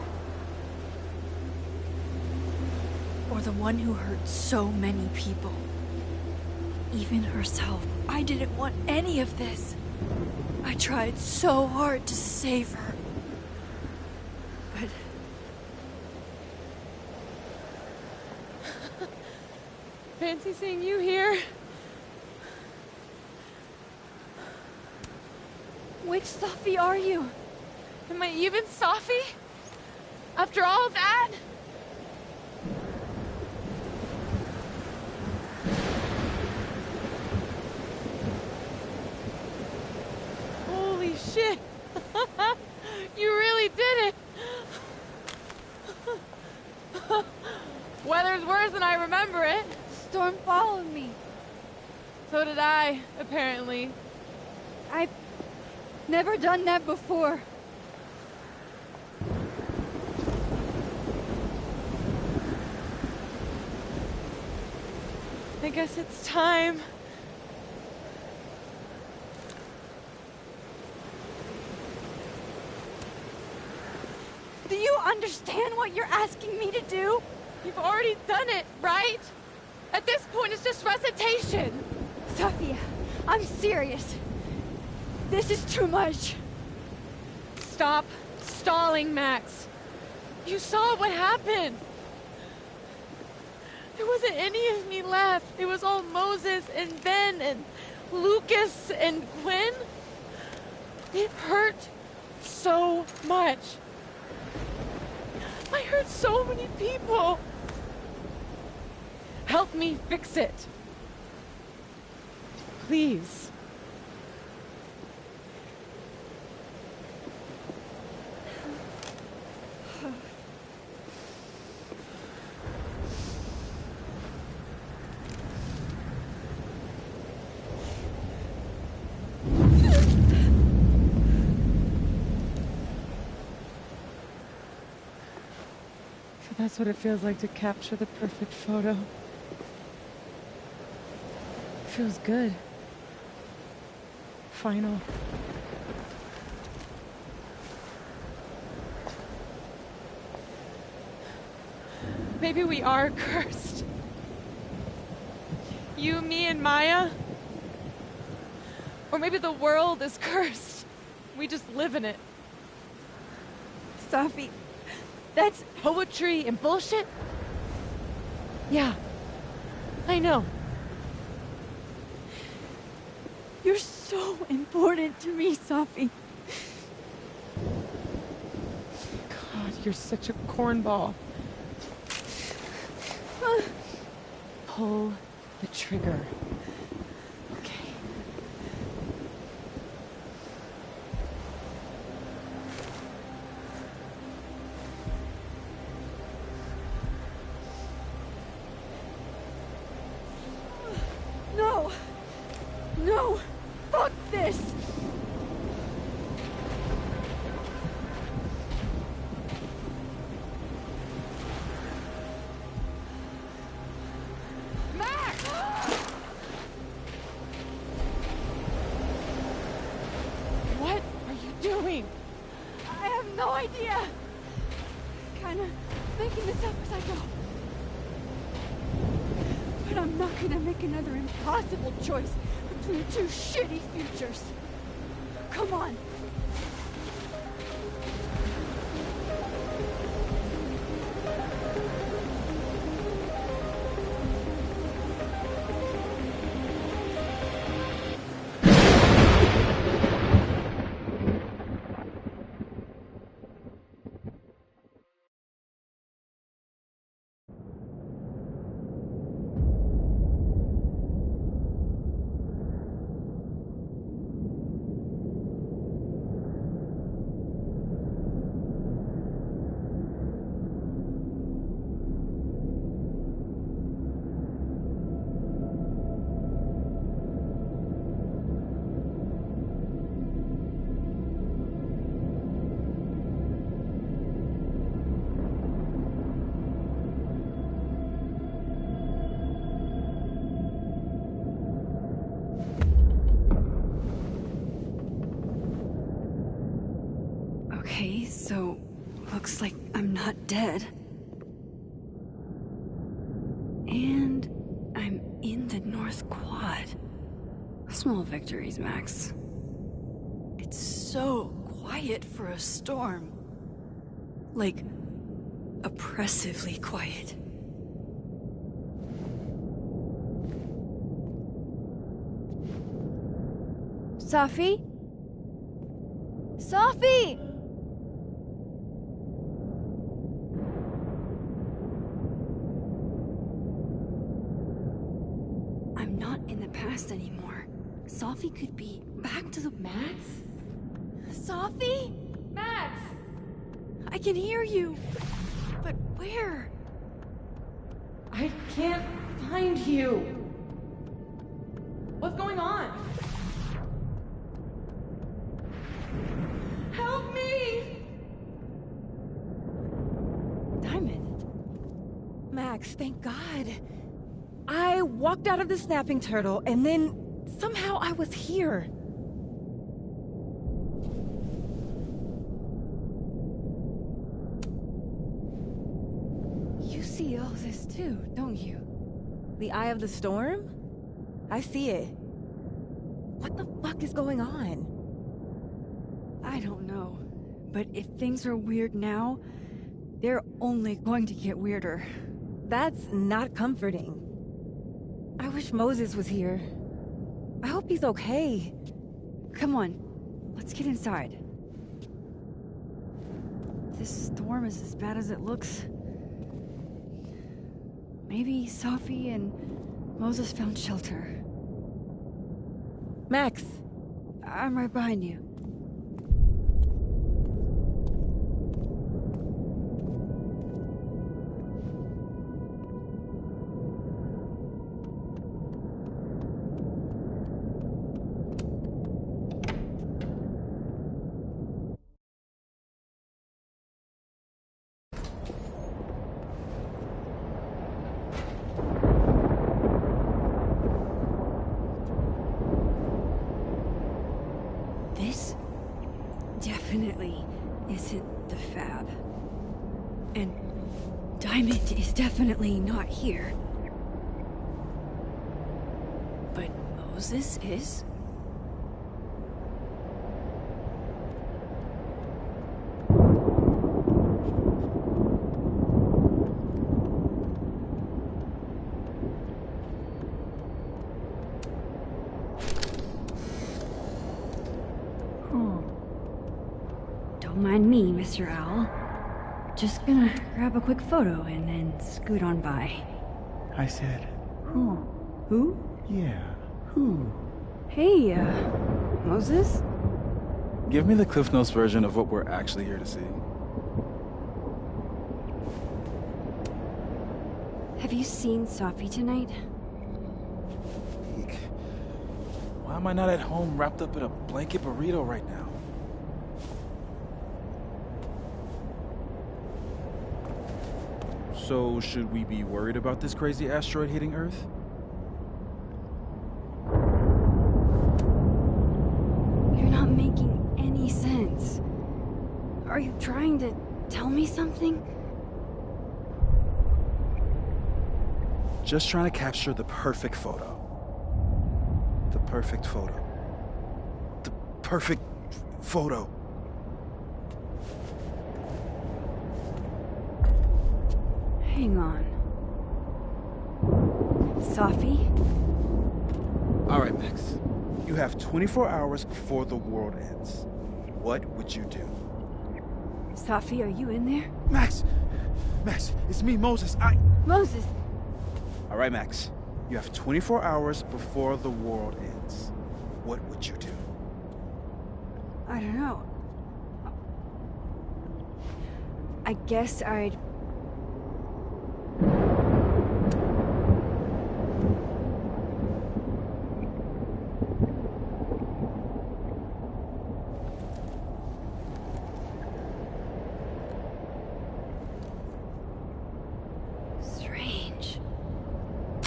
Or the one who hurt so many people? Even herself. I didn't want any of this. I tried so hard to save her. But... Fancy seeing you here. Which Safi are you? Am I even Safi? After all that? Holy shit! You really did it! Weather's worse than I remember it. Storm followed me. So did I, apparently. I've never done that before. I guess it's time. Do you understand what you're asking me to do? You've already done it, right? At this point, it's just recitation. Safi, I'm serious. This is too much. Stop stalling, Max. You saw what happened. There wasn't any of me left. It was all Moses and Ben and Lucas and Gwen. It hurt so much. I hurt so many people. Help me fix it. Please. That's what it feels like to capture the perfect photo. It feels good. Final. Maybe we are cursed. You, me, and Maya. Or maybe the world is cursed. We just live in it. Safi, that's poetry and bullshit? Yeah, I know. You're so important to me, Safi. God, you're such a cornball. Pull the trigger. Okay. No! No! Fuck this! What are you doing? I have no idea. Kinda making this up as I go. But I'm not gonna make another impossible choice between two shitty futures. Come on. not dead. And I'm in the North Quad. Small victories, Max. It's so quiet for a storm. Like, oppressively quiet. Safi? Safi! I'm not in the past anymore. Safi could be back to the... Max? Safi? Max! I can hear you! But where? I can't find you. What's going on? Help me! Diamond. Max, thank God. I walked out of the snapping turtle, and then somehow I was here. You see all this too, don't you? The eye of the storm? I see it. What the fuck is going on? I don't know. But if things are weird now, they're only going to get weirder. That's not comforting. I wish Moses was here. I hope he's okay. Come on, let's get inside. This storm is as bad as it looks. Maybe Safi and Moses found shelter. Max! I'm right behind you. This definitely isn't the Fab. And Diamond is definitely not here. But Moses is? Don't mind me, Mr. Owl. Just gonna grab a quick photo and then scoot on by. I said, who? Who? Yeah, who? Hey, Moses? Give me the Cliff Notes version of what we're actually here to see. Have you seen Safi tonight? Eek. Why am I not at home wrapped up in a blanket burrito right now? So, should we be worried about this crazy asteroid hitting Earth? You're not making any sense. Are you trying to tell me something? Just trying to capture the perfect photo. The perfect photo. The perfect photo. Hang on. Safi? All right, Max. You have 24 hours before the world ends. What would you do? Safi, are you in there? Max! Max, it's me, Moses. Moses! All right, Max. You have 24 hours before the world ends. What would you do? I don't know. I guess I'd... Strange.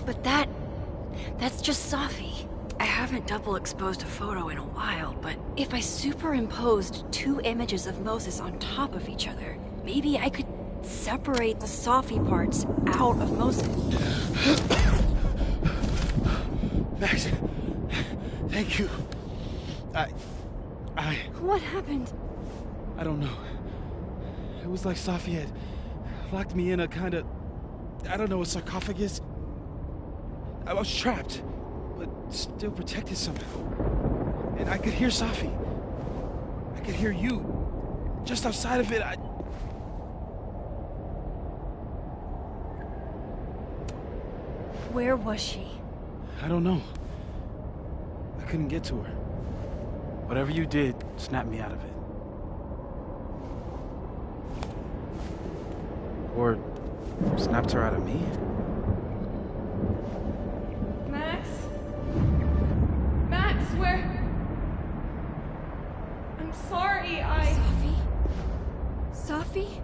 But that's just Safi. I haven't double exposed a photo in a while, but if I superimposed two images of Moses on top of each other, maybe I could separate the Safi parts out of most... Max, thank you. What happened? I don't know. It was like Safi had locked me in a kind of, I don't know, a sarcophagus. I was trapped, but still protected somehow. And I could hear Safi. I could hear you. Just outside of it, Where was she? I don't know. I couldn't get to her. Whatever you did snapped me out of it. Or snapped her out of me? Max? Max, where? I'm sorry, Safi?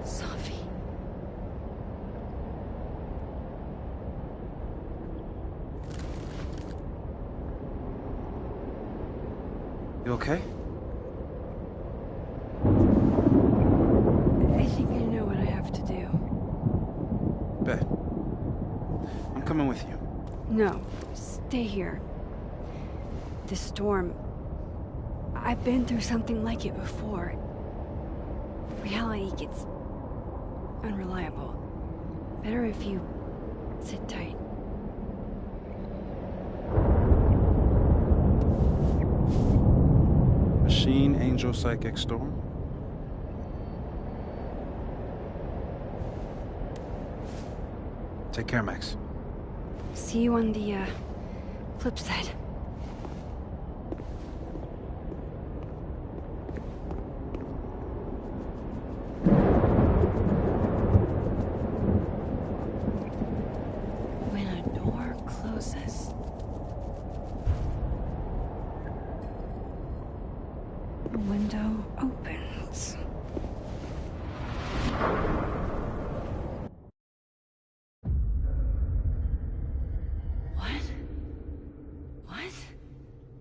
Safi? You okay? I think I know what I have to do. Bet. I'm coming with you. No, stay here. This storm... I've been through something like it before. Reality gets... unreliable. Better if you sit tight. Machine, Angel, Psychic, Storm. Take care, Max. See you on the, flip side. When a door closes, a window opens.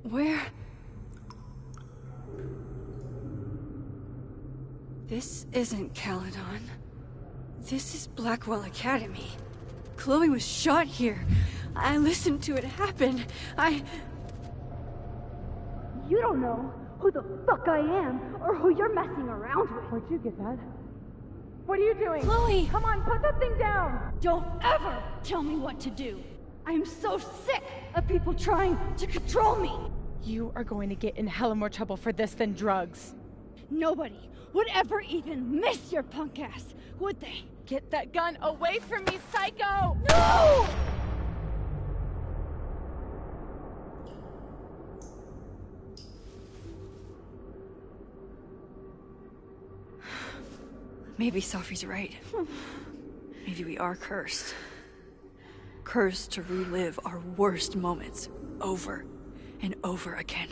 Where? This isn't Caledon. This is Blackwell Academy. Chloe was shot here. I listened to it happen. You don't know who the fuck I am or who you're messing around with. Where'd you get that? What are you doing? Chloe! Come on, put that thing down! Don't ever tell me what to do. I am so sick of people trying to control me. You are going to get in hella more trouble for this than drugs. Nobody would ever even miss your punk ass, would they? Get that gun away from me, psycho! No! Maybe Safi's right. Maybe we are cursed. Cursed to relive our worst moments over and over again.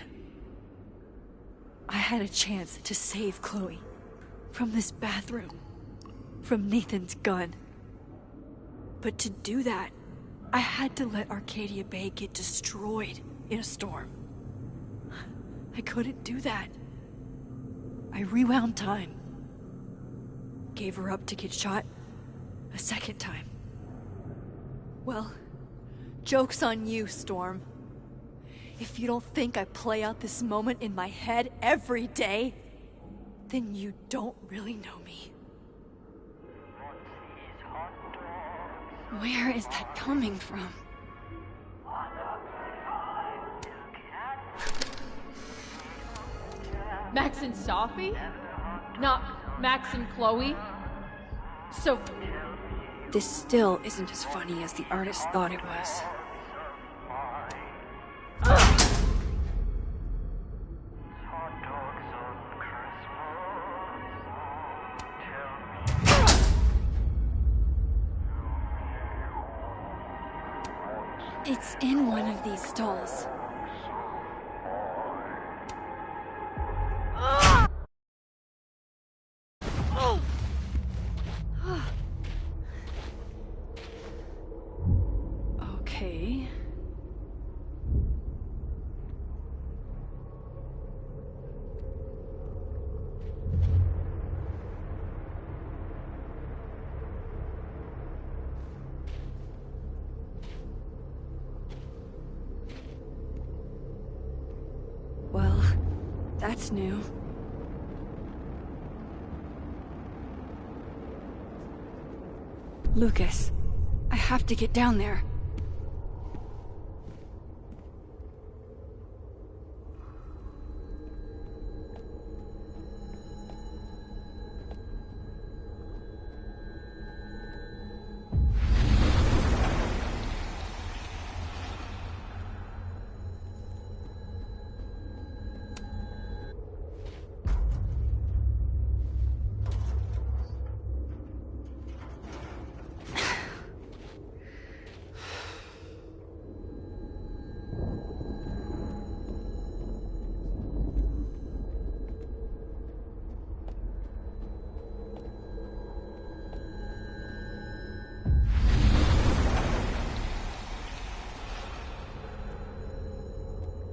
I had a chance to save Chloe from this bathroom, from Nathan's gun. But to do that, I had to let Arcadia Bay get destroyed in a storm. I couldn't do that. I rewound time. Gave her up to get shot a second time. Well, joke's on you, Storm. If you don't think I play out this moment in my head every day, then you don't really know me. Where is that coming from? Max and Safi? Not Max and Chloe? So... This still isn't as funny as the artist thought it was. It's in one of these stalls. Okay. That's new. Lucas, I have to get down there.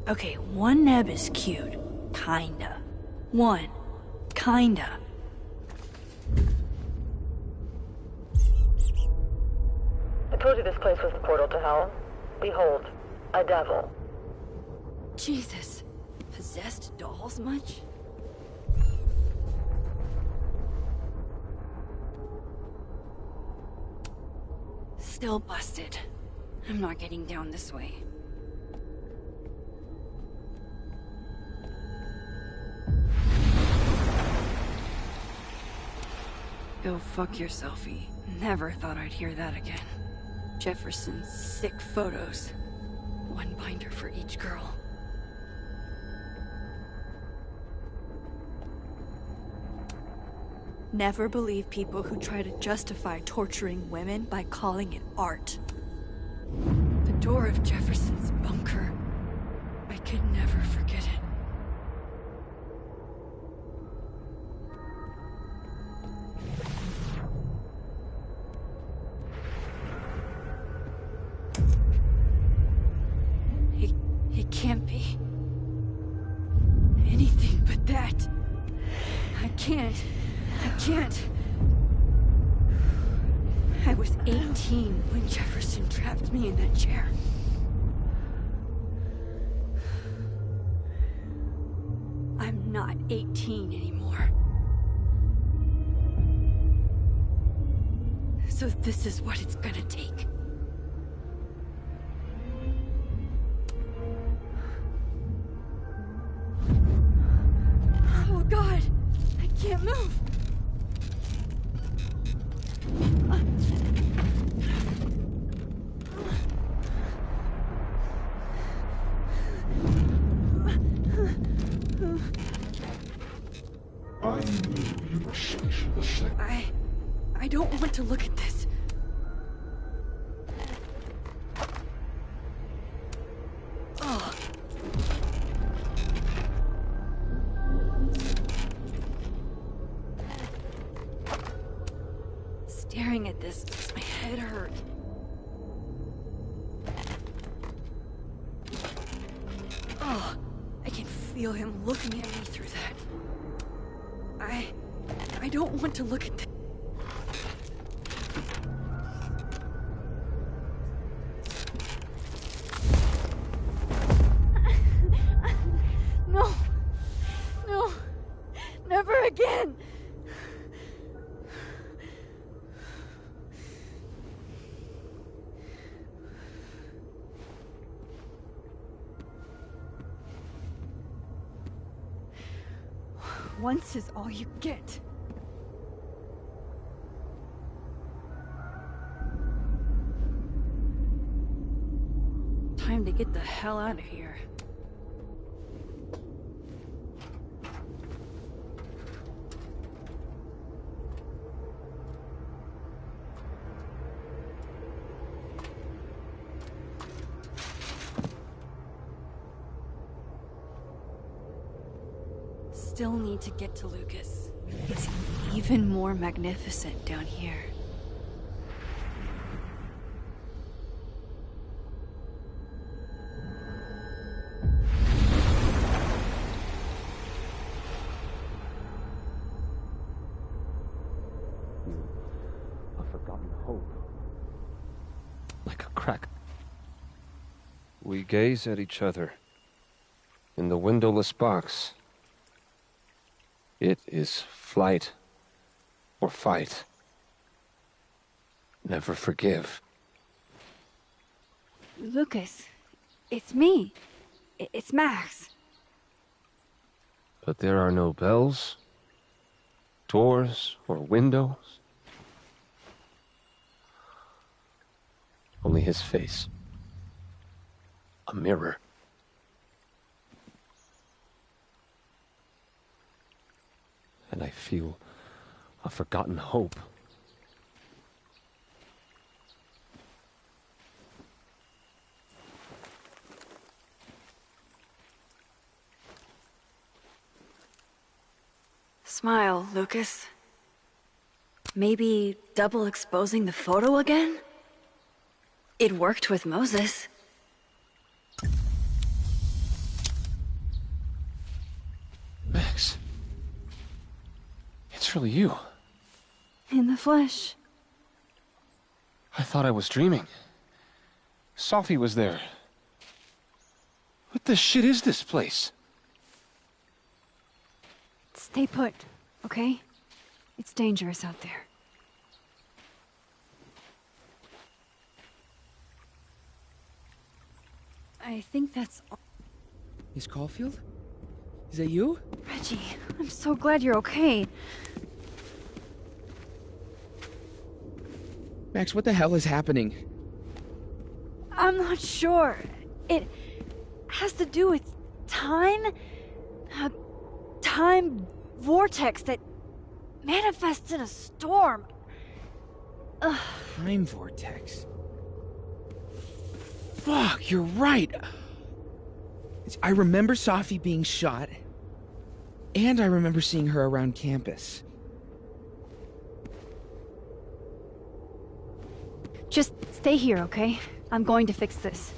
Okay, one neb is cute. Kinda. One. Kinda. I told you this place was the portal to hell. Behold, a devil. Jesus. Possessed dolls much? Still busted. I'm not getting down this way. Go fuck yourselfie. Never thought I'd hear that again. Jefferson's sick photos. One binder for each girl. Never believe people who try to justify torturing women by calling it art. The door of Jefferson's bunker. I could never forget it. It can't be anything but that. I can't. I was 18 when Jefferson trapped me in that chair. I'm not 18 anymore. So this is what it's gonna take. Oh God, I can't move. I don't want to look at this. Oh. Staring at this makes my head hurt. Oh, I can feel him looking at me through that. I don't want to look at this. No, never again. Once is all you get. Time to get the hell out of here. Still need to get to Lucas. It's even more magnificent down here. A forgotten hope. Like a crack. We gaze at each other in the windowless box. It is flight or fight. Never forgive. Lucas, it's me. It's Max. But there are no bells, doors, or windows. Only his face. A mirror. And I feel a forgotten hope. Smile, Lucas. Maybe double exposing the photo again? It worked with Moses. Max. It's really you. In the flesh. I thought I was dreaming. Safi was there. What the shit is this place? Stay put, okay? It's dangerous out there. I think that's all. Miss Caulfield? Is that you? Reggie, I'm so glad you're okay. Max, what the hell is happening? I'm not sure. It has to do with time? A time vortex that manifests in a storm. Ugh. Time vortex. Fuck, you're right. I remember Safi being shot, and I remember seeing her around campus. Just stay here, okay? I'm going to fix this.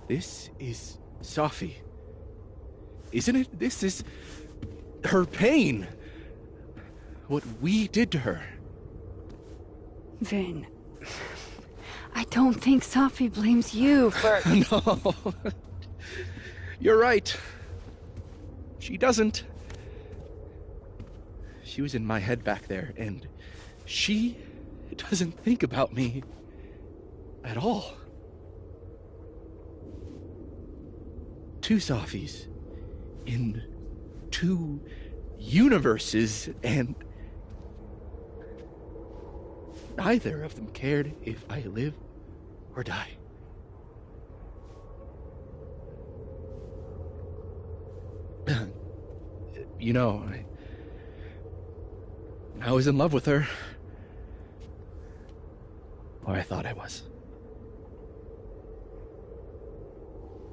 This is Safi. Isn't it? This is her pain. What we did to her. Vin, I don't think Safi blames you for... No. You're right. She doesn't. She was in my head back there, and she doesn't think about me at all. Two Safis in two universes, and neither of them cared if I live or die. You know, I was in love with her. Or I thought I was.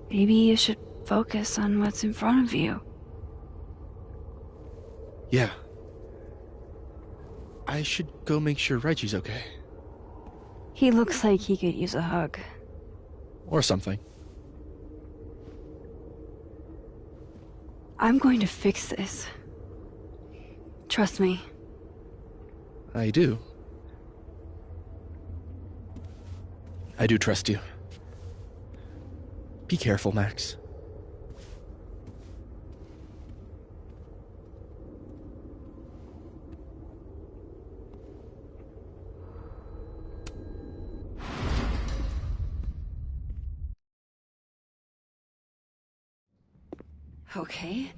Maybe you should focus on what's in front of you. Yeah. I should go make sure Reggie's okay. He looks like he could use a hug. Or something. I'm going to fix this. Trust me. I do. I do trust you. Be careful, Max. Okay.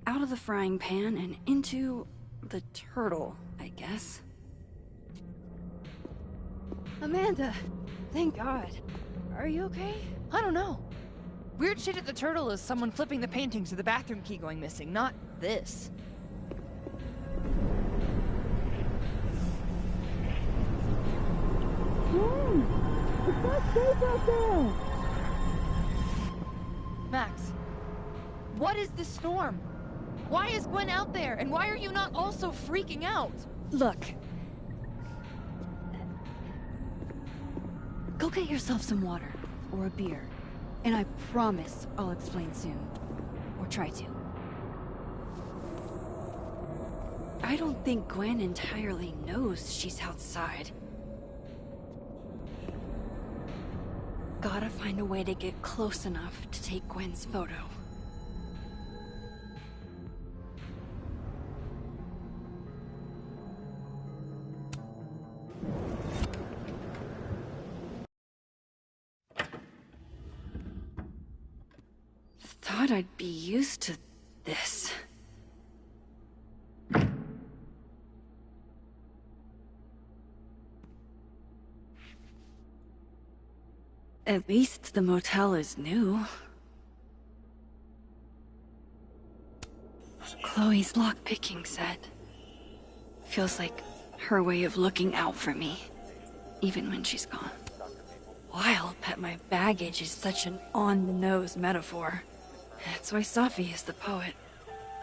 Out of the frying pan and into the turtle, I guess. Amanda, thank God. Are you okay? I don't know. Weird shit at the turtle is someone flipping the paintings or the bathroom key going missing, not this. It's not safe out there! Max, what is this storm? Why is Gwen out there, and why are you not also freaking out? Look. Go get yourself some water, or a beer. And I promise I'll explain soon. Or try to. I don't think Gwen entirely knows she's outside. gotta find a way to get close enough to take Gwen's photo. Thought I'd be used to this. At least the motel is new. Chloe's lockpicking set. Feels like her way of looking out for me, even when she's gone. Wild that my baggage is such an on-the-nose metaphor. That's why Safi is the poet,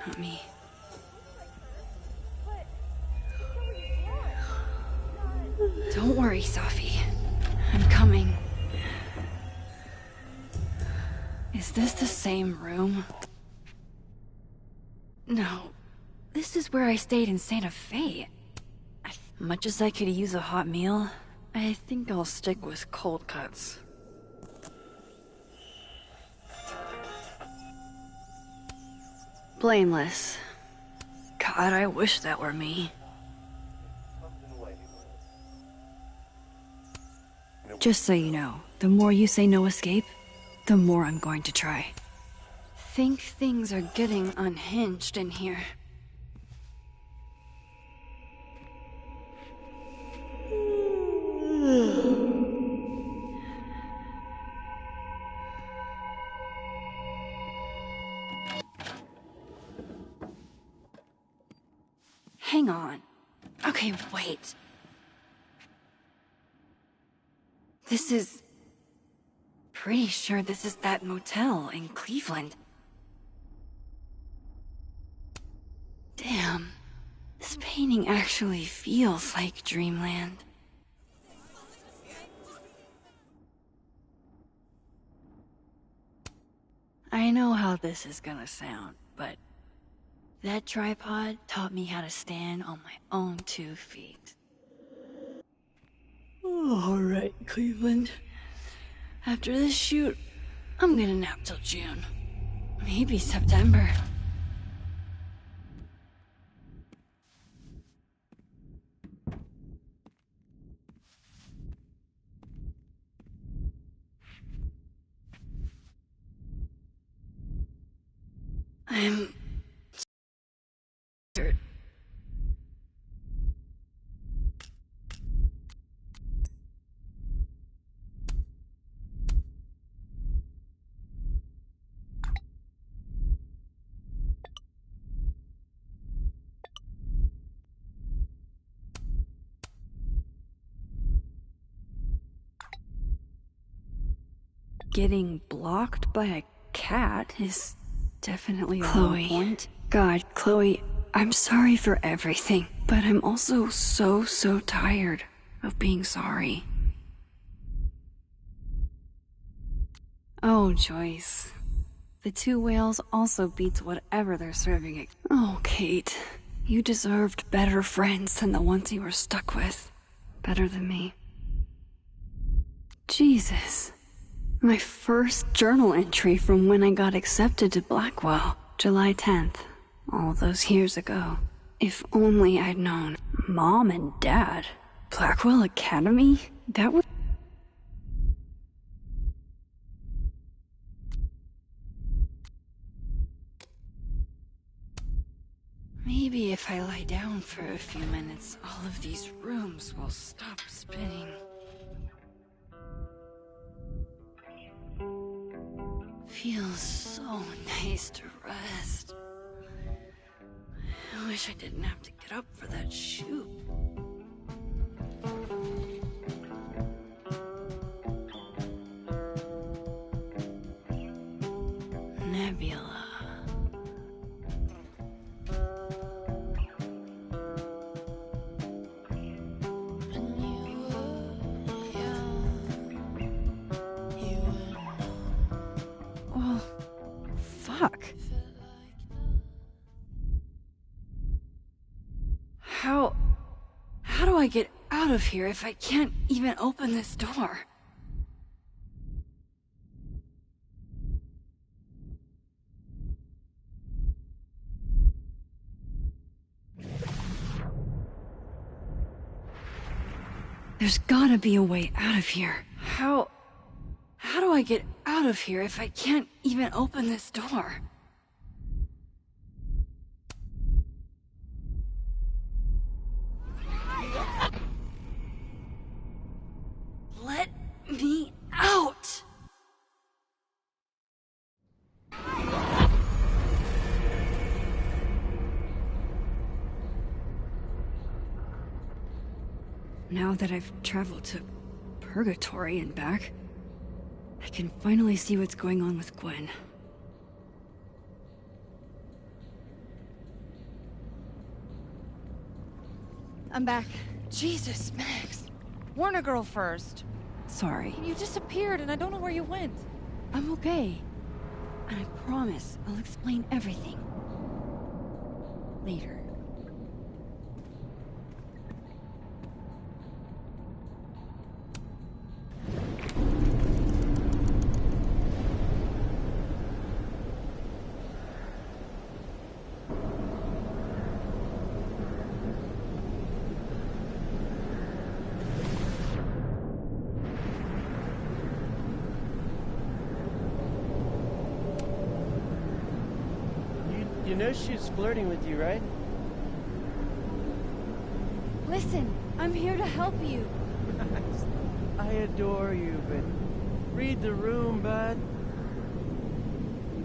not me. Don't worry, Safi. I'm coming. Is this the same room? No. This is where I stayed in Santa Fe. Much as I could use a hot meal, I think I'll stick with cold cuts. Blameless. God, I wish that were me. Just so you know, the more you say no escape, the more I'm going to try. Think things are getting unhinged in here. Hang on. Okay, wait. This is... Pretty sure this is that motel in Cleveland. Damn. This painting actually feels like dreamland. I know how this is gonna sound, but that tripod taught me how to stand on my own 2 feet. Alright, Cleveland. After this shoot, I'm gonna nap till June. Maybe September. I'm... scared. Getting blocked by a cat is definitely a low point. God, Chloe, I'm sorry for everything, but I'm also so tired of being sorry. Oh, Joyce. The 2 whales also beats whatever they're serving it. Oh, Kate. You deserved better friends than the ones you were stuck with. Better than me. Jesus. My first journal entry from when I got accepted to Blackwell, July 10th, all those years ago. If only I'd known. Mom and Dad? Blackwell Academy? That would... Maybe if I lie down for a few minutes, all of these rooms will stop spinning. Feels so nice to rest. I wish I didn't have to get up for that shoot. Nebula. Oh, fuck. How do I get out of here if I can't even open this door? There's gotta be a way out of here. How do I get out of here if I can't even open this door? Let me out! Now that I've traveled to Purgatory and back, I can finally see what's going on with Gwen. I'm back. Jesus, Max. Warn a girl first. Sorry. You disappeared and I don't know where you went. I'm okay. And I promise I'll explain everything. Later. You know she's flirting with you, right? Listen, I'm here to help you. I adore you, but read the room, bud.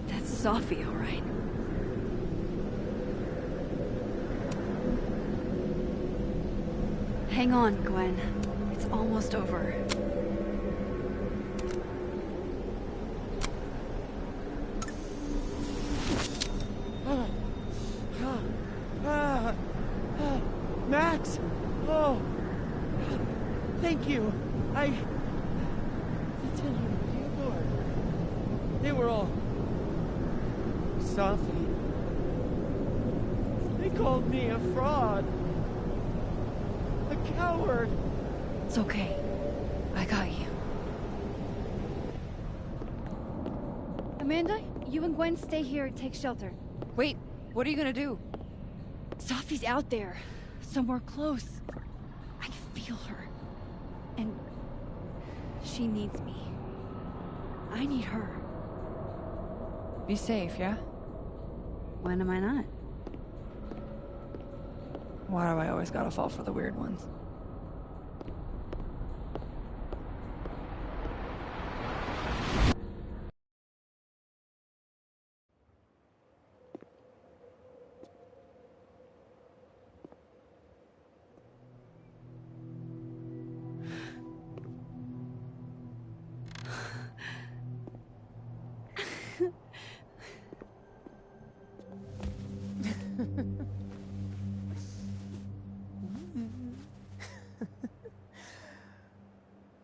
That's Safi, all right. Hang on, Gwen. It's almost over. Max! Oh! Thank you. The Lord. They were all... Safi. They called me a fraud. A coward. It's okay. I got you. Amanda, you and Gwen stay here and take shelter. Wait, what are you gonna do? Safi's out there. Somewhere close. I feel her. And she needs me. I need her. Be safe, yeah? When am I not? Why do I always gotta fall for the weird ones?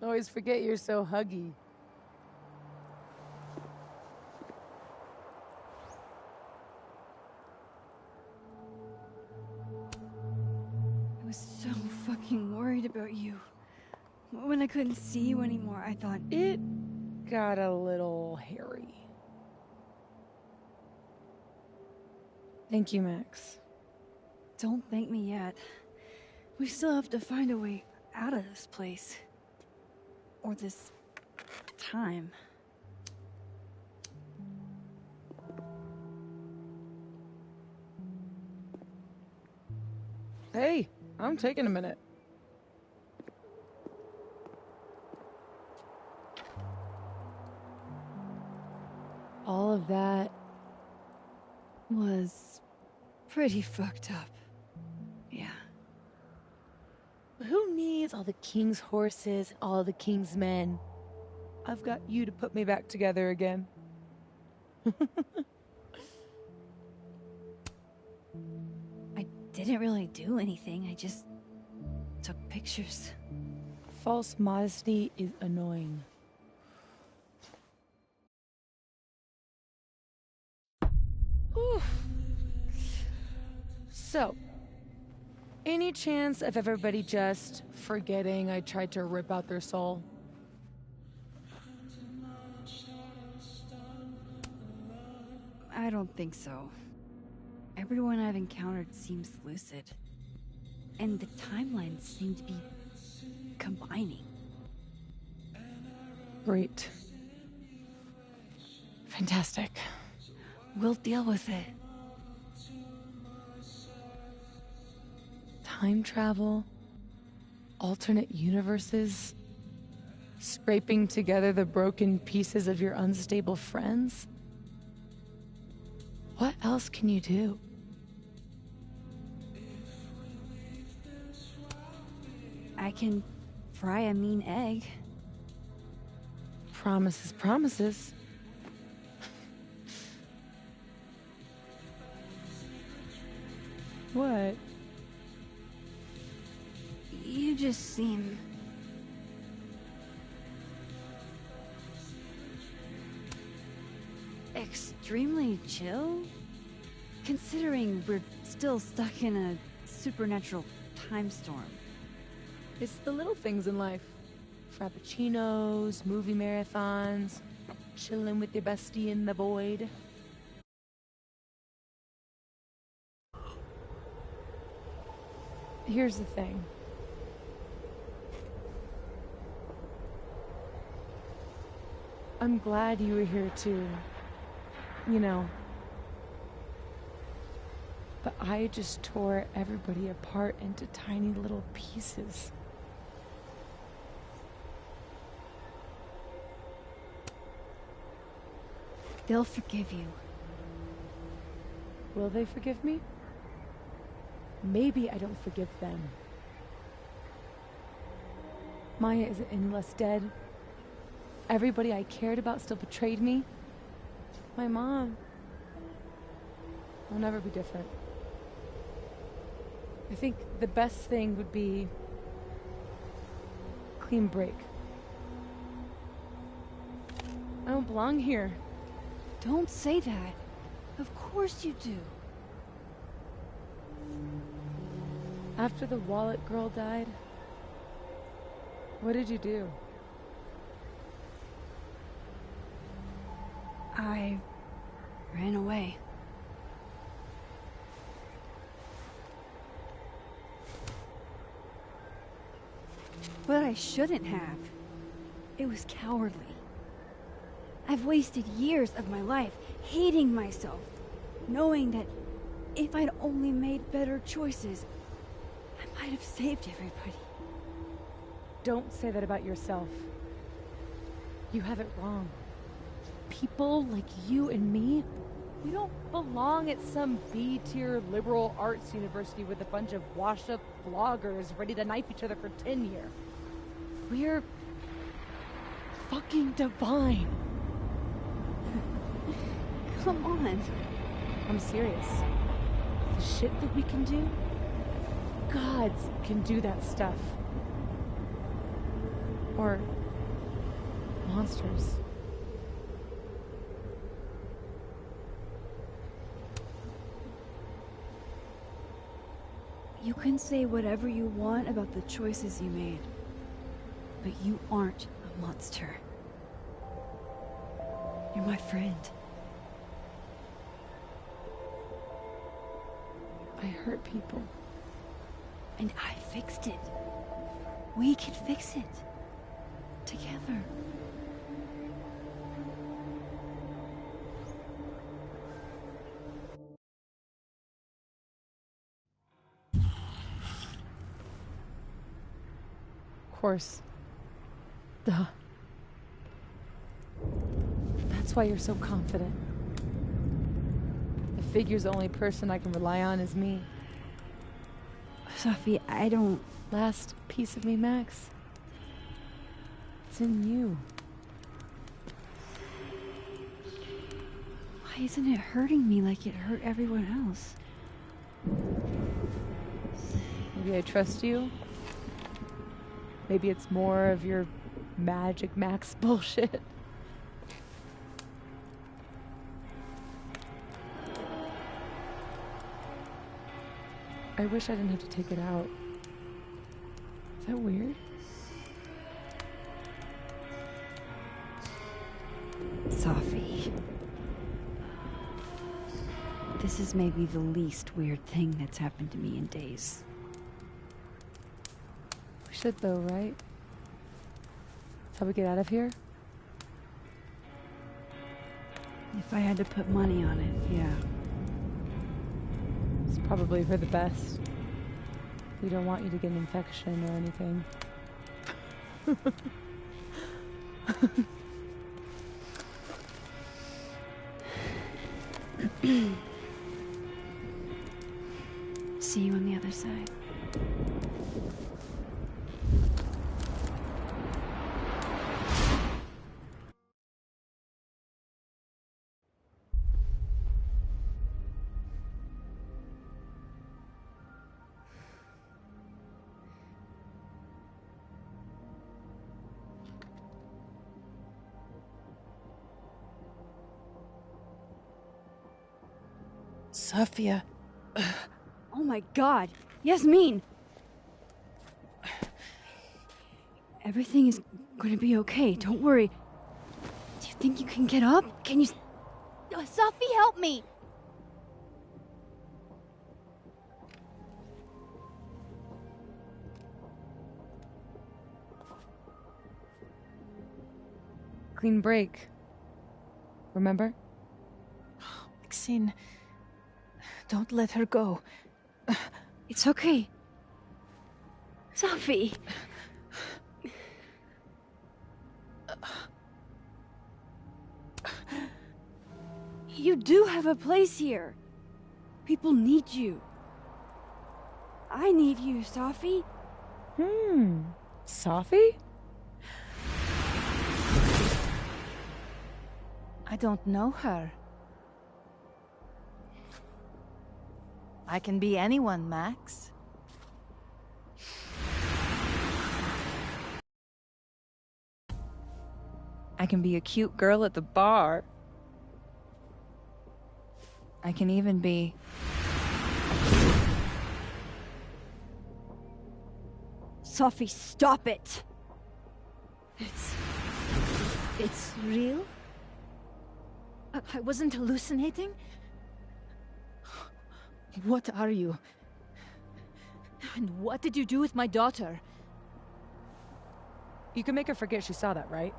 Always forget you're so huggy. I was so fucking worried about you. When I couldn't see you anymore, I thought... It got a little hairy. Thank you, Max. Don't thank me yet. We still have to find a way out of this place. Or this... time. Hey, I'm taking a minute. All of that was pretty fucked up. Yeah. Who needs all the king's horses and all the king's men? I've got you to put me back together again. I didn't really do anything. I just took pictures. False modesty is annoying. Oof. So, any chance of everybody just forgetting I tried to rip out their soul? I don't think so. Everyone I've encountered seems lucid. And the timelines seem to be combining. Great. Fantastic. We'll deal with it. Time travel, alternate universes, scraping together the broken pieces of your unstable friends. What else can you do? I can fry a mean egg. Promises, promises. What? You just seem... extremely chill? Considering we're still stuck in a supernatural time storm. It's the little things in life. Frappuccinos, movie marathons, chilling with your bestie in the void. Here's the thing. I'm glad you were here too. You know. But I just tore everybody apart into tiny little pieces. They'll forgive you. Will they forgive me? Maybe I don't forgive them. Maya isn't any less dead. Everybody I cared about still betrayed me. My mom will never be different. I think the best thing would be clean break. I don't belong here. Don't say that. Of course you do. After the wallet girl died, what did you do? I ran away. But I shouldn't have. It was cowardly. I've wasted years of my life hating myself, knowing that if I'd only made better choices, I might have saved everybody. Don't say that about yourself. You have it wrong. People like you and me, we don't belong at some B-tier liberal arts university with a bunch of washed-up vloggers ready to knife each other for tenure. We're fucking divine. Come on. I'm serious. The shit that we can do, gods can do that stuff. Or monsters. You can say whatever you want about the choices you made, but you aren't a monster. You're my friend. I hurt people. And I fixed it. We can fix it. Together. Of course. Duh. That's why you're so confident. I figure the only person I can rely on is me. Safi, I don't... Last piece of me, Max. It's in you. Why isn't it hurting me like it hurt everyone else? Maybe I trust you. Maybe it's more of your Magic Max bullshit. I wish I didn't have to take it out. Is that weird? Safi. This is maybe the least weird thing that's happened to me in days. We should though, right? how we get out of here? If I had to put money on it, yeah. It's probably for the best. We don't want you to get an infection or anything. See you on the other side. Sophia. Oh my god! Yasmin! Everything is gonna be okay, don't worry. Do you think you can get up? Can you... Safi, help me! Clean break. Remember? Maxine, don't let her go. It's okay. Safi! You do have a place here. People need you. I need you, Safi. Safi? I don't know her. I can be anyone, Max. I can be a cute girl at the bar. I can even be... Safi, stop it! It's real? I wasn't hallucinating? What are you? And what did you do with my daughter? You can make her forget she saw that, right?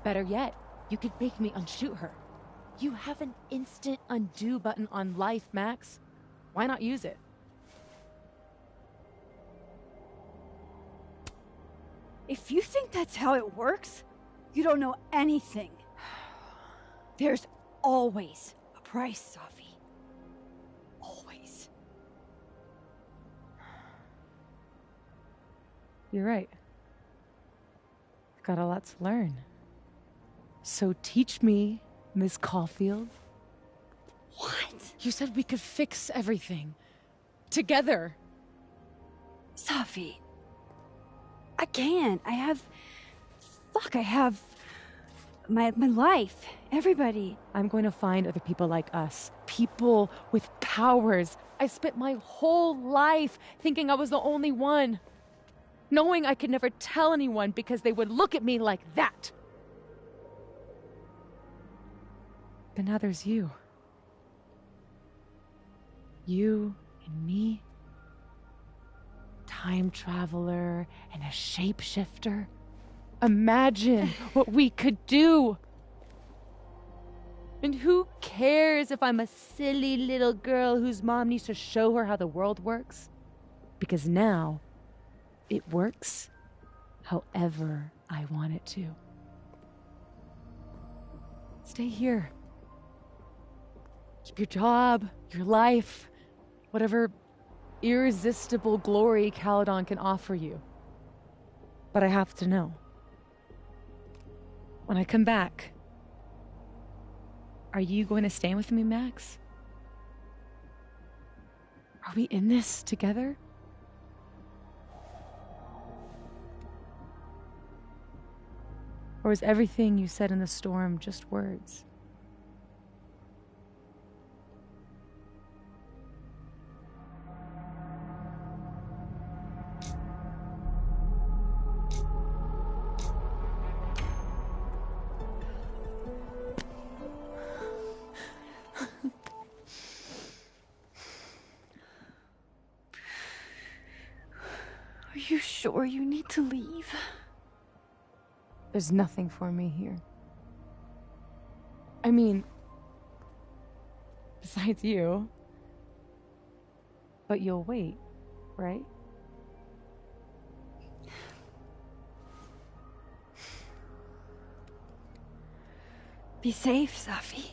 Better yet, you could make me unshoot her. You have an instant undo button on life, Max. Why not use it? If you think that's how it works, you don't know anything. There's always a price, Safi. Always. You're right. I've got a lot to learn. So teach me, Miss Caulfield. What? You said we could fix everything. Together. Safi. I can. I have my life. Everybody. I'm going to find other people like us. People with powers. I spent my whole life thinking I was the only one. Knowing I could never tell anyone because they would look at me like that. But now there's you. You and me. Time traveler and a shapeshifter. Imagine what we could do. And who cares if I'm a silly little girl whose mom needs to show her how the world works? Because now, it works however I want it to. Stay here. Keep your job, your life, whatever irresistible glory Caledon can offer you. But I have to know. When I come back, are you going to stay with me, Max? Are we in this together? Or is everything you said in the storm just words? Are you sure you need to leave? There's nothing for me here. I mean, besides you. But you'll wait, right? Be safe, Safi.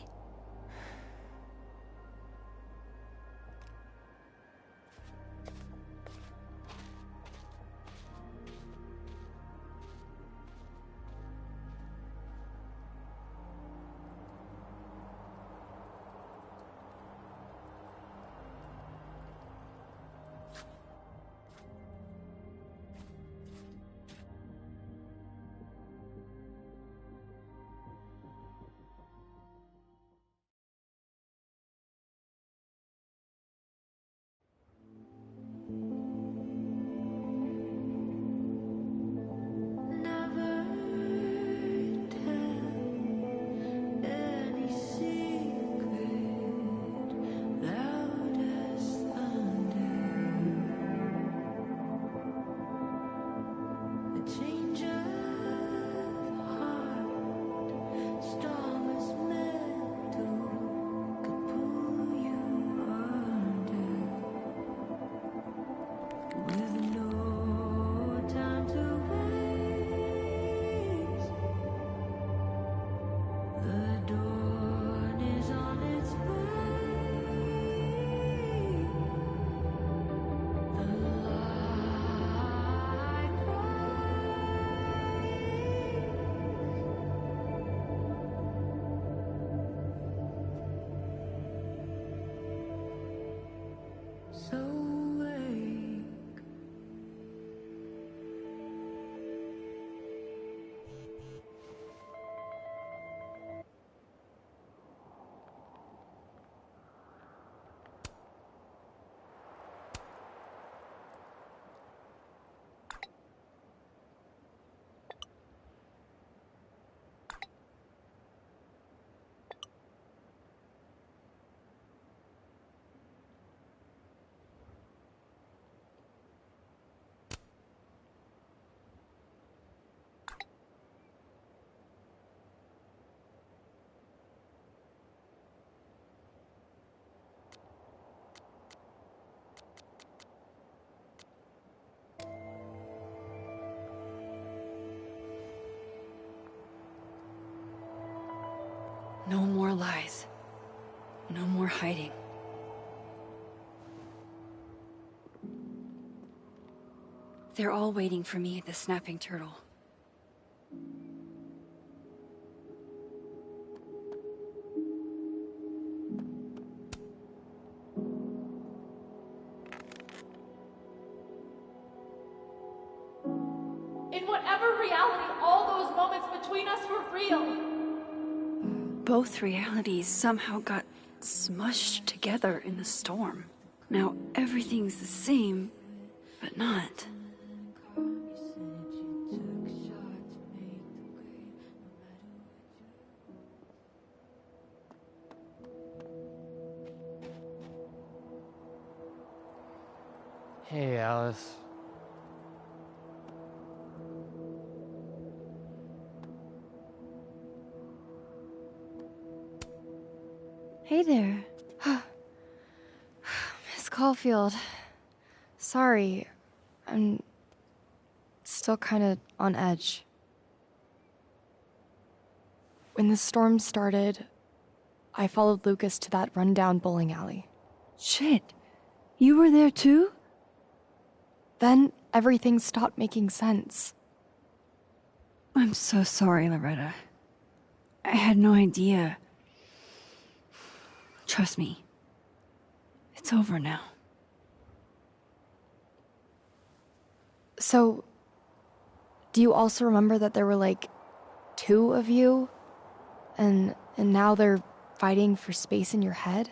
No more lies. No more hiding. They're all waiting for me at the Snapping Turtle. In whatever reality all those moments between us were real. Both realities somehow got smushed together in the storm. Now everything's the same, but not. Hey, Alice. Hey there. Miss Caulfield. Sorry. I'm still kind of on edge. When the storm started, I followed Lucas to that rundown bowling alley. Shit. You were there too? Then everything stopped making sense. I'm so sorry, Loretta. I had no idea. Trust me. It's over now. So, do you also remember that there were like 2 of you? And now they're fighting for space in your head?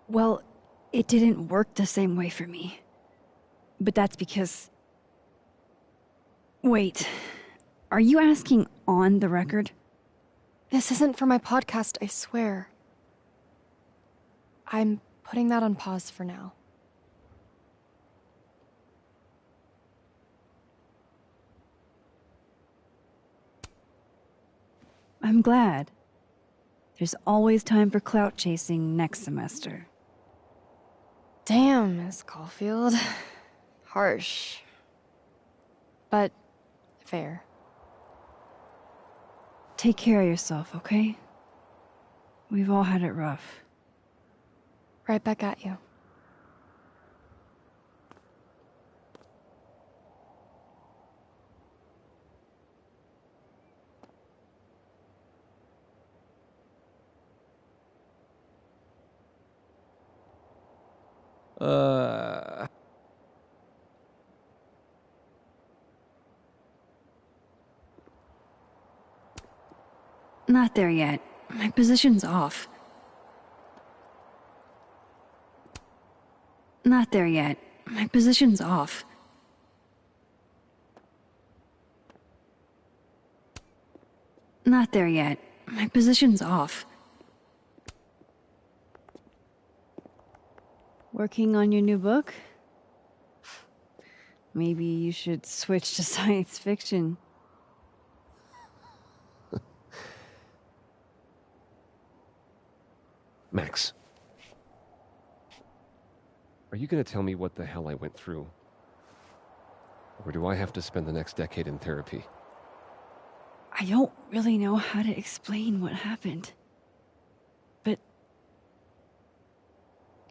Well, it didn't work the same way for me. But that's because... Wait, are you asking on the record? This isn't for my podcast, I swear. I'm putting that on pause for now. I'm glad. There's always time for clout chasing next semester. Damn, Miss Caulfield. Harsh. But fair. Take care of yourself, okay? We've all had it rough. Right back at you. Not there yet. My position's off. Not there yet. My position's off. Not there yet. My position's off. Working on your new book? Maybe you should switch to science fiction. Max. Are you going to tell me what the hell I went through? Or do I have to spend the next decade in therapy? I don't really know how to explain what happened. But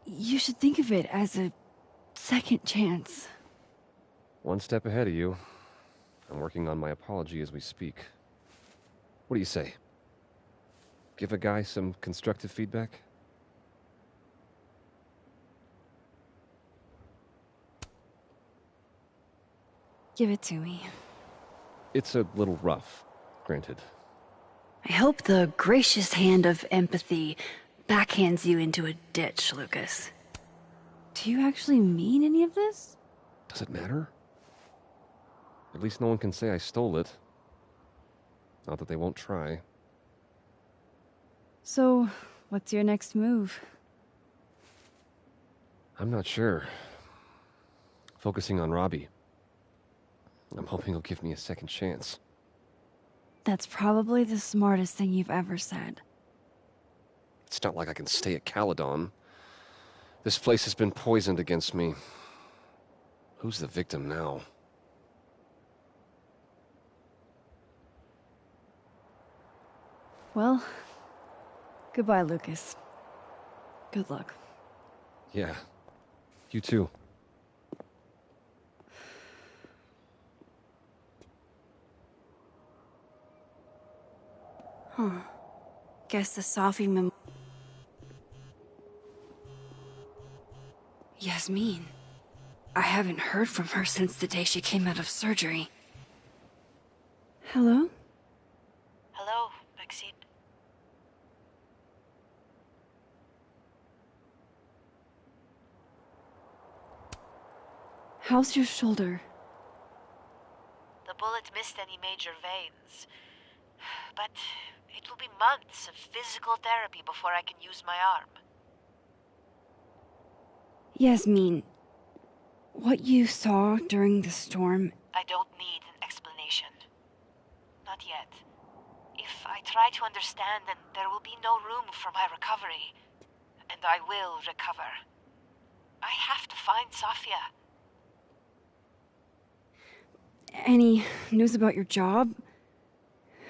you should think of it as a second chance. One step ahead of you. I'm working on my apology as we speak. What do you say? Give a guy some constructive feedback? Give it to me. It's a little rough, granted. I hope the gracious hand of empathy backhands you into a ditch, Lucas. Do you actually mean any of this? Does it matter? At least no one can say I stole it. Not that they won't try. So, what's your next move? I'm not sure. Focusing on Robbie. I'm hoping he'll give me a second chance. That's probably the smartest thing you've ever said. It's not like I can stay at Caledon. This place has been poisoned against me. Who's the victim now? Well, goodbye, Lucas. Good luck. Yeah, you too. Huh. Guess the Safi Yasmin. I haven't heard from her since the day she came out of surgery. Hello? Hello, Maxine. How's your shoulder? The bullet missed any major veins. But it will be months of physical therapy before I can use my arm. Yasmin, what you saw during the storm... I don't need an explanation. Not yet. If I try to understand, then there will be no room for my recovery. And I will recover. I have to find Safia. Any news about your job?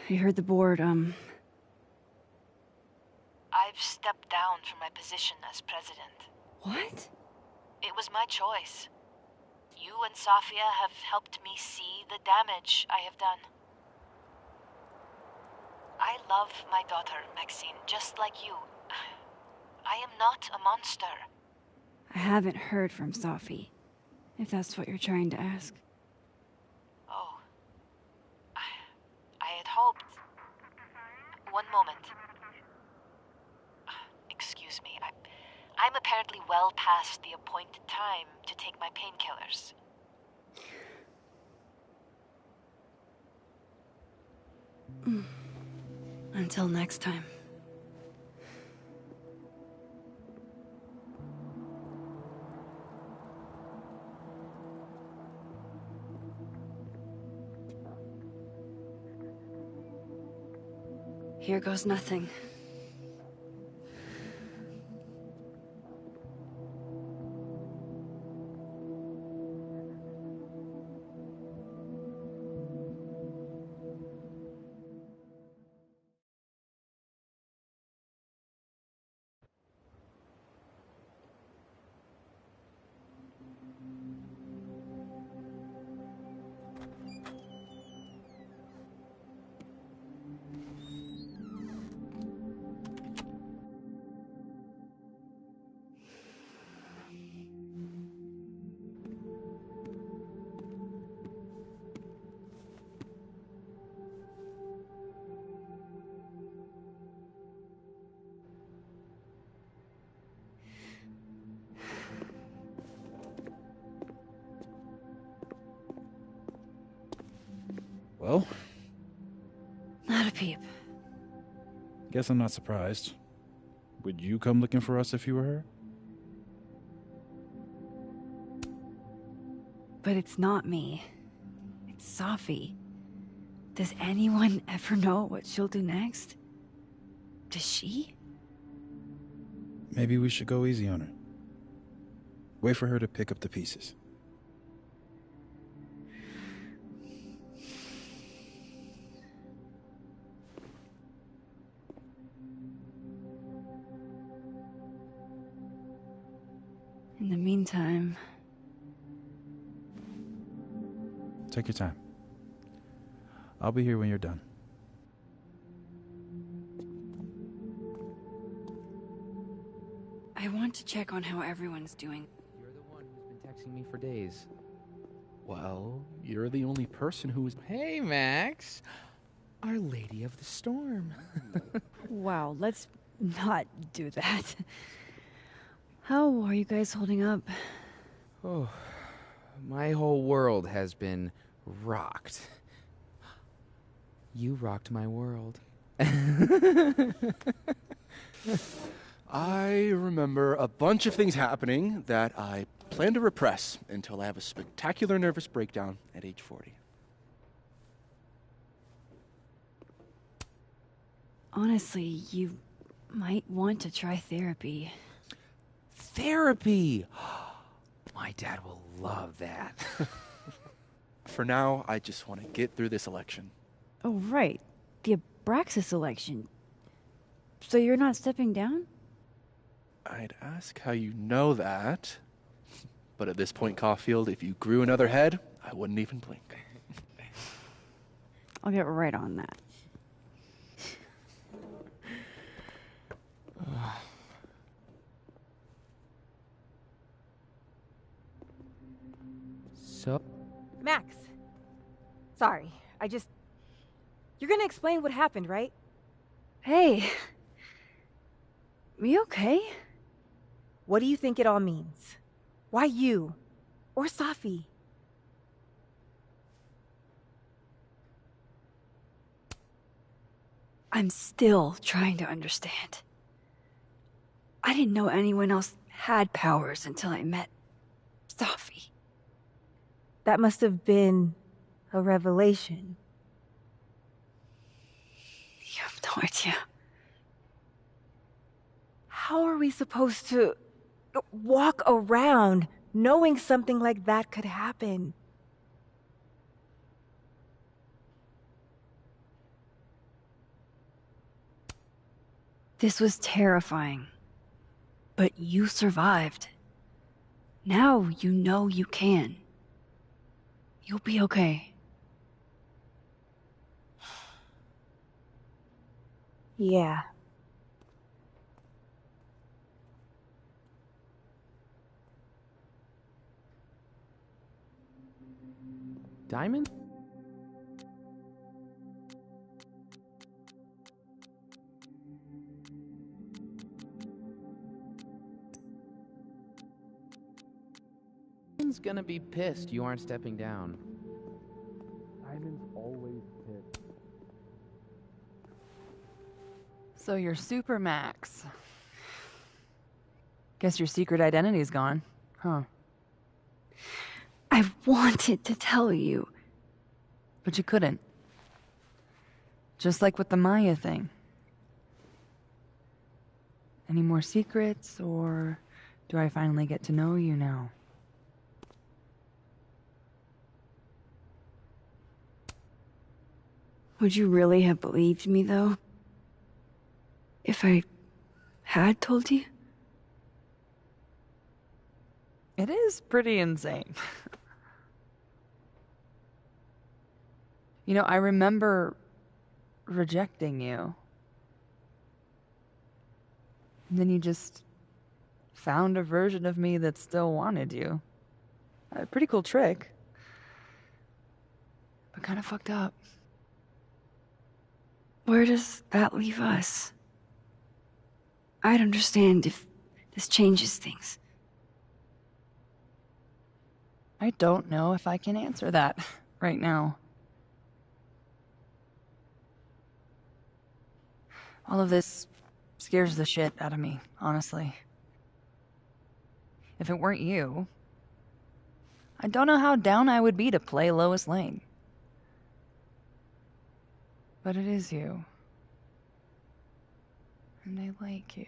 I heard the board, I've stepped down from my position as president. What? It was my choice. You and Safia have helped me see the damage I have done. I love my daughter, Maxine, just like you. I am not a monster. I haven't heard from Safi, if that's what you're trying to ask. Oh. I had hoped... One moment. Excuse me, I'm apparently well past the appointed time to take my painkillers. Until next time. here goes nothing. Well? Not a peep. Guess I'm not surprised. Would you come looking for us if you were her? But it's not me. It's Safi. Does anyone ever know what she'll do next? Does she? Maybe we should go easy on her. Wait for her to pick up the pieces. In the meantime... Take your time. I'll be here when you're done. I want to check on how everyone's doing. You're the one who's been texting me for days. Well, you're the only person who's... Hey, Max. Our Lady of the Storm. Wow, let's not do that. How are you guys holding up? Oh, my whole world has been rocked. You rocked my world. I remember a bunch of things happening that I plan to repress until I have a spectacular nervous breakdown at age 40. Honestly, you might want to try therapy. Therapy! My dad will love that. For now, I just want to get through this election. Oh, right. The Abraxas election. So you're not stepping down? I'd ask how you know that. But at this point, Caulfield, if you grew another head, I wouldn't even blink. I'll get right on that. So? Max. Sorry, You're gonna explain what happened, right? Hey. You okay? What do you think it all means? Why you? Or Safi? I'm still trying to understand. I didn't know anyone else had powers until I met Safi. That must have been a revelation. You have no idea. How are we supposed to walk around knowing something like that could happen? This was terrifying. But you survived. Now you know you can. You'll be okay. Yeah. Diamond? Diamond's gonna be pissed you aren't stepping down. Diamond's always pissed. So you're Super Max. Guess your secret identity's gone, huh? I wanted to tell you. But you couldn't. Just like with the Maya thing. Any more secrets, or do I finally get to know you now? Would you really have believed me, though? If I had told you? It is pretty insane. You know, I remember rejecting you. And then you just found a version of me that still wanted you. A pretty cool trick. But kind of fucked up. Where does that leave us? I'd understand if this changes things. I don't know if I can answer that right now. All of this scares the shit out of me, honestly. If it weren't you, I don't know how down I would be to play Lois Lane. But it is you. And I like you.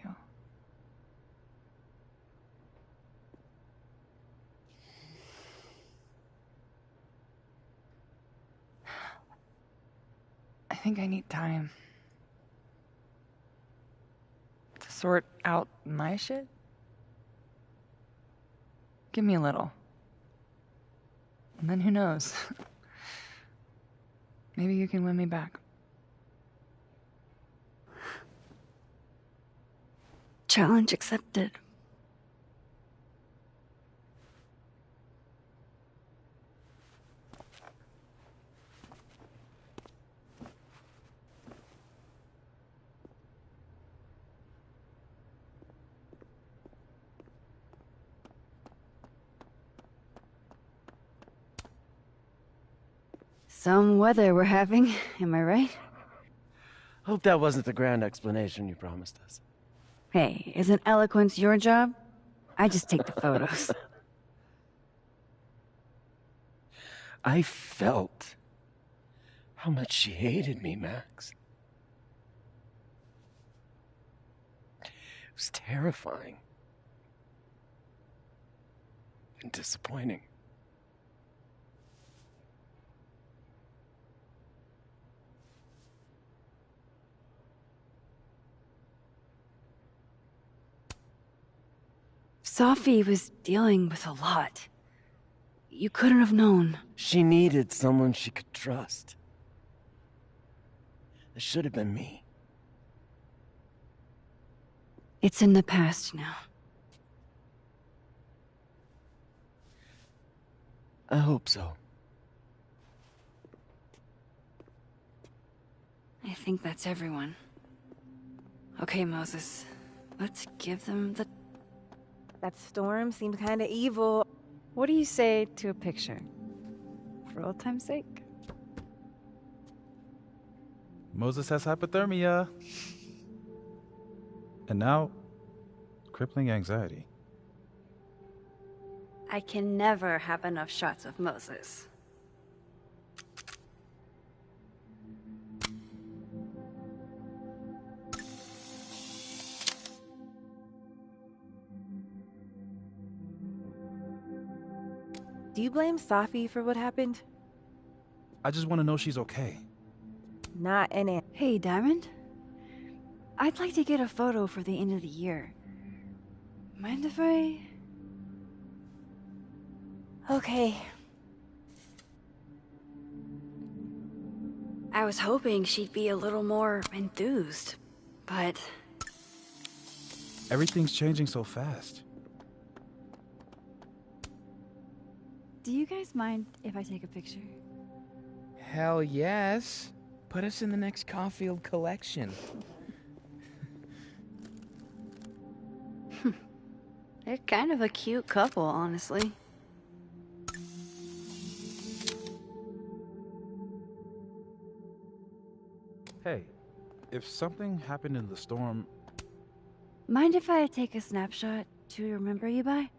I think I need time to sort out my shit. Give me a little. And then who knows? Maybe you can win me back. Challenge accepted. Some weather we're having, am I right? Hope that wasn't the grand explanation you promised us. Hey, isn't eloquence your job? I just take the photos. I felt how much she hated me, Max. It was terrifying. And disappointing. Safi was dealing with a lot. You couldn't have known. She needed someone she could trust. It should have been me. It's in the past now. I hope so. I think that's everyone. Okay, Moses. Let's give them the... That storm seemed kinda evil. What do you say to a picture? For old time's sake? Moses has hypothermia. And now, crippling anxiety. I can never have enough shots of Moses. Do you blame Safi for what happened? I just want to know she's okay. Not an it. Hey, Diamond? I'd like to get a photo for the end of the year. Mind if I... Okay. I was hoping she'd be a little more enthused, but... Everything's changing so fast. Do you guys mind if I take a picture? Hell yes. Put us in the next Caulfield collection. They're kind of a cute couple, honestly. Hey, if something happened in the storm... Mind if I take a snapshot to remember you by?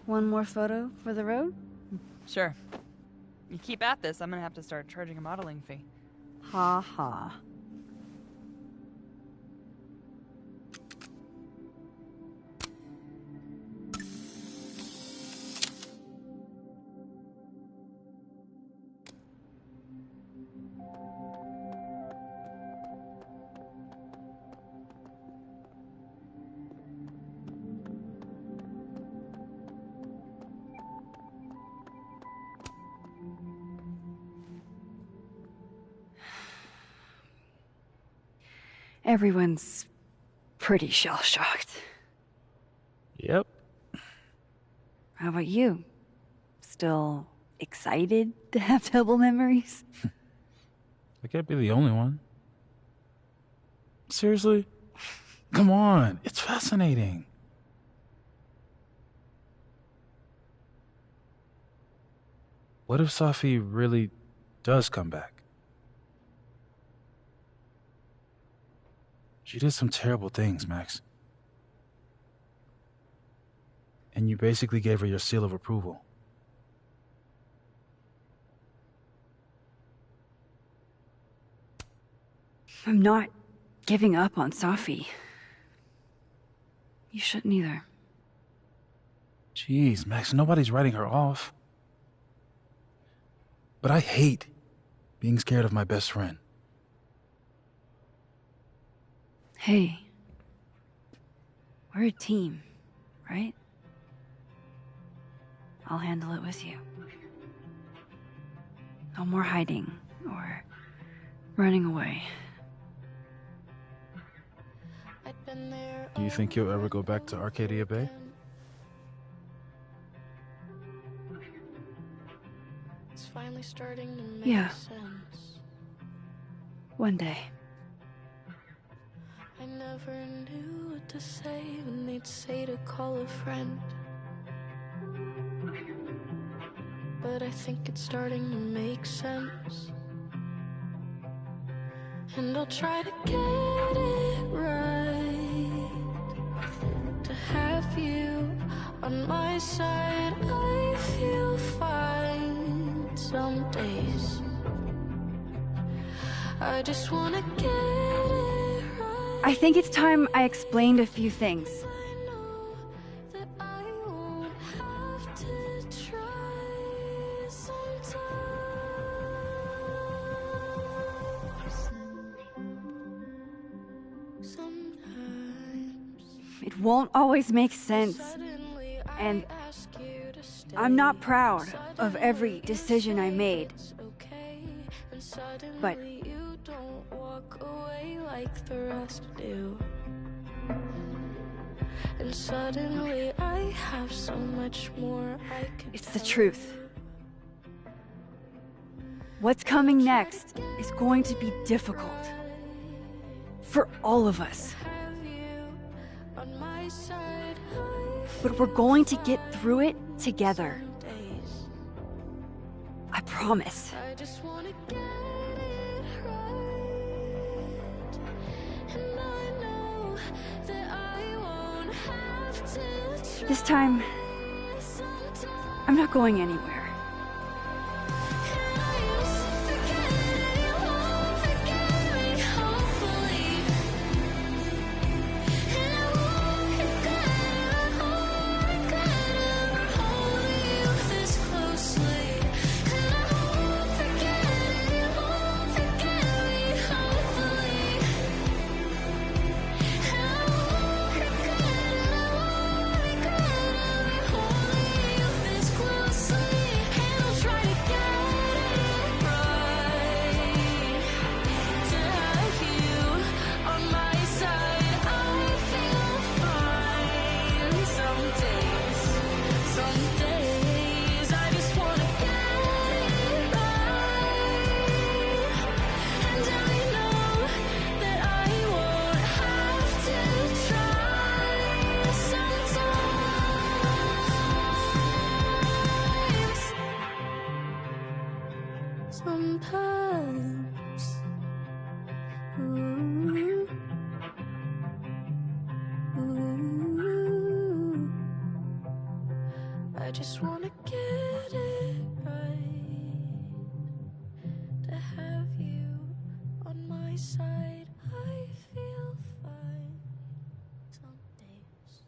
One more photo for the road? Sure. You keep at this, I'm gonna have to start charging a modeling fee. Ha ha. Everyone's pretty shell-shocked. Yep. How about you? Still excited to have double memories? I can't be the only one. Seriously? Come on, it's fascinating. What if Safi really does come back? She did some terrible things, Max. And you basically gave her your seal of approval. I'm not giving up on Safi. You shouldn't either. Jeez, Max, nobody's writing her off. But I hate being scared of my best friend. Hey. We're a team, right? I'll handle it with you. No more hiding or running away. Do you think you'll ever go back to Arcadia Bay? It's finally starting to make Yeah. sense. One day. I never knew what to say when they'd say to call a friend. But I think it's starting to make sense. And I'll try to get it right. To have you on my side, I feel fine some days. I just wanna get it right. I think it's time I explained a few things. That I won't have to try sometimes. It won't always make sense. And I'm not proud of every decision I made. But you don't walk away like the rest do. And suddenly I have so much more I can it's the truth. What's coming next is going to be difficult. For all of us. on my side. But we're going to get through it together. I promise. I just wanna get it right. And I know that I won't have to try. This time, I'm not going anywhere. Sometimes, ooh, ooh, I just wanna get it right. To have you on my side, I feel fine some days.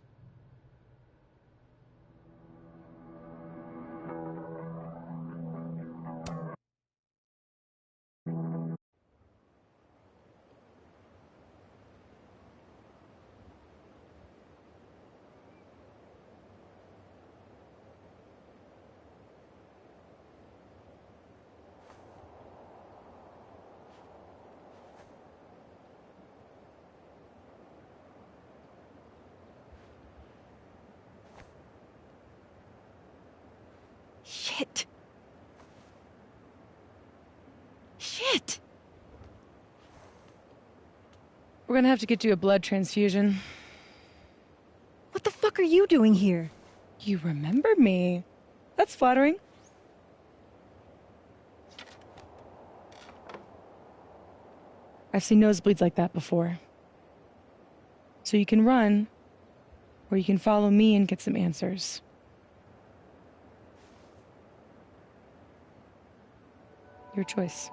Shit. Shit. We're gonna have to get you a blood transfusion. What the fuck are you doing here? You remember me. That's flattering. I've seen nosebleeds like that before. So you can run, or you can follow me and get some answers. Your choice.